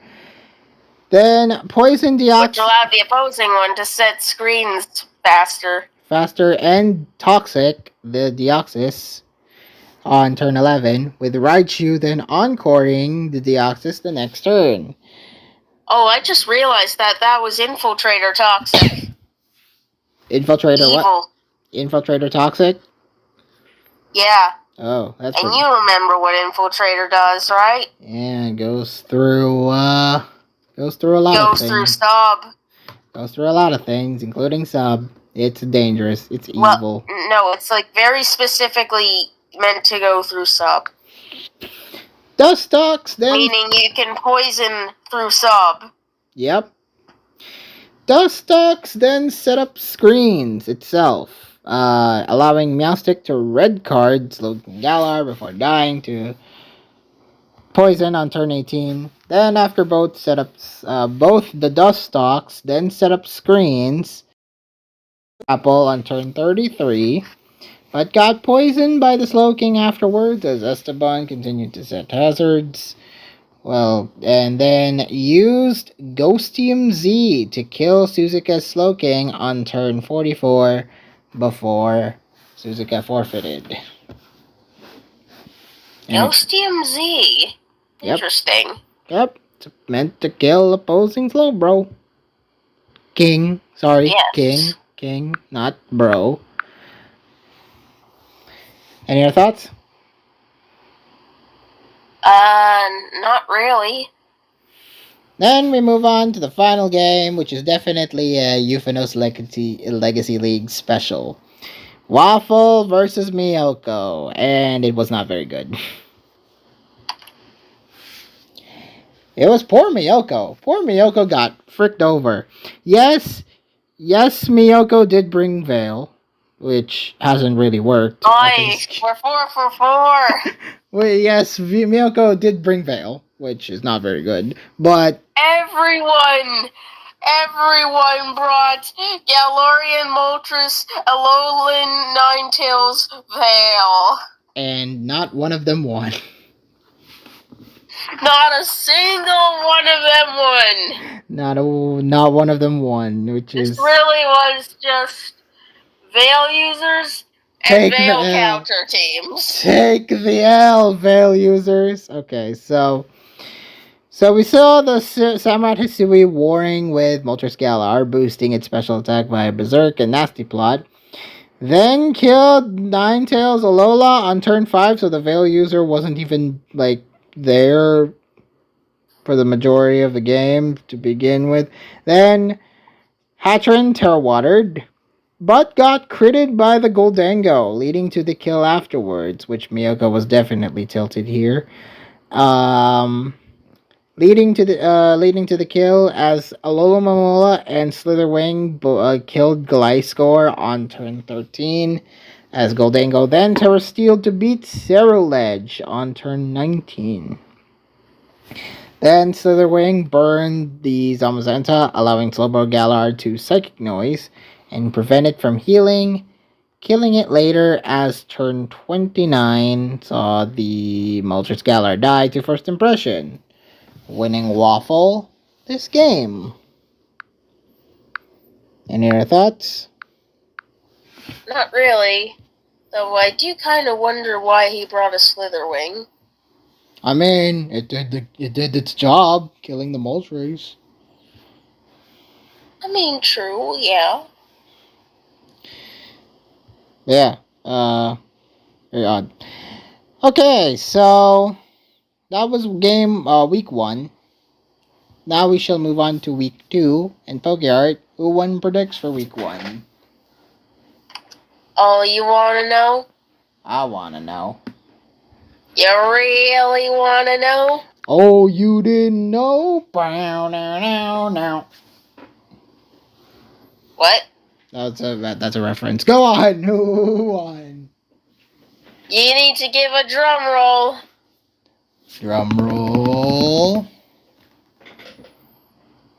Then poison Which allowed the opposing one to set screens faster. And toxic, the Deoxys, on turn 11, with Raichu then encoring the Deoxys the next turn. Oh, I just realized that was infiltrator toxic. Infiltrator Evil. what? Infiltrator toxic? Yeah. Oh, that's And you remember what infiltrator does, right? Yeah, it goes through a lot of things. Through sub. Goes through a lot of things, including sub. It's dangerous. It's evil. Well, no, it's like very specifically meant to go through sub. Dustox then... Meaning you can poison through sub. Yep. Dustox then set up screens itself, allowing Meowstic to red card Slowking Galar before dying to poison on turn 18. Then after both setups, both the Dustox then set up screens. Apple on turn 33, but got poisoned by the Slowking afterwards as Esteban continued to set hazards. Well, and then used Ghostium Z to kill Suzuka's Slowking on turn 44 before Suzuka forfeited. Ghostium Z? Interesting. Yep, it's meant to kill opposing Slowbro. King, sorry, yes. King, not bro. Any other thoughts? Not really. Then we move on to the final game, which is definitely a Euphanos Legacy League special. Waffle versus Miyoko, and it was not very good. It was poor Miyoko. Poor Miyoko got fricked over. Yes, Miyoko did bring Veil, which hasn't really worked. Nice, we're 4 for 4. Well, yes, Miyoko did bring Veil, which is not very good, but... Everyone brought Galarian Moltres, Alolan Ninetales, Veil. And not one of them won. Not a single one of them won. Not one of them won, which is... This really was just Veil users and Veil counter teams. Take the L, Veil users. Okay, so we saw the Samurott Hisui warring with Moltres Galar, boosting its special attack by Berserk and Nasty Plot. Then killed Ninetales Alola on turn 5, so the Veil user wasn't even, there for the majority of the game to begin with. Then Hatron Terrawatered, but got critted by the Goldango, leading to the kill afterwards, which Miyoko was definitely tilted here. Leading to the kill as Alola Momola and Slitherwing killed Gliscor on turn 13, as Goldango then Terrasteeled to beat Ceruledge on turn 19. Then Slitherwing burned the Zamazenta, allowing Slowbro Galar to Psychic Noise and prevent it from healing, killing it later as turn 29 saw the Moltres Galar die to first impression, winning Waffle this game. Any other thoughts? Not really, though I do kind of wonder why he brought a Slitherwing. I mean, it did its job, killing the Moltres. I mean, true, yeah. Yeah, very odd. Okay, so that was week 1. Now we shall move on to week 2 and PokeArt. Who won predicts for week 1? Oh, you wanna know? I wanna know. You really wanna know? Oh, you didn't know? Now. What? That's a reference. Go on. Who won? You need to give a drum roll. Drum roll.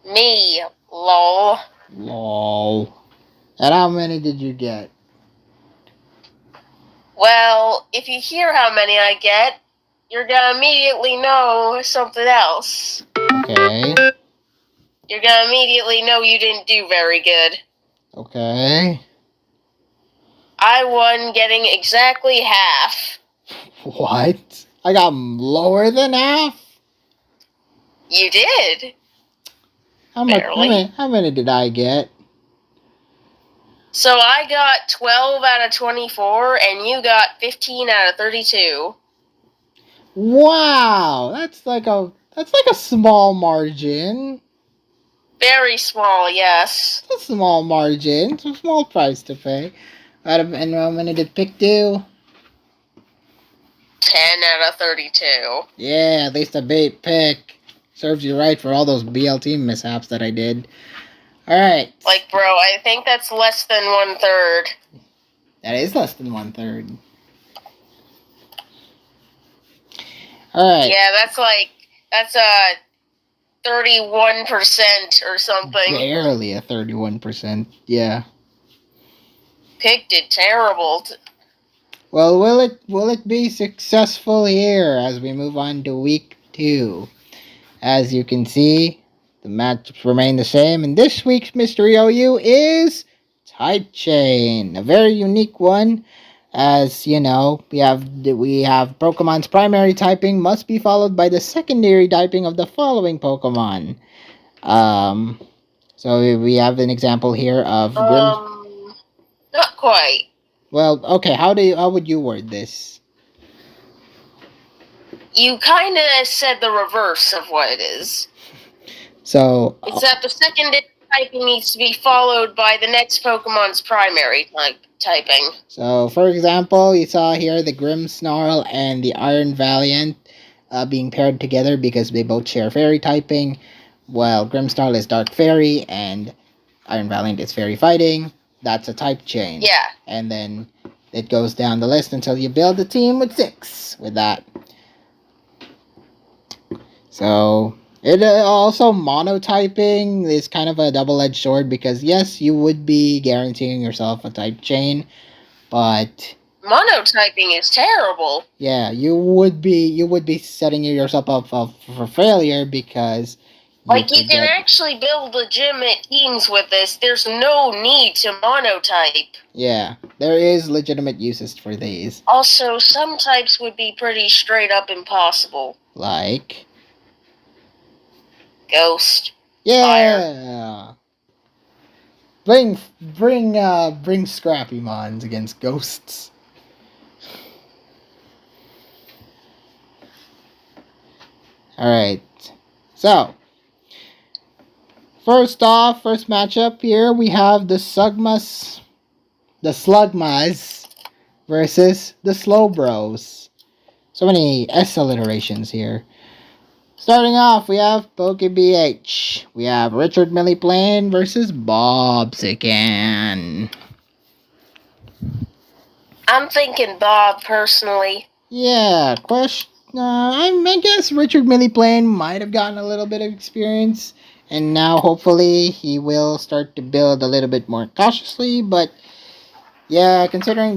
Me, lol. Lol. And how many did you get? Well, if you hear how many I get, you're gonna immediately know something else. Okay. You're gonna immediately know you didn't do very good. Okay. I won, getting exactly half. What? I got lower than half? You did. How much? Barely. How many did I get? So I got 12 out of 24, and you got 15 out of 32. Wow, that's like a small margin. Very small, yes. It's a small margin. It's a small price to pay. And how many did Pick do? 10 out of 32. Yeah, at least a bait Pick. Serves you right for all those BLT mishaps that I did. Alright. Like, bro, I think that's less than 1/3. That is less than 1/3. Alright. Yeah, that's a 31% or something. Barely a 31%. Yeah. Pick did terrible. Well, will it be successful here as we move on to week 2? As you can see, the matchups remain the same, and this week's Mystery OU is Type Chain, a very unique one. As you know, we have Pokemon's primary typing must be followed by the secondary typing of the following Pokemon. So we have an example here of Not quite. Well, okay. How would you word this? You kind of said the reverse of what it is. So it's that the secondary typing needs to be followed by the next Pokemon's primary typing. So, for example, you saw here the Grimmsnarl and the Iron Valiant being paired together because they both share Fairy typing. Well, Grimmsnarl is Dark Fairy and Iron Valiant is Fairy Fighting. That's a type chain. Yeah. And then it goes down the list until you build a team with 6 with that. So, it also monotyping is kind of a double-edged sword because yes, you would be guaranteeing yourself a type chain, but monotyping is terrible. Yeah, you would be setting yourself up for failure because you can actually build legitimate teams with this. There's no need to monotype. Yeah, there is legitimate uses for these. Also, some types would be pretty straight up impossible. Like Ghost. Yeah. Fire. Bring Scrappy Mons against ghosts. Alright. So first matchup here we have the Slugmas versus the Slowbros. So many S alliterations here. Starting off, we have PokeBH. We have Richard Milliplane versus Bobsican. I'm thinking Bob, personally. Yeah, I guess Richard Milliplane might have gotten a little bit of experience, and now hopefully he will start to build a little bit more cautiously, but yeah, considering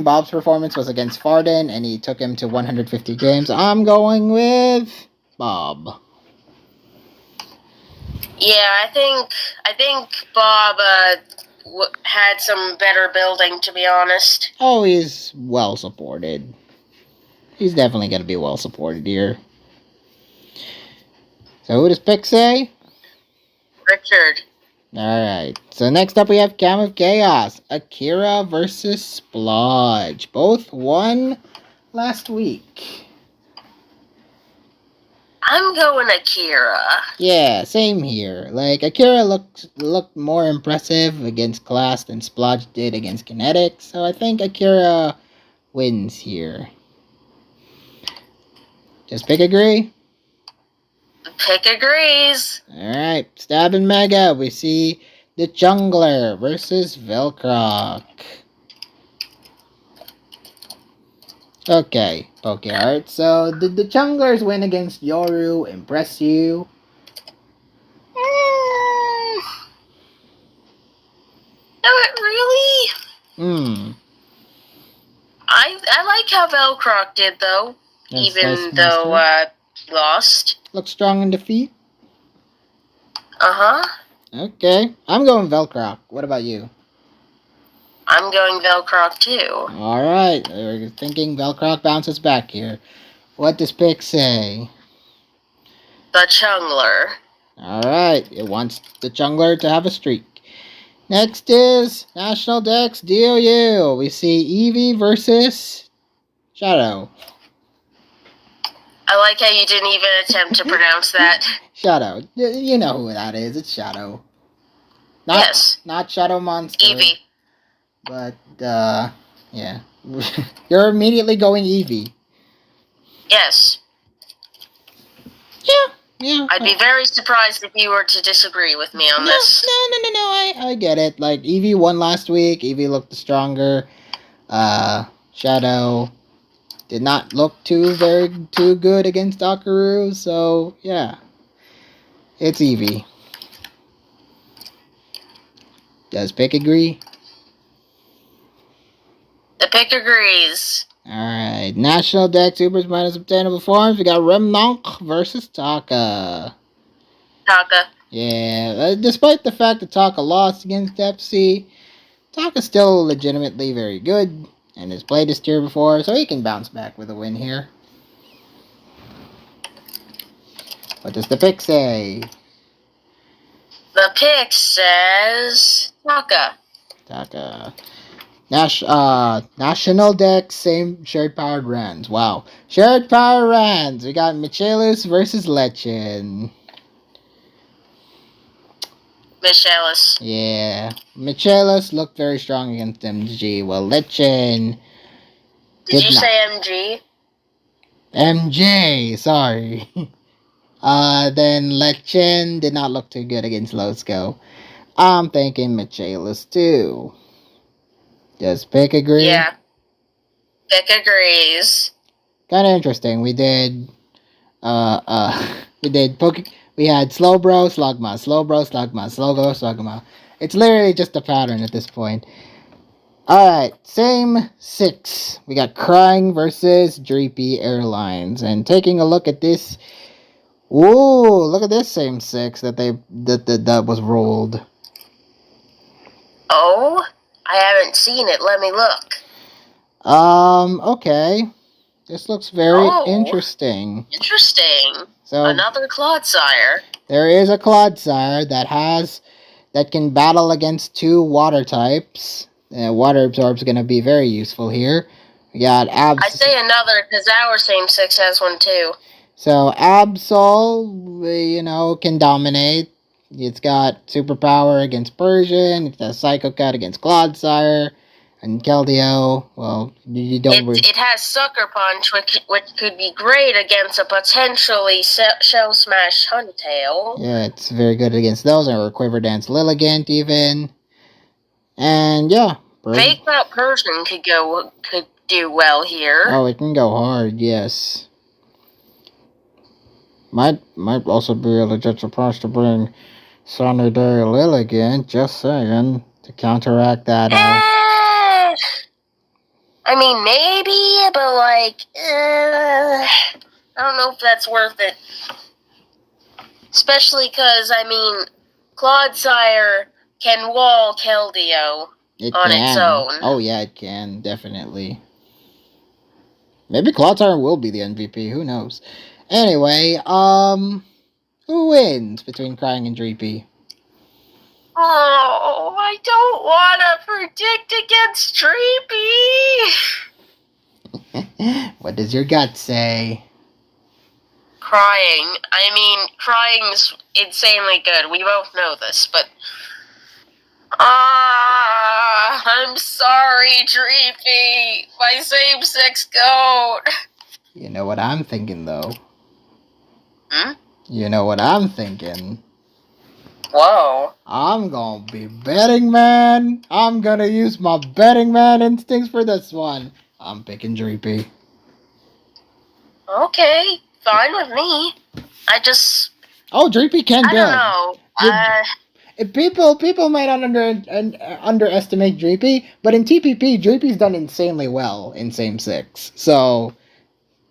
Bob's performance was against Farden and he took him to 150 games, I'm going with Bob. Yeah, I think Bob had some better building, to be honest. Oh, he's well supported. He's definitely going to be well supported here. So who does Pick say? Richard. Alright, so next up we have Cam of Chaos. Akira versus Splodge. Both won last week. I'm going Akira. Yeah, same here. Like, Akira looked more impressive against Class than Splodge did against Kinetic, so I think Akira wins here. Does Pick agree? Pick agrees. Alright, Stab and Mega, we see the Jungler versus Velcroc. Okay, Pokeheart. So, did the Junglers win against Yoru impress you? Not really. I like how Velcroc did, though. That's even though he lost. Looks strong in defeat. Uh-huh. Okay. I'm going Velcroc. What about you? I'm going Velcroc, too. Alright. We're thinking Velcroc bounces back here. What does Pick say? The Chungler. Alright. It wants the Chungler to have a streak. Next is National Dex DOU. We see Eevee versus Shadow. I like how you didn't even attempt to pronounce that. Shadow. You know who that is. It's Shadow. Yes. Not Shadow Monster. Eevee. But, yeah. You're immediately going Eevee. Yes. Yeah. I'd be very surprised if you were to disagree with me on this. No. I get it. Like, Eevee won last week. Eevee looked stronger. Shadow did not look too good against Akaru. So, yeah. It's Eevee. Does Pick agree? The Pick agrees. Alright. National Dex Supers minus obtainable forms. We got Remnonk versus Taka. Taka. Yeah, despite the fact that Taka lost against FC, Taka's still legitimately very good and has played this tier before, so he can bounce back with a win here. What does the pick say? The pick says Taka. Taka. National Dex, same shared powered runs. Wow. Shared power runs. We got Michaelis versus Lechin. Michaelis. Yeah. Michaelis looked very strong against MG. Well, Lechin. Did you say MG? MJ, sorry. Then Lechin did not look too good against Losco. I'm thinking Michaelis too. Does Pick agree? Yeah. Pick agrees. Kind of interesting. We did, we had Slowbro, Slugma, Slowbro, Slugma, Slowbro, Slugma. It's literally just a pattern at this point. Alright, same 6. We got Crying versus Dreepy Airlines. And taking a look at this, ooh, look at this same 6 that was rolled. Oh? I haven't seen it. Let me look. Okay. This looks very interesting. Interesting. So another Clodsire. There is a Clodsire that can battle against 2 water types. Water Absorb's going to be very useful here. We got I say another because our same 6 has one too. So Absol, can dominate. It's got superpower against Persian. It's got Psycho Cut against Clodsire. And Keldeo, well, you don't... It has Sucker Punch, which could be great against a potentially Shell Smash Huntail. Yeah, it's very good against those, or Quiver Dance Lilligant, even. And, yeah. Fake Out Persian could do well here. Oh, it can go hard, yes. Might also be a legit surprise to bring Sunny Day Lilligant, just saying, to counteract that, I mean, maybe, but I don't know if that's worth it. Especially because, Clodsire can wall Keldeo its own. Oh yeah, it can, definitely. Maybe Clodsire will be the MVP, who knows. Anyway, who wins between Crying and Dreepy? Oh, I don't want to predict against Dreepy. What does your gut say? Crying. Crying's insanely good. We both know this, but... I'm sorry, Dreepy. My same 6 goat. You know what I'm thinking, though. Hmm? You know what I'm thinking. Whoa. I'm gonna be betting man. I'm gonna use my betting man instincts for this one. I'm picking Dreepy. Okay, fine with me. Oh, Dreepy can build. I don't know. People might underestimate Dreepy, but in TPP, Dreepy's done insanely well in Same Six. So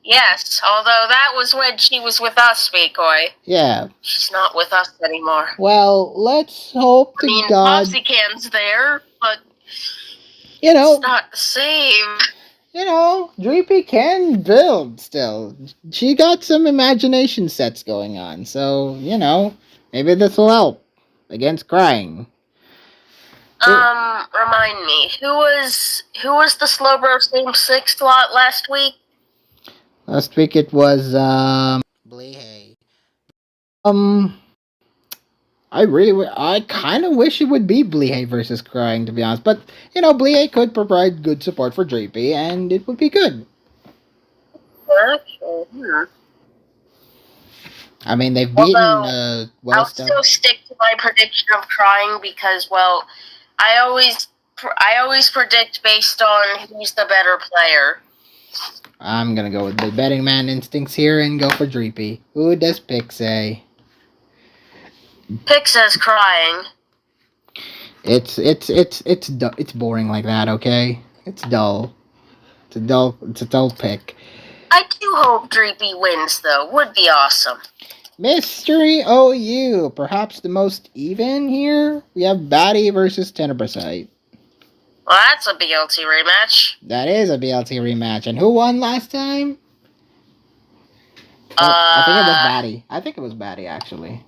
yes, although that was when she was with us, Speakoy. Yeah. She's not with us anymore. Well, let's hope to God. Popsycan's there, but it's not the same. Dreepy can build still. She got some imagination sets going on, so, maybe this will help against crying. Remind me, who was the Slowbro Same Six slot last week? Last week it was, Blehay. I kind of wish it would be Blehay versus Crying, to be honest. But, Blehay could provide good support for Dreepy, and it would be good. I mean, they've beaten, I'll still stick to my prediction of Crying because, well, I always predict based on who's the better player. I'm gonna go with the betting man instincts here and go for Dreepy. Who does Pick say? Pick says Crying. It's boring like that, okay? It's dull. It's a dull pick. I do hope Dreepy wins, though. Would be awesome. Mystery OU, perhaps the most even here. We have Batty versus Tenebrasite. Well, that's a BLT rematch. That is a BLT rematch. And who won last time? I think it was Batty. I think it was Batty, actually.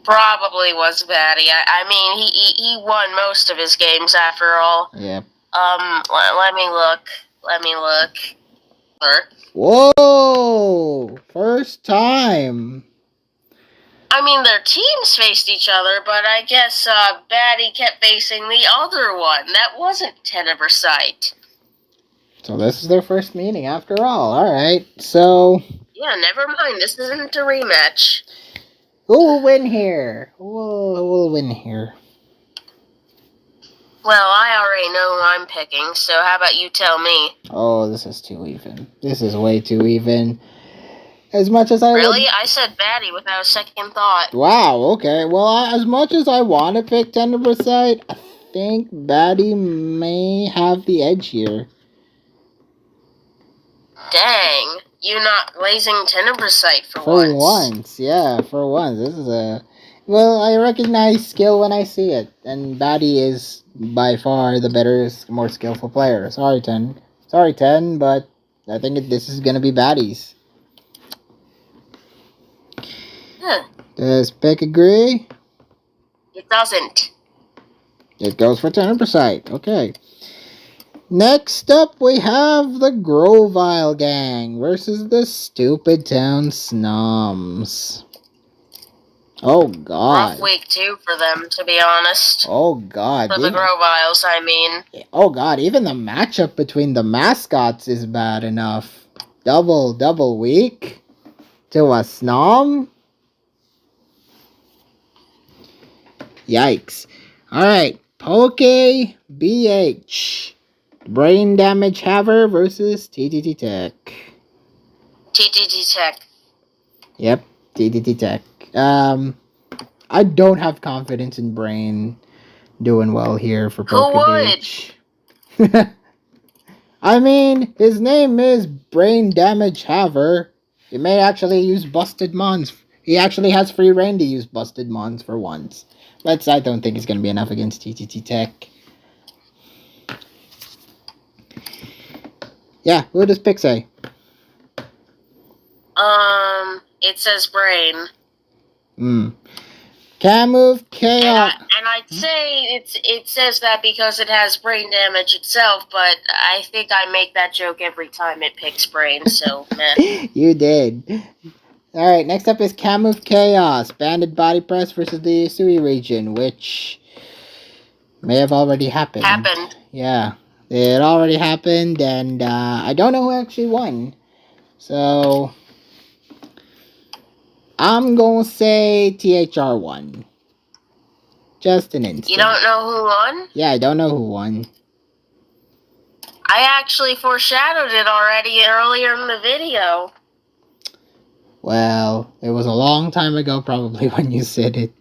Probably was Batty. I mean, he won most of his games after all. Yep. Let me look. Whoa! First time. I mean, their teams faced each other, but I guess Batty kept facing the other one. That wasn't Tenebrasite. So this is their first meeting after all. Alright, so... Yeah, never mind. This isn't a rematch. Who will win here? Who will win here? Well, I already know who I'm picking, so how about you tell me? Oh, this is too even. This is way too even. As much as I Really? I said Batty without a second thought. Wow, okay. Well, as much as I want to pick Tenebrasite, I think Batty may have the edge here. Dang. You not blazing Tenebrasite for once. For once, yeah, for once. This is a... Well, I recognize skill when I see it, and Batty is by far the better, more skillful player. Sorry, Ten, but I think this is gonna be Batty's. Does Pick agree? It doesn't. It goes for Tenebrasite. Okay. Next up, we have the Grovile Gang versus the Stupid Town Snoms. Oh, God. Rough week, too, for them, to be honest. Oh, God. For the Groviles, I mean. Oh, God. Even the matchup between the mascots is bad enough. Double week to a Snom? Yikes. Alright. Poke BH. Brain Damage Haver versus TTT Tech. TTT Tech. Yep, TTT Tech. I don't have confidence in Brain doing well here for Poke BH. Who would? I mean, his name is Brain Damage Haver. He may actually use Busted Mons. He actually has free reign to use Busted Mons for once. But I don't think it's going to be enough against TTT Tech. Yeah, who does Pick say? It says Brain. Can't move Chaos. And I'd say it says that because it has brain damage itself, but I think I make that joke every time it picks Brain, so meh. You did. Alright, next up is Camove Chaos. Banded Body Press versus the Sui region, which may have already happened. Yeah, it already happened, and I don't know who actually won. So, I'm going to say THR won. Just an instant. You don't know who won? Yeah, I don't know who won. I actually foreshadowed it already earlier in the video. Well, it was a long time ago, probably, when you said it.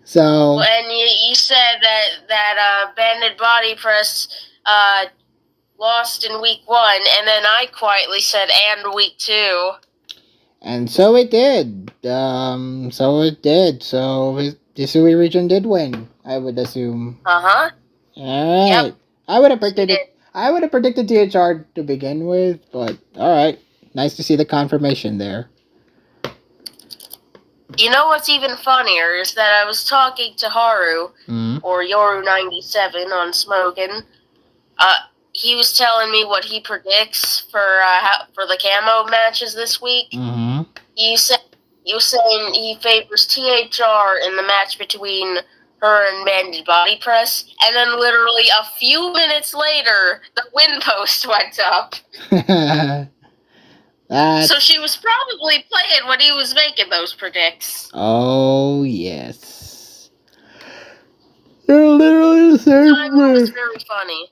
So. And you said that Banded Body Press lost in week 1, and then I quietly said, and week 2. And so it did. So it did. So the Sui region did win, I would assume. Uh-huh. Alright. Yep. I would have predicted it. I would have predicted THR to begin with, but alright. Nice to see the confirmation there. You know what's even funnier is that I was talking to Haru, or Yoru97 on Smokin'. He was telling me what he predicts for the camo matches this week. Mm-hmm. You saying he favors THR in the match between her and Banded Body Press, and then literally a few minutes later, the win post went up. So she was probably playing when he was making those predicts. Oh, yes. They're literally the same brain. It was very funny.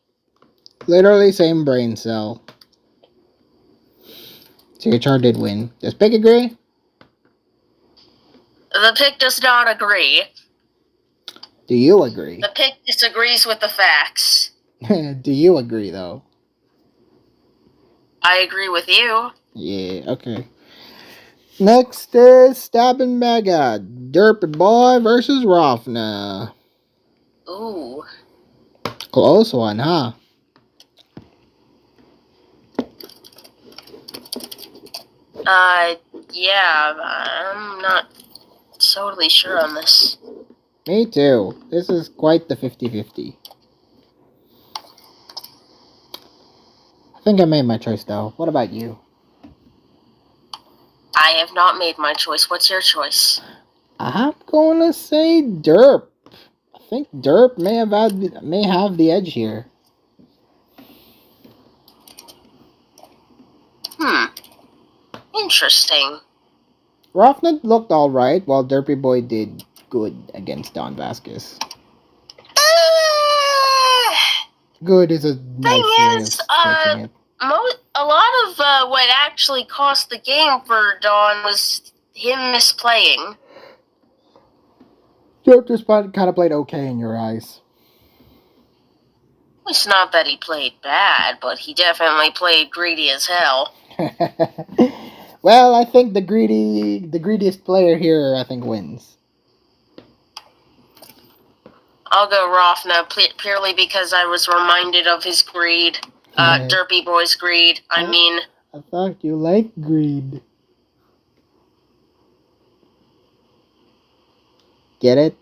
Literally same brain cell. THR did win. Does Pick agree? The pick does not agree. Do you agree? The pick disagrees with the facts. Do you agree, though? I agree with you. Yeah, okay. Next is Stabbin' Mega. Derpy Boy versus Rofna. Ooh. Close one, huh? Yeah, I'm not totally sure on this. Me too. This is quite the 50-50. I think I made my choice, though. What about you? I have not made my choice. What's your choice? I'm gonna say Derp. I think Derp may have the edge here. Interesting. Rofna looked alright, while Derpy Boy did good against Don Vasquez. Good is a nice way of stretching it. A lot of what actually cost the game for Don was him misplaying. Derp just kind of played okay in your eyes. It's not that he played bad, but he definitely played greedy as hell. Well, I think the greediest player here, I think, wins. I'll go Rofna purely because I was reminded of his greed. Derpy Boy's greed. I thought you liked greed. Get it?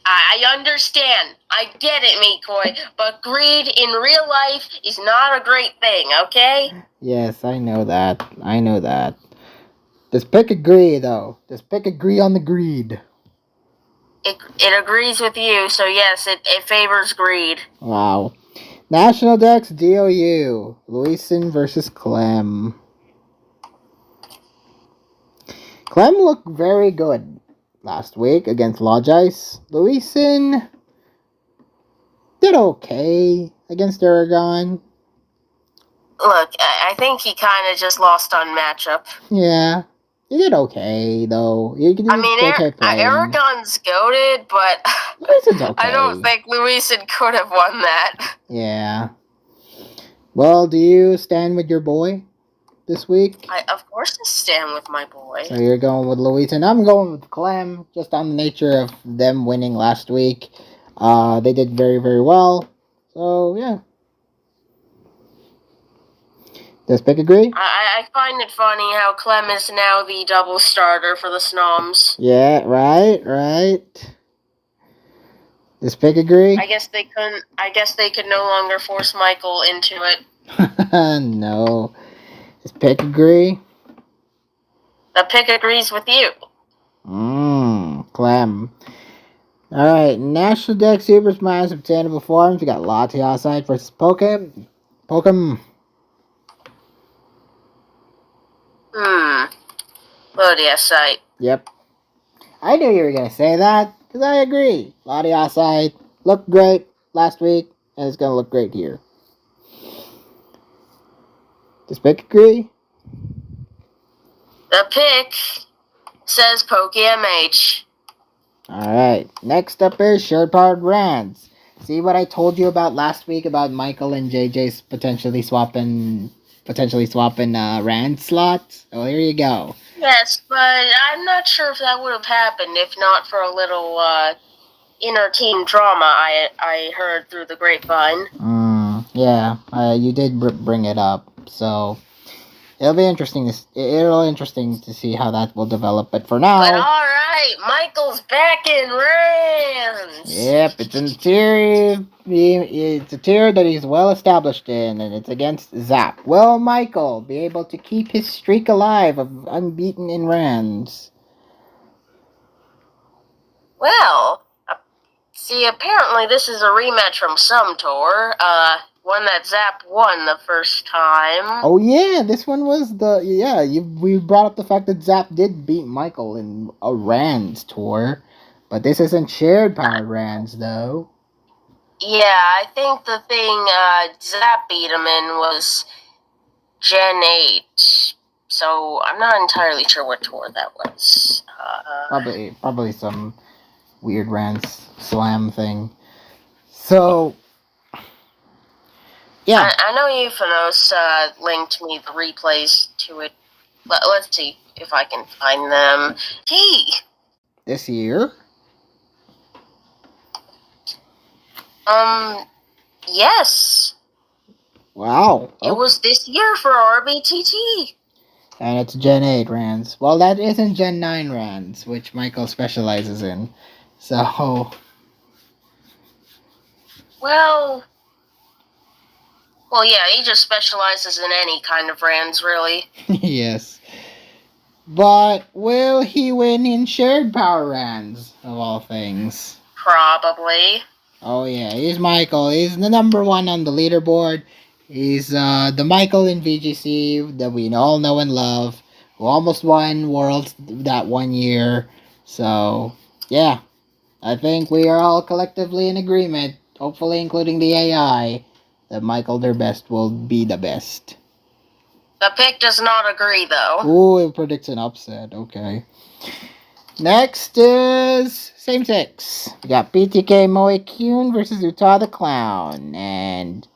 I understand. I get it, Mikoi. But greed in real life is not a great thing, okay? Yes, I know that. I know that. Does Pick agree, though? Does Pick agree on the greed? It agrees with you, so yes, it favors greed. Wow. National Dex DOU. Luisin versus Clem. Clem looked very good last week against Lodge Ice. Luisin did okay against Aragon. Look, I think he kind of just lost on matchup. Yeah. He did okay, though. Aragon's goated, but okay. I don't think Luisin could have won that. Yeah. Well, do you stand with your boy this week? I, of course, I stand with my boy. So you're going with Luisin. I'm going with Clem, just on the nature of them winning last week. They did very, very well. So, yeah. Does Pick agree? I find it funny how Clem is now the double starter for the Snoms. Yeah, right. Does Pick agree? I guess they could no longer force Michael into it. No. Does Pick agree? The Pick agrees with you. Clem. Alright, National Dex Super Smash obtainable forms. We got Latiasite versus Pokem. Latiasite. Yep. I knew you were going to say that, because I agree. Latiasite looked great last week, and it's going to look great here. Does Pick agree? The pick says PokeMH. Alright, next up is shared powered Rands. See what I told you about last week about Michael and JJ's potentially swapping Rand slots? Oh, here you go. Yes, but I'm not sure if that would have happened if not for a little inner team drama I heard through the grapevine. Yeah, you did bring it up, so it'll be interesting to see how that will develop. But for now, but all right, Michael's back in Rands. Yep, it's in tier. It's a tier that he's well established in, and it's against Zap. Will Michael be able to keep his streak alive of unbeaten in Rands? Well, see, apparently this is a rematch from some tour. One that Zap won the first time. Oh yeah, this one was we brought up the fact that Zap did beat Michael in a Rands tour, but this isn't shared powered Rands though. Yeah, I think the thing Zap beat him in was Gen 8. So I'm not entirely sure what tour that was. Probably some weird Rands slam thing. So yeah, I know Euphanos linked me the replays to it. Let's see if I can find them. Hey! This year? Yes. Wow. It was this year for RBTT. And it's Gen 8 Rands. Well, that isn't Gen 9 Rands, which Michael specializes in. So... Well, yeah, he just specializes in any kind of Rands, really. Yes. But will he win in shared power Rands, of all things? Probably. Oh yeah, he's Michael. He's the number one on the leaderboard. He's the Michael in VGC that we all know and love, who almost won Worlds that one year. So, yeah. I think we are all collectively in agreement, hopefully including the AI, that Michael their best will be the best. The pick does not agree, though. Ooh, it predicts an upset. Okay. Next is same six. We got BTK Moe-kun versus Utah the Clown. And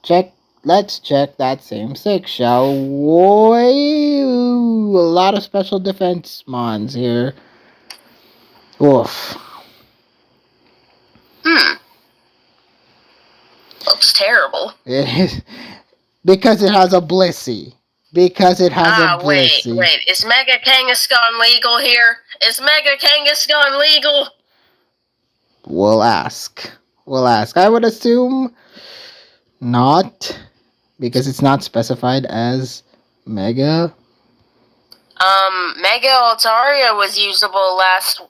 let's check that same six, shall we? Ooh, a lot of special defense mons here. Oof. Looks terrible. It is. Because it has a Blissey. Because it has a Blissey. Wait. Is Mega Kangaskhan legal here? Is Mega Kangaskhan legal? We'll ask. I would assume not, because it's not specified as Mega. Mega Altaria was usable last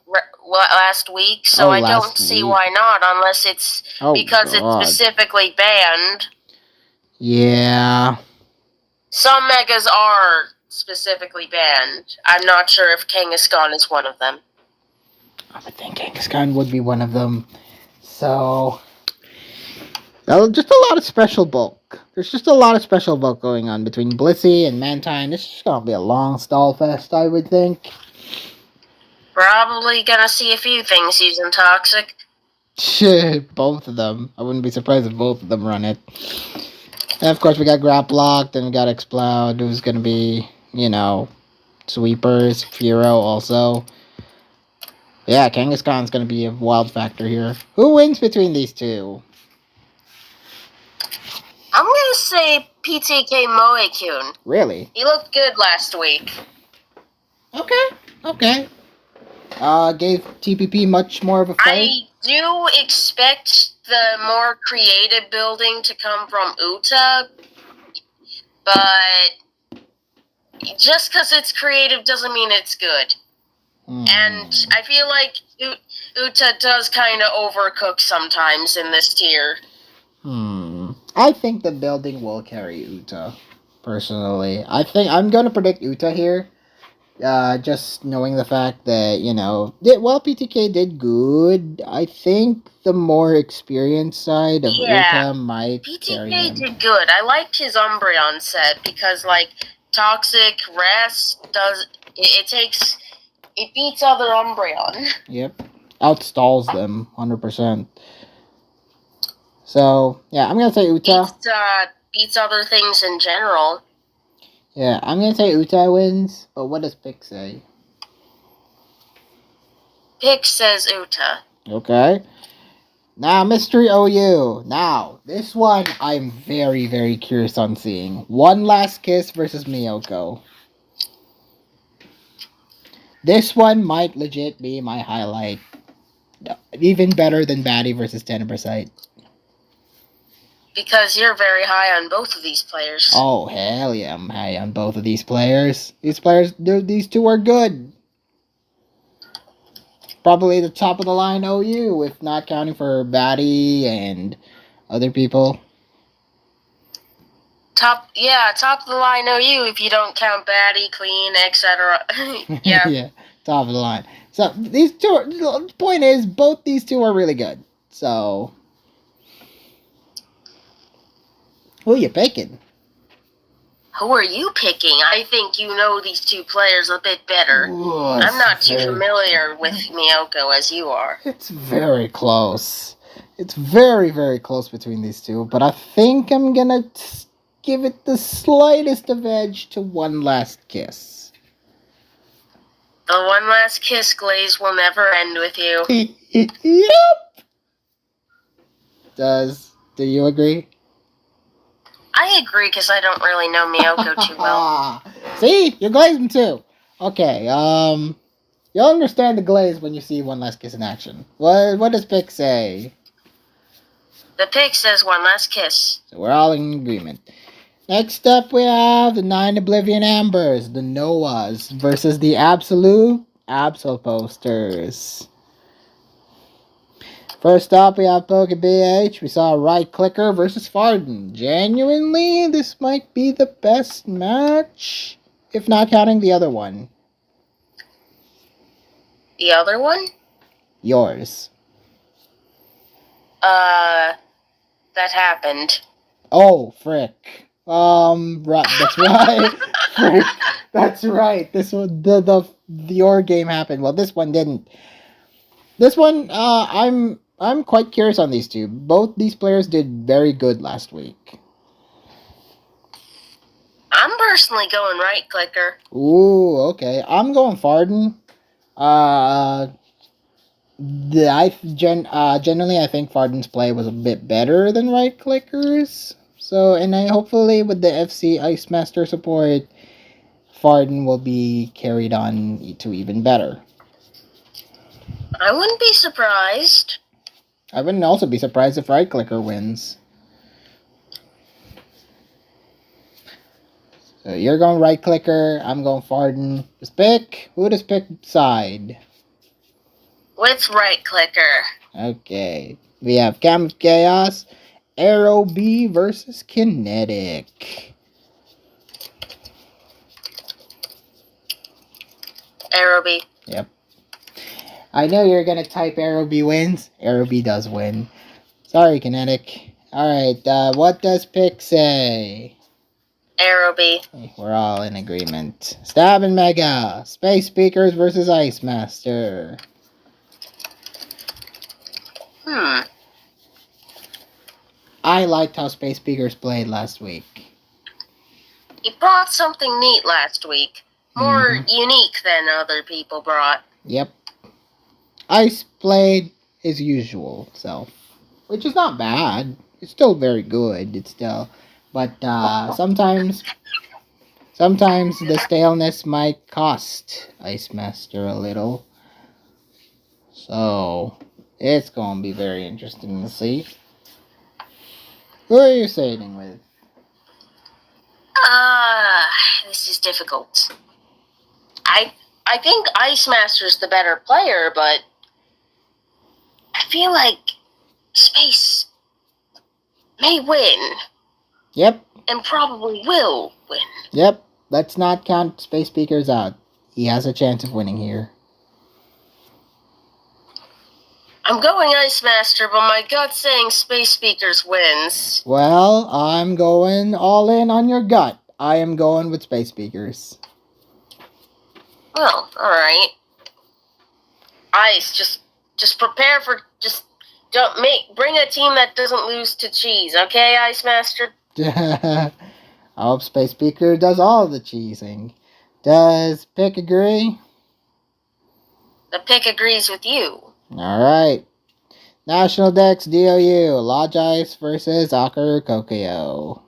week, so I don't see why not, unless it's because it's specifically banned. Yeah. Some Megas are specifically banned. I'm not sure if Kangaskhan is one of them. I would think Kangaskhan would be one of them. So, just a lot of special bulk. There's just a lot of special bulk going on between Blissey and Mantine. It's just gonna be a long stall fest, I would think. Probably gonna see a few things using Toxic. Both of them. I wouldn't be surprised if both of them run it. And of course, we got Graplock, then we got Explode, who's gonna be, sweepers, Furo also. Yeah, Kangaskhan's gonna be a wild factor here. Who wins between these two? I'm gonna say PTK Moe-kun. Really? He looked good last week. Okay. Gave TPP much more of a fight. I do expect the more creative building to come from Uta, but just because it's creative doesn't mean it's good. And I feel like Uta does kind of overcook sometimes in this tier. I think the building will carry Uta, personally. I think I'm going to predict Uta here. Just knowing the fact that, PTK did good, I think the more experienced side of Uta might carry him. PTK did good. I liked his Umbreon set because, Toxic Rest It beats other Umbreon. Yep. Outstalls them 100%. So, yeah, I'm going to say Uta. Beats other things in general. Yeah, I'm going to say Uta wins, but what does Pick say? Pick says Uta. Okay. Now, Mystery OU. Now, this one I'm very, very curious on seeing. One Last Kiss versus Miyoko. This one might legit be my highlight. Even better than Batty versus Tenebrasite. Because you're very high on both of these players. Oh, hell yeah, I'm high on both of these players. These two are good. Probably the top of the line OU, if not counting for Batty and other people. Top of the line OU if you don't count Batty, Clean, etc. Yeah. Yeah, top of the line. So these two. The point is, both these two are really good. So, who are you picking? Who are you picking? I think you know these two players a bit better. Ooh, I'm not too familiar with Miyoko as you are. It's very close. It's very, very close between these two. But I think I'm gonna give it the slightest of edge to One Last Kiss. The One Last Kiss glaze will never end with you. Yep. Do you agree? I agree because I don't really know Miyoko too well. See? You glazed him too. Okay, you'll understand the glaze when you see One Last Kiss in action. What does Pick say? The pick says One Last Kiss. So we're all in agreement. Next up, we have the 9 Oblivion Ambers, the Noahs, versus the Absolute Absol Posters. First up, we have PokeBH. We saw Right Clicker versus Farden. Genuinely, this might be the best match, if not counting the other one. The other one? Yours. That happened. Oh, frick. Right, that's right. Frick, that's right. This one, your game happened. Well, this one didn't. This one, I'm quite curious on these two. Both these players did very good last week. I'm personally going Right Clicker. Ooh, okay. I'm going Farden. Generally, I think Farden's play was a bit better than Right Clicker's. So, and hopefully with the FC Ice Master support, Farden will be carried on to even better. I wouldn't be surprised. I wouldn't also be surprised if Right Clicker wins. So you're going Right Clicker, I'm going Farden. Just pick. Who does Pick side? With Right Clicker. Okay. We have Cam of Chaos, Arrow B versus Kinetic. Arrow B. Yep. I know you're gonna type Arrow B wins. Arrow B does win. Sorry, Kinetic. Alright, what does Pick say? Arrow B. Okay, we're all in agreement. Stab and Mega. Space Speakers versus Ice Master. I liked how Space Speakers played last week. He brought something neat last week. More unique than other people brought. Yep. Ice played his usual self, which is not bad. It's still very good. It's still, but sometimes the staleness might cost Ice Master a little. So it's gonna be very interesting to see. Who are you siding with? This is difficult. I think Ice Master's the better player, but I feel like Space may win. Yep. And probably will win. Yep. Let's not count Space Speakers out. He has a chance of winning here. I'm going Ice Master, but my gut's saying Space Speakers wins. Well, I'm going all in on your gut. I am going with Space Speakers. Well, alright. Ice, just prepare for, bring a team that doesn't lose to cheese, okay, Ice Master? I hope Space Speaker does all the cheesing. Does Pick agree? The pick agrees with you. Alright. National Dex DOU. Lodge Ice versus Akaru Kokyo.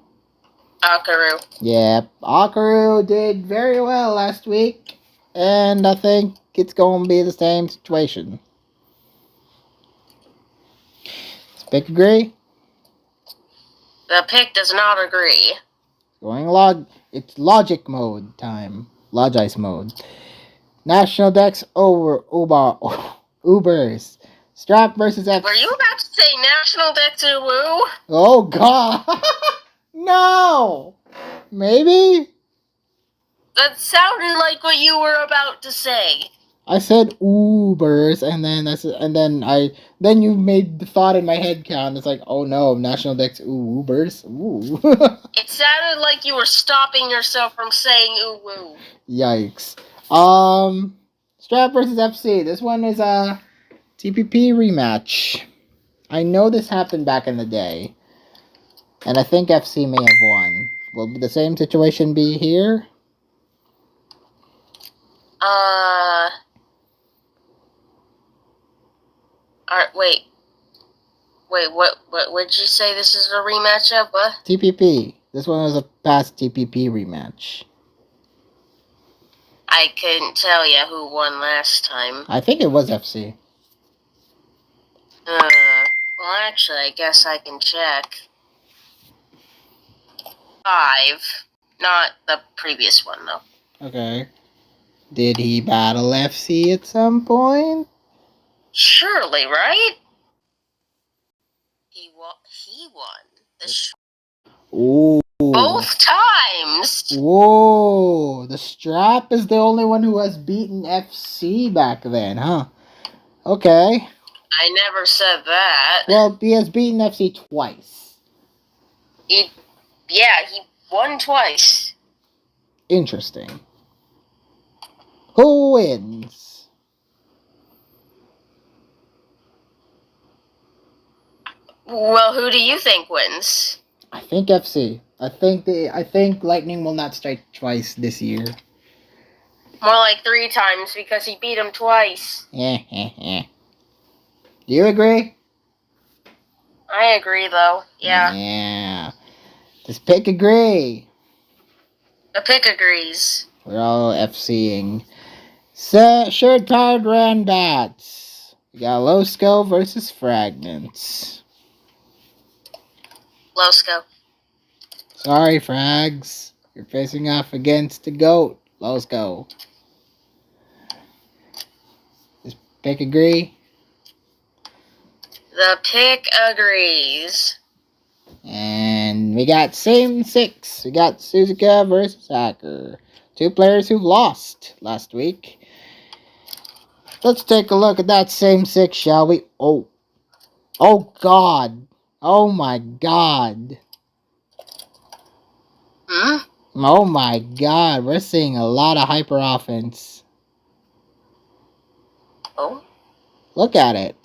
Akaru. Yep. Akaru did very well last week. And I think it's going to be the same situation. Does Pick agree? The pick does not agree. It's logic mode time. Lodge Ice mode. National Dex Ubers. Strap versus F. Were you about to say National Dex Woo? Oh god. No. Maybe? That sounded like what you were about to say. I said Ubers then you made the thought in my head count. It's like, oh no, National Dex Ubers. Ooh. It sounded like you were stopping yourself from saying ooh woo. Yikes. Strap versus FC. This one is a TPP rematch. I know this happened back in the day. And I think FC may have won. Will the same situation be here? Alright, wait. What would you say this is a rematch of? What? TPP. This one was a past TPP rematch. I couldn't tell you who won last time. I think it was FC. Well, actually, I guess I can check. 5. Not the previous one, though. Okay. Did he battle FC at some point? Surely, right? He won. Ooh. Both times! Whoa. The Strap is the only one who has beaten FC back then, huh? Okay. I never said that. Well, he has beaten FC twice. He won twice. Interesting. Who wins? Well, who do you think wins? I think FC. I think Lightning will not strike twice this year. More like 3 times because he beat him twice. Do you agree? I agree, though. Yeah. Yeah. Does Pick agree? The pick agrees. We're all FCing. Shirt card Randats. We got Losco versus Fragments. Losco. Sorry, Frags. You're facing off against the GOAT. Losco. Does Pick agree? The pick agrees. And we got same 6. We got Suzuka versus Hacker. 2 players who lost last week. Let's take a look at that same 6, shall we? Oh. Oh, God. Oh, my God. Oh, my God. We're seeing a lot of hyper offense. Oh? Look at it.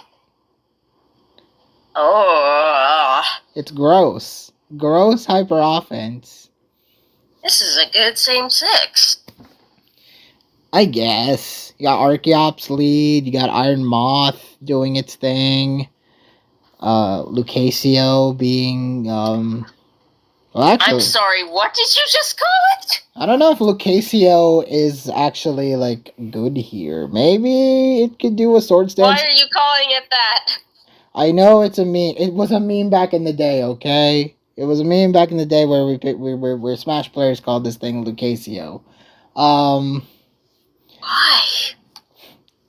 Oh. It's gross. Gross hyper offense. This is a good same 6. I guess. You got Archeops lead. You got Iron Moth doing its thing. Lucaseios being, well, actually, I'm sorry, what did you just call it? I don't know if Lucaseios is actually, like, good here. Maybe it could do a Swords Dance. Why are you calling it that? I know it's a meme. It was a meme back in the day, okay? It was a meme back in the day where Smash players called this thing Lucaseios. Why?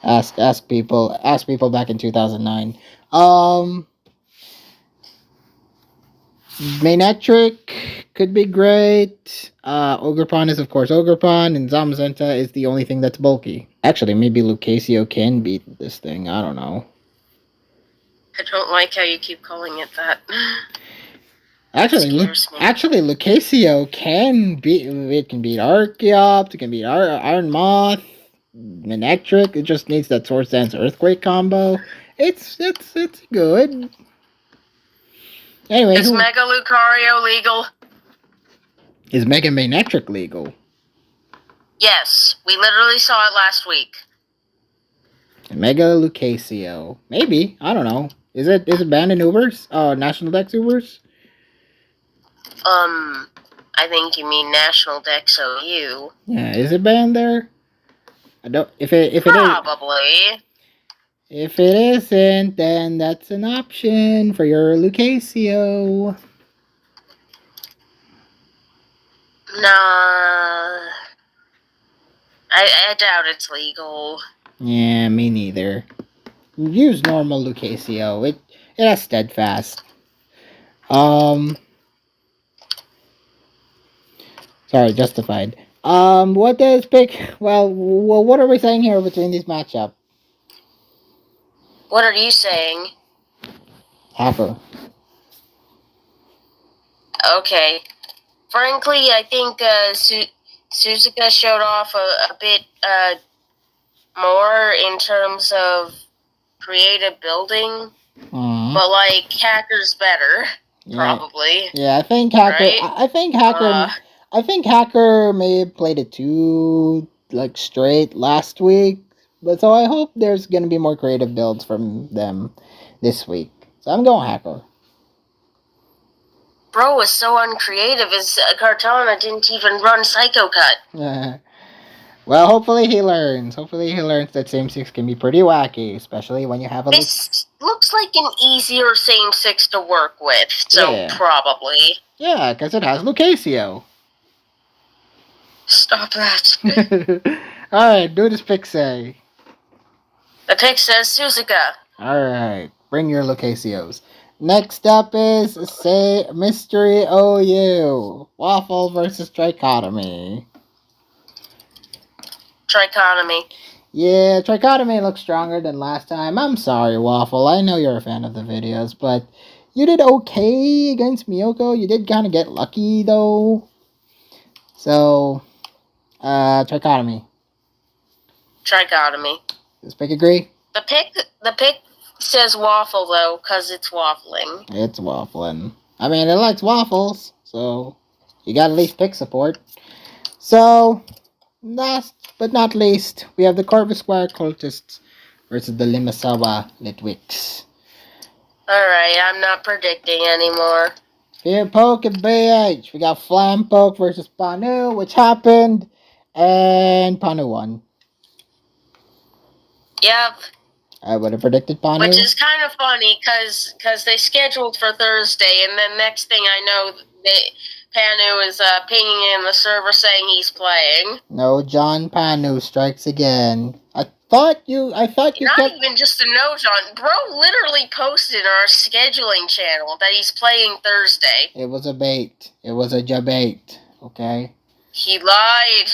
Ask people back in 2009. Manetric could be great. Ogrepon is of course Ogrepon, and Zamazenta is the only thing that's bulky. Actually, maybe Lucaseios can beat this thing. I don't know. I don't like how you keep calling it that. Actually, Lucaseios can beat. It can beat Archeops. It can beat Iron Moth. Electric. It just needs that Swords Dance Earthquake combo. It's good. Anyway, is Mega Lucario legal? Is Mega Manectric legal? Yes, we literally saw it last week. Mega Lucaseo. Maybe. I don't know. Is it banned in Ubers? National Dex Ubers? I think you mean National Dex OU. Yeah, is it banned there? I don't. If it probably. If it isn't, then that's an option for your Lucaseo. Nah. I doubt it's legal. Yeah, me neither. Use normal Lucaseo. It has steadfast. Sorry, justified. What does pick? Well, what are we saying here between these matchup? What are you saying? Hacker. Okay. Frankly, I think Suzuka showed off a bit more in terms of creative building, but like Hacker's better, probably. Yeah, I think Hacker. Right? I think Hacker may have played it too straight last week, but so I hope there's gonna be more creative builds from them this week. So I'm going Hacker. Bro was so uncreative. His Kartana didn't even run Psycho Cut. Well, hopefully he learns. Hopefully he learns that Same 6 can be pretty wacky, especially when you have a... This looks like an easier Same 6 to work with, so probably. Yeah, because it has Lucaseo. Stop that. Alright, do this pick say. The pick says Suzuka. Alright, bring your Lucaseos. Next up is, say, Mystery OU. Waffle versus Trichotomy. Trichotomy. Yeah, Trichotomy looks stronger than last time. I'm sorry, Waffle. I know you're a fan of the videos, but you did okay against Miyoko. You did kind of get lucky, though. So, Trichotomy. Trichotomy. Does Pick agree? The pick says Waffle, though, because it's waffling. It's waffling. I mean, it likes waffles, so you got at least pick support. So, last but not least, we have the Corvus Square Cultists versus the Limasawa Litwicks. Alright, I'm not predicting anymore. Fear Poke and BH. We got Flam Poke versus Panu, which happened, and Panu won. Yep. I would have predicted Panu. Which is kind of funny, because they scheduled for Thursday, and then next thing I know, Panu is pinging in the server saying he's playing. No, John Panu strikes again. I thought you Not even just a no, John. Bro literally posted on our scheduling channel that he's playing Thursday. It was a bait. It was a jabait. Okay? He lied.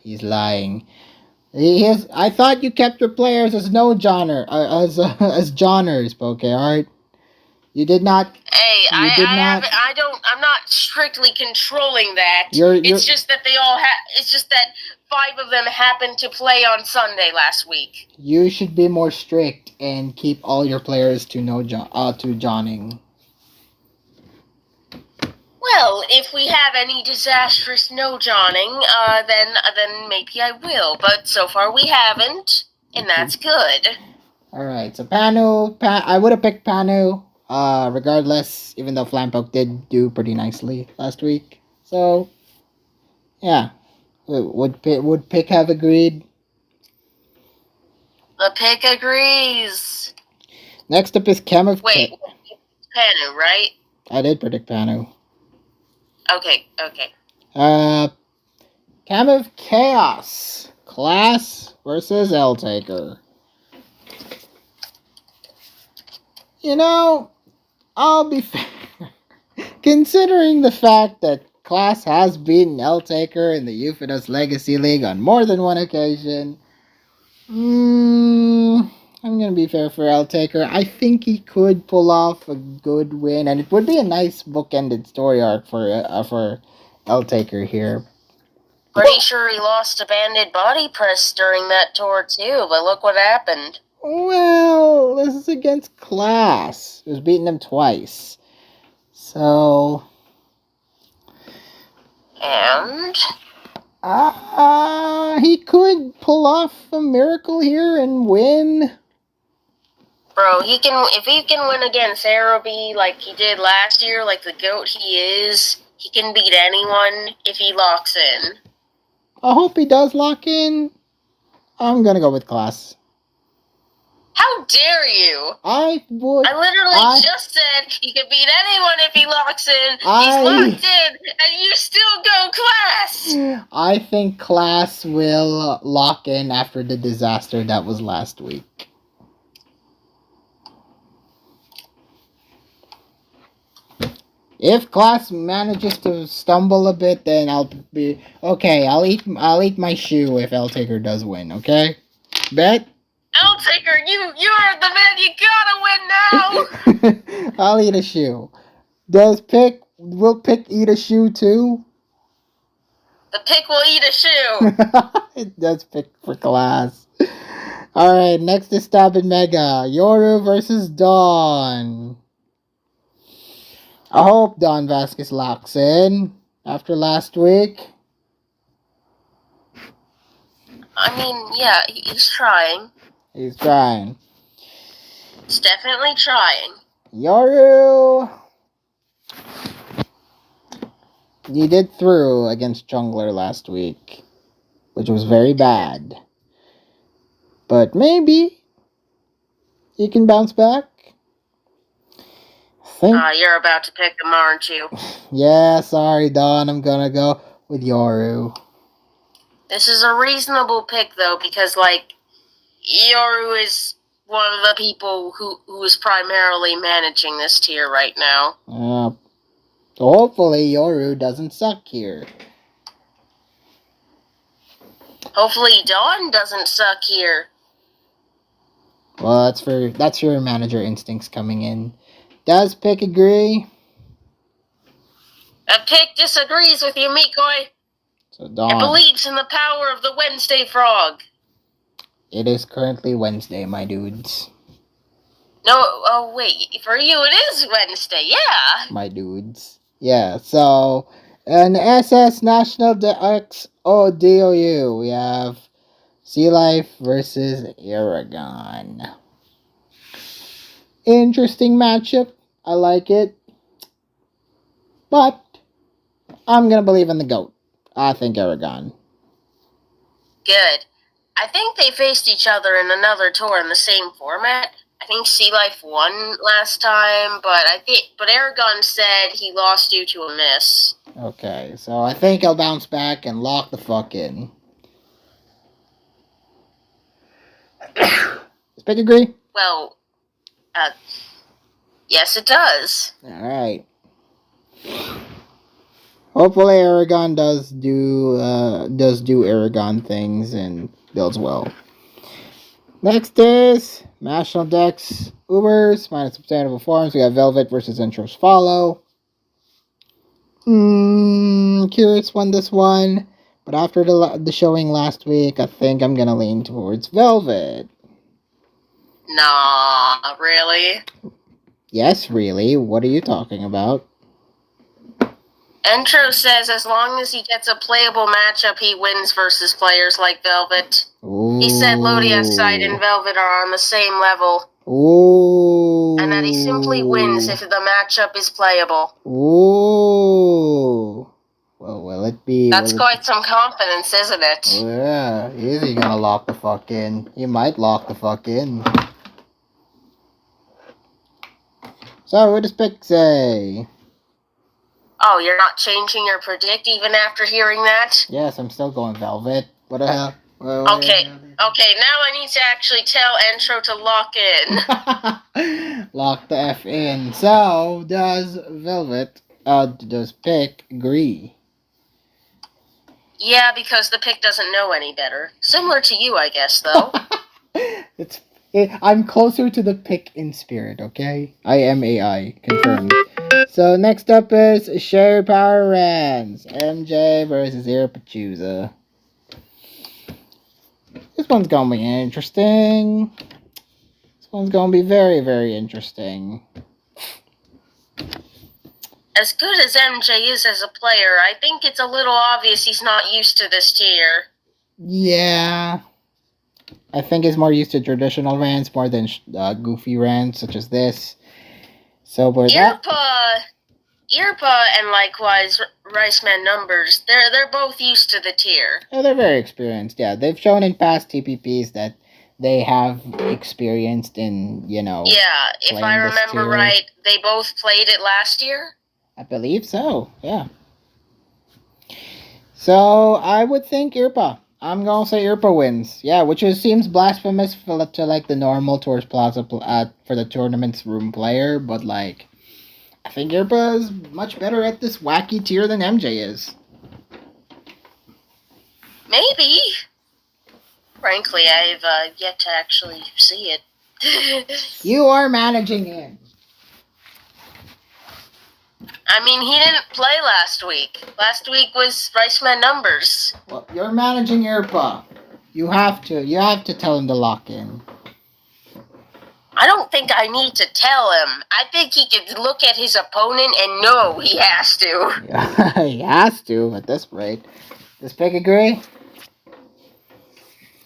He's lying. I thought you kept your players as no Johnner, as Johners, Poke, alright? You did not. Hey, I'm not strictly controlling that. It's just that it's just that 5 of them happened to play on Sunday last week. You should be more strict and keep all your players to Johnning. Well, if we have any disastrous no Johnning, then maybe I will. But so far we haven't, and that's good. Alright, so Panu, I would have picked Panu. Regardless, even though Flampoke did do pretty nicely last week. So, yeah. Would Pick have agreed? The Pick agrees. Next up is Panu, right? I did predict Panu. Okay. Cam of Chaos. Class versus L-Taker. You know, I'll be fair. Considering the fact that Class has beaten L-Taker in the Euphanos Legacy League on more than one occasion, I'm going to be fair for L-Taker. I think he could pull off a good win, and it would be a nice bookended story arc for L-Taker here. Pretty sure he lost a banded body press during that tour too, but look what happened. Well, this is against Class, who's beaten him twice. So... And? He could pull off a miracle here and win. Bro, if he can win against Araby like he did last year, like the GOAT he is, he can beat anyone if he locks in. I hope he does lock in. I'm gonna go with Class. How dare you? I literally just said he could beat anyone if he locks in. He's locked in, and you still go Class. I think Class will lock in after the disaster that was last week. If Class manages to stumble a bit, then I'll be okay. I'll eat my shoe if L-Taker does win. Okay, bet. L-Taker, you're the man. You gotta win now. I'll eat a shoe. Will Pick eat a shoe too? The Pick will eat a shoe. It does Pick for Class. Alright, next is Stab and Mega. Yoru versus Dawn. I hope Don Vasquez locks in after last week. I mean, yeah, he's trying. He's trying. He's definitely trying. Yoru, you did through against Jungler last week, which was very bad. But maybe you can bounce back. You're about to pick him, aren't you? Yeah, sorry, Dawn. I'm gonna go with Yoru. This is a reasonable pick, though, because, like, Yoru is one of the people who is primarily managing this tier right now. So hopefully Yoru doesn't suck here. Hopefully Dawn doesn't suck here. Well, that's your manager instincts coming in. Does Pick agree? A Pick disagrees with you, Mikoi. So Dawn. It believes in the power of the Wednesday frog. It is currently Wednesday, my dudes. No, oh wait, for you it is Wednesday, yeah. My dudes. Yeah, so, an SS National XODOU, we have Sea Life versus Aragon. Interesting matchup. I like it. But, I'm gonna believe in the GOAT. I think Aragon. Good. I think they faced each other in another tour in the same format. I think Sea Life won last time, but Aragon said he lost due to a miss. Okay, so I think I'll bounce back and lock the fuck in. Does Pick agree? Well, yes it does. Alright. Hopefully Aragon does do Aragon things and builds well. Next is National Dex Ubers minus sustainable forms. We have Velvet versus Intros Follow. Curious won this one, but after the showing last week, I think I'm gonna lean towards Velvet. Nah, really? Yes, really. What are you talking about? Entro says as long as he gets a playable matchup, he wins versus players like Velvet. Ooh. He said Lodia's side and Velvet are on the same level. Ooh. And that he simply wins if the matchup is playable. Ooh. Well, will it be... That's quite some confidence, isn't it? Yeah. Is he gonna lock the fuck in? He might lock the fuck in. So, what does Pick say? Oh, you're not changing your predict even after hearing that? Yes, I'm still going Velvet. What the hell? Okay, now I need to actually tell Entro to lock in. Lock the F in. So, does Pick agree? Yeah, because the Pick doesn't know any better. Similar to you, I guess, though. I'm closer to the Pick in spirit, okay? I am AI, confirmed. So next up is Share Power Rans. MJ versus Irpachusa. This one's gonna be interesting. This one's gonna be very, very interesting. As good as MJ is as a player, I think it's a little obvious he's not used to this tier. Yeah. I think he's more used to traditional rants more than goofy rants such as this. So for that... Irpa and likewise Riceman Numbers, they're both used to the tier. Oh, they're very experienced, yeah. They've shown in past TPPs that they have experienced in, Yeah, if I remember right, they both played it last year? I believe so, yeah. So, I would think Irpa. I'm gonna say Irpa wins. Yeah, which seems blasphemous to, the normal Tours Plaza for the tournament's room player, but, I think Irpa is much better at this wacky tier than MJ is. Maybe. Frankly, I've yet to actually see it. You are managing him. I mean, he didn't play last week. Last week was Riceman Numbers. Well, you're managing Irpa. You have to tell him to lock in. I don't think I need to tell him. I think he could look at his opponent and know he has to. Yeah, he has to at this rate. Does Pick agree?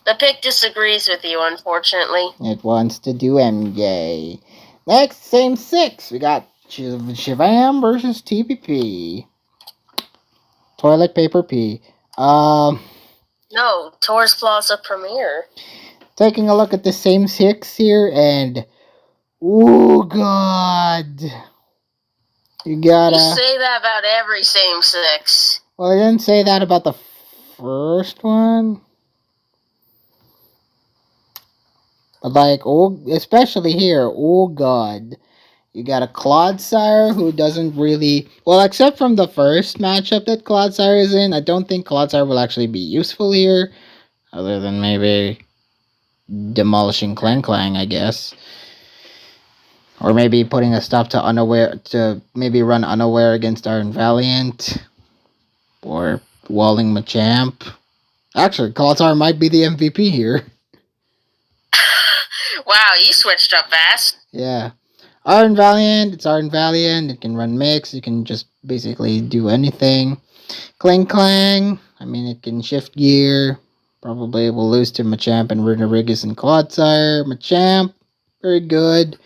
The pick disagrees with you, unfortunately. It wants to do MJ. Next, same six. We got Shivam versus TPP. Toilet Paper P. No, Tours Plaza Premier. Taking a look at the same six here, and oh god, you say that about every same six. Well, I didn't say that about the first one, but especially here, oh god, you got a Clodsire who doesn't really, well, except from the first matchup that Clodsire is in, I don't think Clodsire will actually be useful here, other than maybe demolishing Clang, I guess. Or maybe putting a stop to maybe run Unaware against Iron Valiant. Or walling Machamp. Actually, Clodsire might be the MVP here. Wow, you switched up fast. Yeah. Iron Valiant, it's Iron Valiant, it can run mix, you can just basically do anything. Clang, I mean, it can shift gear. Probably will lose to Machamp and Runerigus and Clodsire. Machamp, very good.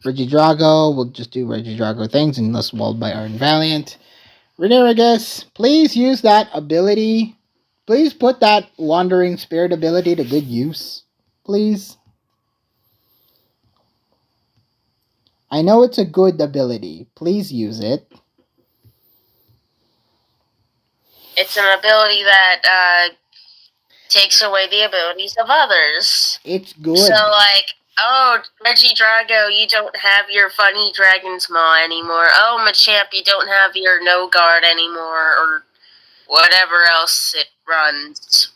Regidrago will just do Regidrago things unless walled by Iron Valiant. Runerigus, please use that ability. Please put that Wandering Spirit ability to good use. Please. I know it's a good ability. Please use it. It's an ability that, takes away the abilities of others. It's good. So, Regidrago, you don't have your funny Dragon's Maw anymore. Oh, Machamp, you don't have your No Guard anymore, or whatever else it runs.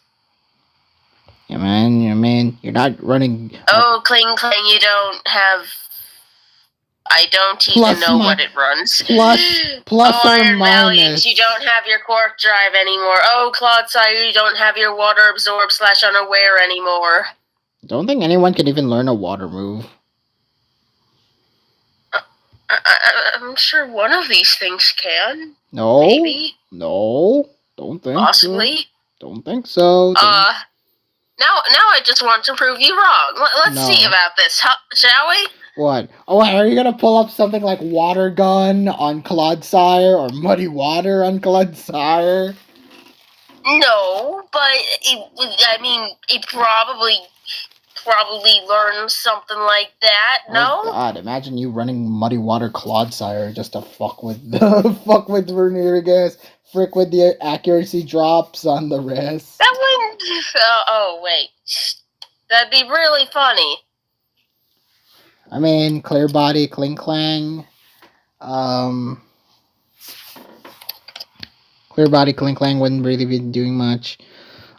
Yeah, man, you're not running... Oh, Cling, you don't have... I don't even know what it runs. Plus oh, or Iron minus. Valiant, you don't have your Quark Drive anymore. Oh, Clodsire, you don't have your Water Absorb / Unaware anymore. Don't think anyone can even learn a water move. I'm sure one of these things can. No. Maybe. No. Don't think Possibly. So. Don't think so. Now I just want to prove you wrong. Let's see about this, shall we? What? Oh, are you gonna pull up something like Water Gun on Clodsire or Muddy Water on Clodsire? No, but it probably learned something like that. No. Oh God! Imagine you running Muddy Water Clodsire just to fuck with Runerigus, frick with the accuracy drops on the rest. That wouldn't. Oh wait, that'd be really funny. I mean, Clear Body, Cling. Clear Body, Cling wouldn't really be doing much.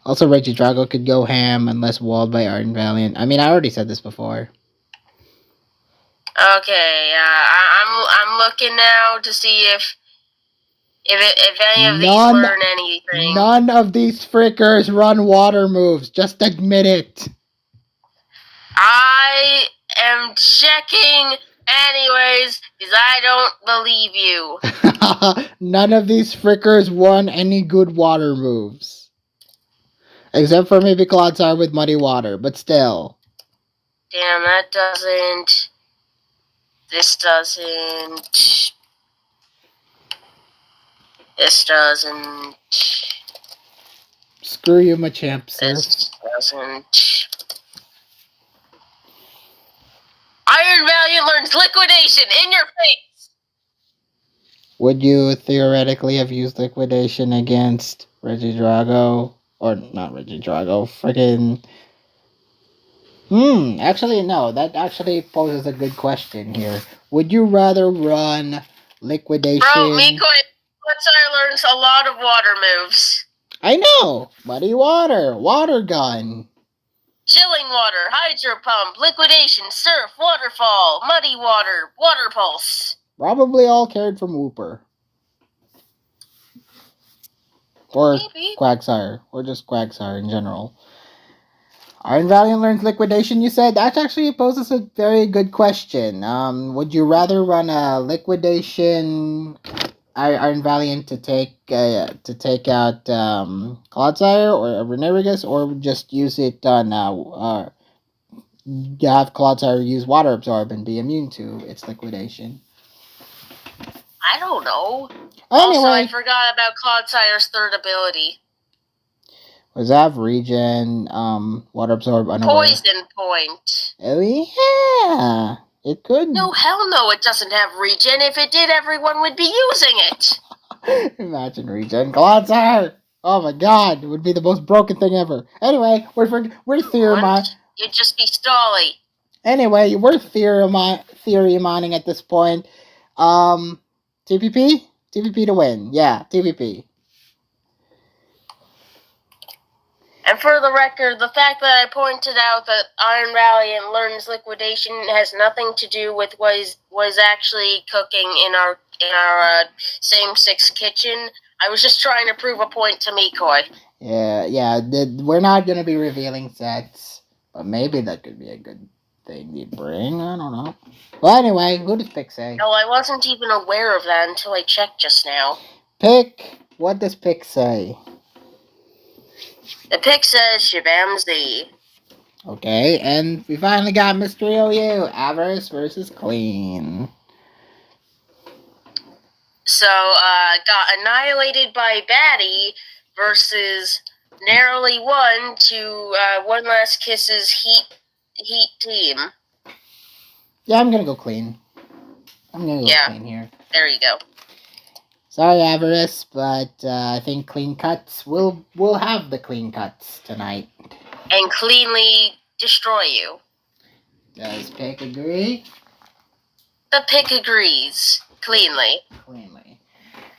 Also, Regidrago could go ham unless walled by Iron Valiant. I mean, I already said this before. Okay, I'm looking now to see if any of these learn anything. None of these frickers run water moves. Just admit it. I am checking anyways, because I don't believe you. None of these frickers won any good water moves. Except for maybe Clodsire with Muddy Water, but still. Damn, that doesn't... This doesn't... This doesn't... Screw you, Machamp, sir. This doesn't... Iron Valiant learns Liquidation in your face! Would you theoretically have used Liquidation against Regidrago? Or not Regidrago, friggin'... Actually, no. That actually poses a good question here. Would you rather run Liquidation... Bro, Mikoi, Clodsire learns a lot of water moves. I know! Muddy Water, Water Gun. Chilling Water, Hydro Pump, Liquidation, Surf, Waterfall, Muddy Water, Water Pulse. Probably all carried from Wooper. Or Maybe. Quagsire. Or just Quagsire in general. Iron Valiant learns Liquidation, you said? That actually poses a very good question. Would you rather run a Liquidation Iron Valiant to take out Clodsire or Renerigus, or just use it on have Clodsire use Water Absorb and be immune to its Liquidation? I don't know. Anyway, also, I forgot about Clodsire's third ability. Was that regen, Water Absorb, Unaware? Poison Point. Oh yeah, it could. No, hell no, it doesn't have regen. If it did, everyone would be using it. Imagine regen Clodsire. Oh my god, it would be the most broken thing ever. Anyway, we're theorizing. You'd just be stally. Anyway, we're theory-mining at this point. TPP? TPP to win. Yeah, TPP. And for the record, the fact that I pointed out that Iron Valiant learns Liquidation has nothing to do with was actually cooking in our same six kitchen. I was just trying to prove a point to Mikoi. Yeah. We're not gonna be revealing sets, but maybe that could be a good thing you bring. I don't know. Well, anyway, who does Pick say? No, I wasn't even aware of that until I checked just now. Pick. What does Pick say? The pick says Shabam Z. Okay, and we finally got Mystery OU, Avarice versus Clean. So, got annihilated by Batty versus narrowly won to One Last Kiss's Heat team. Yeah, I'm gonna go Clean. I'm gonna go Clean here. There you go. Sorry, Avarice, but I think Clean Cuts will have the Clean Cuts tonight. And cleanly destroy you. Does Pick agree? The Pick agrees. Cleanly.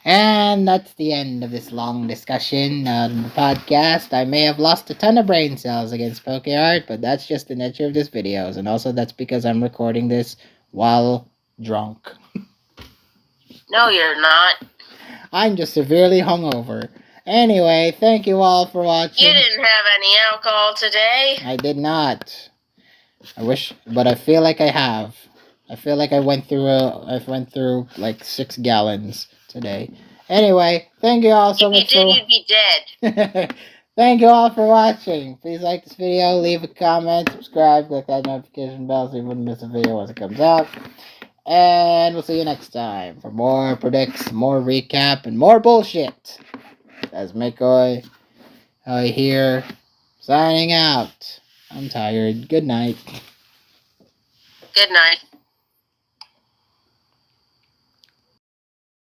And that's the end of this long discussion on the podcast. I may have lost a ton of brain cells against PokeArt, but that's just the nature of this videos. And also that's because I'm recording this while drunk. No, you're not. I'm just severely hungover. Anyway, thank you all for watching. You didn't have any alcohol today. I did not. I wish, but I feel like I have. I feel like I went through like 6 gallons today. Anyway, thank you all so much. If you did, you'd be dead. Thank you all for watching. Please like this video, leave a comment, subscribe, click that notification bell so you wouldn't miss a video once it comes out. And we'll see you next time for more predicts, more recap, and more bullshit. That's Mikoi here, signing out. I'm tired. Good night. Good night.